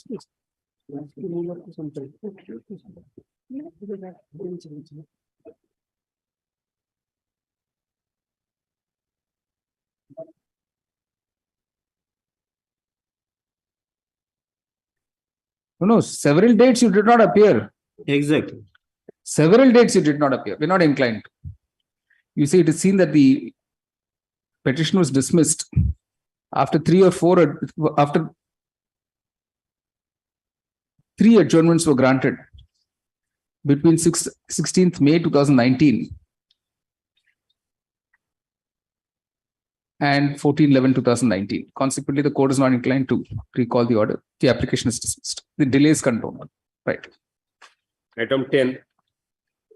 No, several dates you did not appear. Exactly. Several dates you did not appear. We're not inclined. You see, it is seen that the petition was dismissed after 3 or 4, after 3 adjournments were granted between 16th May 2019 and 14/11/2019. Consequently, the court is not inclined to recall the order. The application is dismissed. The delay is condoned. Right. Item 10.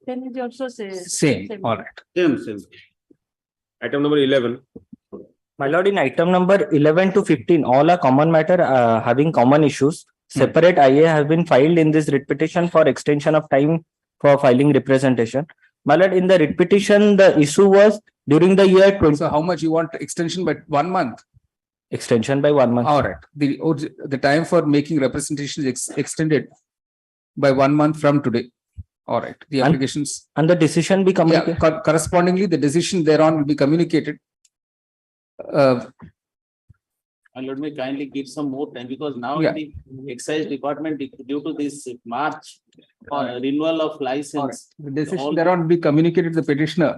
Then it also says. Same. All right. Same. Item number 11. My lord, in item number 11 to 15, all are common matter having common issues. Separate IA have been filed in this writ petition for extension of time for filing representation. My lord, in the writ petition, the issue was during the year 20. So how much you want extension by 1 month? Extension by 1 month. All right. The time for making representation is extended by 1 month from today. All right. The applications. And the decision be communicated. Correspondingly, the decision thereon will be communicated. And let me kindly give some more time because now Yeah. in the excise department, due to this March renewal of license. The decision all- thereon will be communicated to the petitioner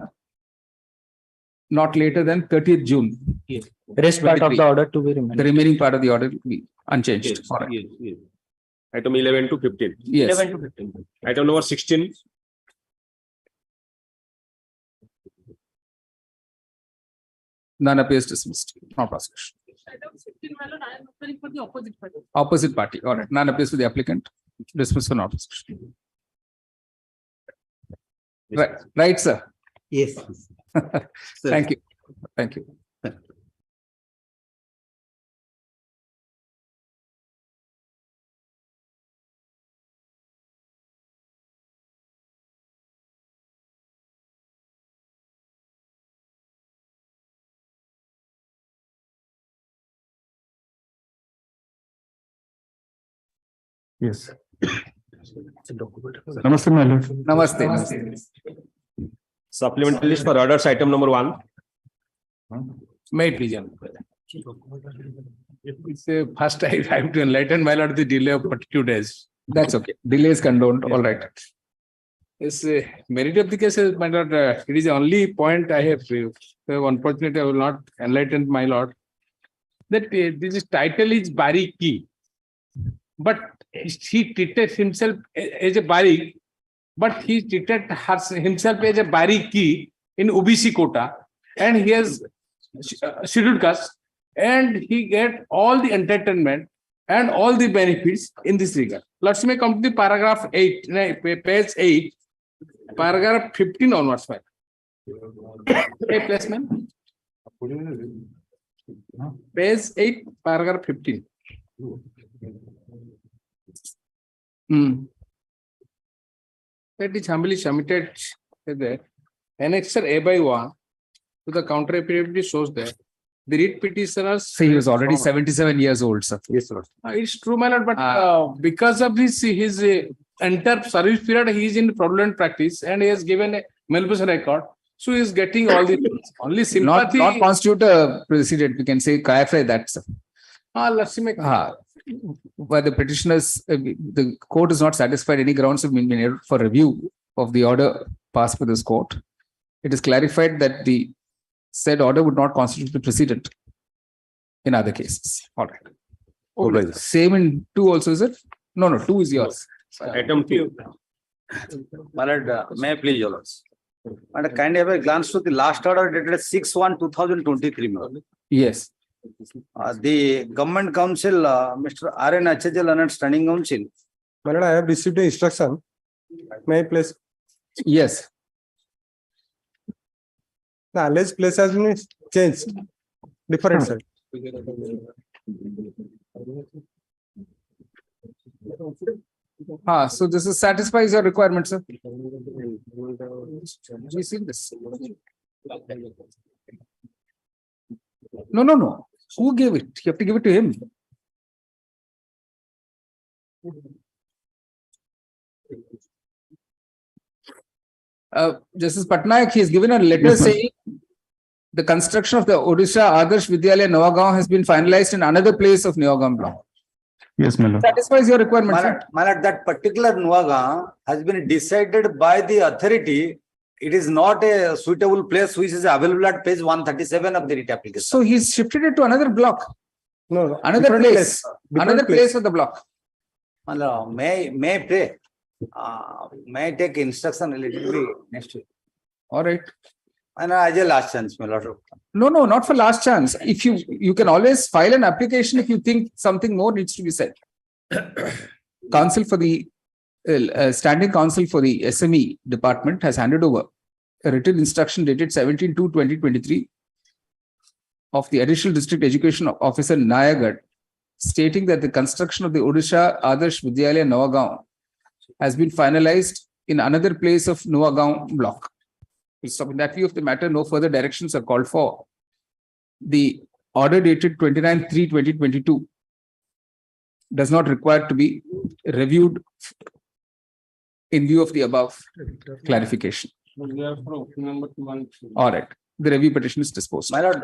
not later than 30th June. Yes. Rest part of 23. the order to be remanded. The remaining part of the order will be unchanged. Yes, All right. yes. Item 11 to 15. Yes. 11 to 15. Item number 16. None appears dismissed. No prosecution. Opposite party. All right. None appears to the applicant. Dismissed for no prosecution. Right, sir. Yes. Thank you. Thank you. Yes. Namaste, my lord. Namaste. Namaste. Supplementary list for orders, item number 1. May it please. It's the first I have to enlighten my lord the delay of 42 days. That's okay. Delay is condoned. All right. It's merit of the case, my lord. It is the only point I have. So unfortunately, I will not enlighten my lord. That this title is Bariki, but he treated himself as a Barik, but he treated himself as a Bariki in OBC quota, and he has scheduled caste, and he get all the entertainment and all the benefits in this regard. Let's may come to the paragraph 8, page 8, paragraph 15 onwards. Placement. Page 8, paragraph 15. That is humbly submitted that annexure A by 1 to the counter affidavit shows that the writ petitioners. See, he was already 77 years old, sir. Yes, sir. It's true, my lord, but because of his entire service period, he is in fraudulent practice and he has given a malicious record. So he is getting all the only sympathy. Not constitute a precedent. We can say clarify that, sir. Let's see. By the petitioners, the court is not satisfied any grounds have been made for review of the order passed by this court. It is clarified that the said order would not constitute the precedent in other cases. All right. All right. Same in 2 also, is it? No, 2 is yours. Item 2. My lord, may I please, your lords? And kindly have a glance to the last order dated 6/1/2023. Yes. The government council, Mr. R.N. Achajal and standing council. My lord, I have received the instruction. May I please? Yes. The alleged place has been changed. Different side. So this is satisfies your requirement, sir. We see this. No. Who gave it? You have to give it to him. Justice Patnaik, he has given a letter saying the construction of the Odisha Adarsh Vidyalaya Nawagaon has been finalized in another place of Nawagaon block. Yes, my lord. Satisfies your requirement, sir. My lord, that particular Nuaga has been decided by the authority. It is not a suitable place which is available at page 137 of the writ application. So he's shifted it to another block. No, Another place. Another place of the block. May I pray? May I take instruction a little bit next week? All right. And as a last chance, my lord. No, no, not for last chance. If you can always file an application if you think something more needs to be said. Counsel for the standing counsel for the SME department has handed over a written instruction dated 17/2/2023 of the Additional District Education Officer Nayagarh, stating that the construction of the Odisha Adarsh Vidyalaya Nawagaon has been finalized in another place of Nawagaon block. So in that view of the matter, no further directions are called for. The order dated 29/3/2022 does not require to be reviewed in view of the above clarification. All right, the review petition is disposed. My lord,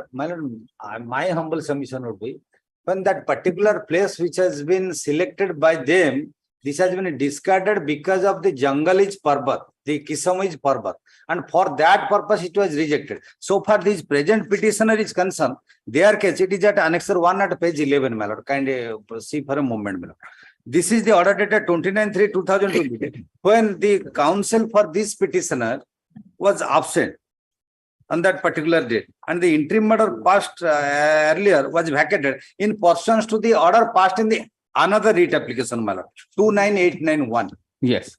my humble submission would be, when that particular place which has been selected by them, this has been discarded because of the jungle is Parbat, the Kisam is Parbat, and for that purpose it was rejected. So far, this present petitioner is concerned, their case, it is at Annexure 1 at page 11, my lord. Kindly see for a moment, my lord. This is the order dated 29/3/2020, when the counsel for this petitioner was absent on that particular date, and the interim order passed earlier was vacated in pursuance to the order passed in the another writ application, my lord, 29891. Yes.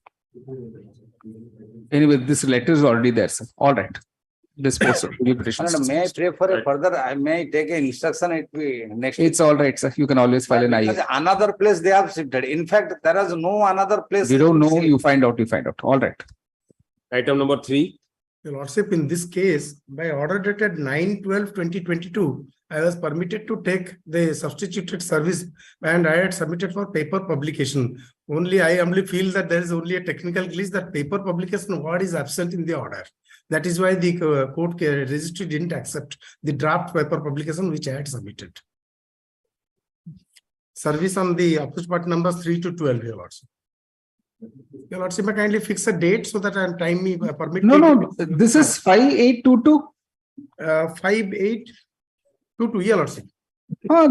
Anyway, this letter is already there, sir. All right. Disposal. Review petition. And may I pray for a further, I may take an instruction, it be next. It's all right, sir. You can always file an Because IA. another place they have shifted. In fact, there is no another place. We don't know. You find out. You find out. All right. Item number 3. Your Lordship, in this case, by order dated 9/12/2022, I was permitted to take the substituted service and I had submitted for paper publication. Only I only feel that there is only a technical glitch that paper publication word is absent in the order. That is why the court registry didn't accept the draft paper publication which I had submitted. Service on the opposite part numbers 3 to 12, Your Lordship. Your Lordship, may kindly fix a date so that I am time me permit. No, this is 5822. 5822, Your Lordship.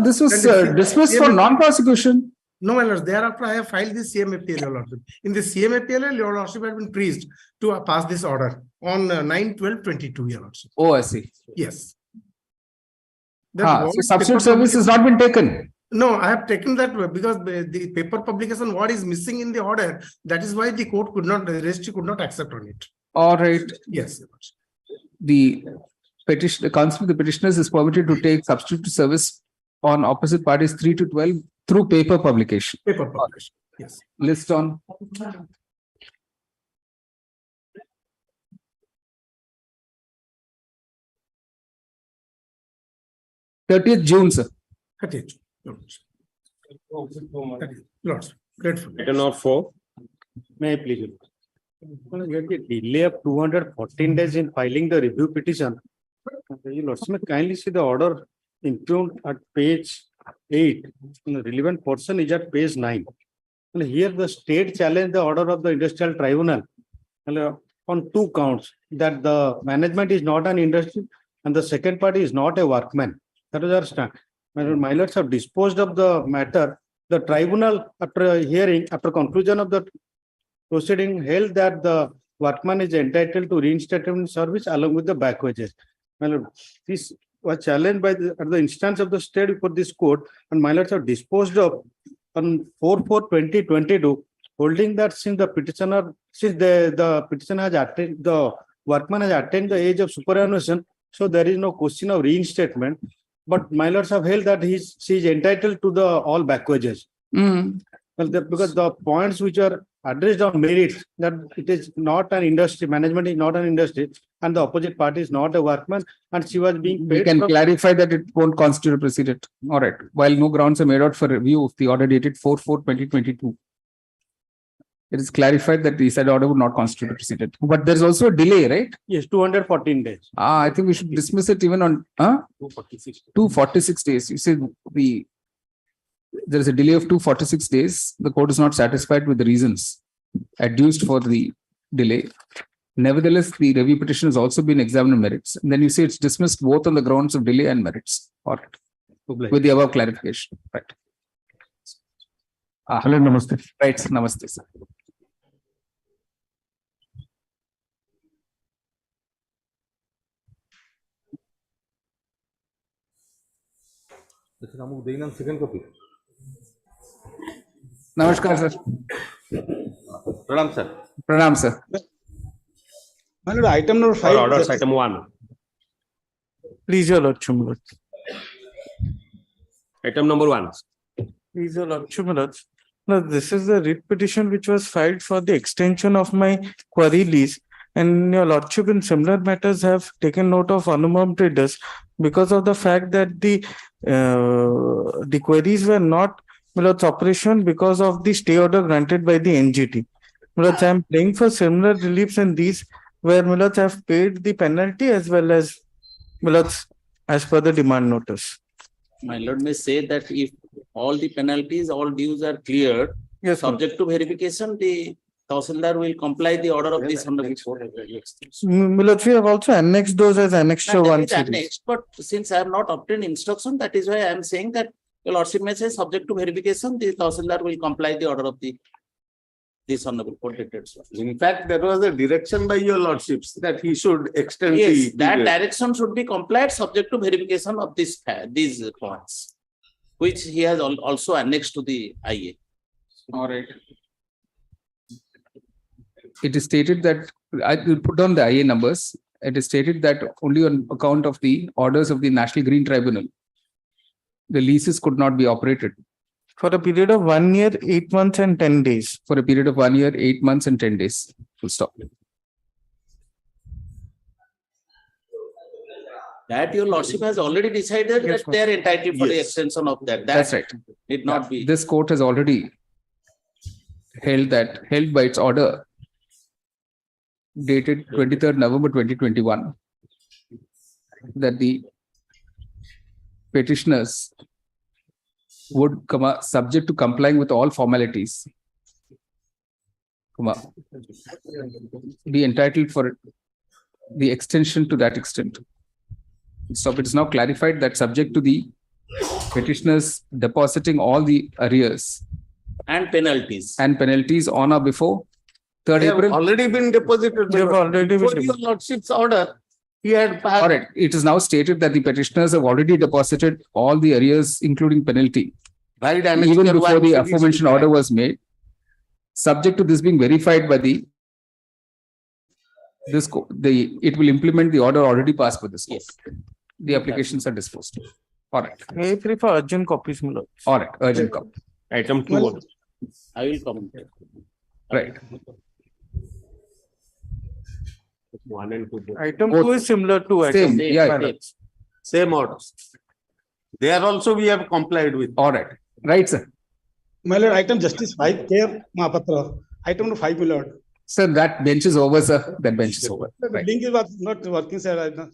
This was dismissed for non-prosecution. No, my lord. Thereafter, I have filed the CMAPL, Your Lordship. In the CMAPL, Your Lordship had been pleased to pass this order on 9/12/22, Your Lordship. Oh, I see. Yes. So substitute service has not been taken. No, I have taken that because the paper publication word is missing in the order. That is why the court could not, the registry could not accept on it. All right. Yes. The counsel of the petitioners is permitted to take substitute service on opposite parties 3 to 12 through paper publication. Paper publication. Yes. List on. June 30th, sir. 30th. Lords, grateful. Item number 4. May I please? Delay of 214 days in filing the review petition. Your Lordship, may kindly see the order impugned at page 8. The relevant portion is at page 9. And here the state challenged the order of the industrial tribunal on 2 counts, that the management is not an industry and the second party is not a workman. That is our stand. My lords have disposed of the matter. The tribunal, after hearing, after conclusion of the proceeding, held that the workman is entitled to reinstatement service along with the back wages. My lord, this was challenged by at the instance of the state before this court, and my lords have disposed of on 4/4/2022, holding that since the petitioner has attained, the workman has attained the age of superannuation, so there is no question of reinstatement. But my lords have held that she is entitled to the all back wages. Well, because the points which are addressed on merits, that it is not an industry, management is not an industry, and the opposite party is not a workman, and she was being paid. We can clarify that it won't constitute a precedent. All right. While no grounds are made out for review of the order dated 4/4/2022, it is clarified that the said order would not constitute a precedent. But there's also a delay, right? Yes, 214 days. I think we should dismiss it even on 246 days. You said there is a delay of 246 days. The court is not satisfied with the reasons adduced for the delay. Nevertheless, the review petition has also been examined on merits. And then you say it's dismissed both on the grounds of delay and merits. All right. With the above clarification. Right. Hello, namaste. Right. Namaste, sir. Second copy. Namaskar, sir. Pranam, sir. Pranam, sir. My lord, item number For 5. orders, item 1. Please, your lordship, my lord. Item number 1. Please, your lordship, my lord. No, this is the writ petition which was filed for the extension of my quarry lease. And your lordship in similar matters have taken note of Anumam traders because of the fact that the queries were not Milord's operation because of the stay order granted by the NGT. Milords, I am playing for similar reliefs in these where Milords have paid the penalty as well as Milords as per the demand notice. My lord may say that if all the penalties, all dues are cleared, yes, subject to verification, the Tahsildar will comply the order of this honorable court. Milords, we have also annexed those as annexure That 1 is series. annexed, but since I have not obtained instruction, that is why I am saying that your lordship may say subject to verification, the Tahsildar will comply the order of this honorable court. In fact, there was a direction by your lordships that he should extend Yes, the that period. direction should be complied subject to verification of these points, which he has also annexed to the IA. All right. It is stated that I will put down the IA numbers. It is stated that only on account of the orders of the National Green Tribunal, the leases could not be operated. For a period of 1 year, 8 months and 10 days. For a period of 1 year, 8 months and 10 days. Full stop. That your lordship has already decided Yes, that they are entitled for the Yes. extension of that. That's right. It not be. This court has already held by its order dated 23rd November 2021 that the petitioners would subject to complying with all formalities be entitled for the extension to that extent. So it is now clarified that subject to the petitioners depositing all the arrears And penalties. on or before 3rd They have April. already been deposited. They have already been Before your lordship's order, he had. All right. It is now stated that the petitioners have already deposited all the arrears, including penalty, Right, even before the aforementioned order was made. Subject to this being verified by it will implement the order already passed by this court. Yes. The applications are disposed of. All right. May I prefer urgent copies, Milord? All right. Urgent copy. Item 2. Well, I will comment. Right. 1 and 2. Item 2 is similar to item. Same. Yeah. Same. Same orders. There also we have complied with. All right. Right, sir. My lord, item Justice 5 K. Mahapatra. Item number 5, my lord. Sir, that bench is over, sir. That bench is over. The Right. link is not working, sir.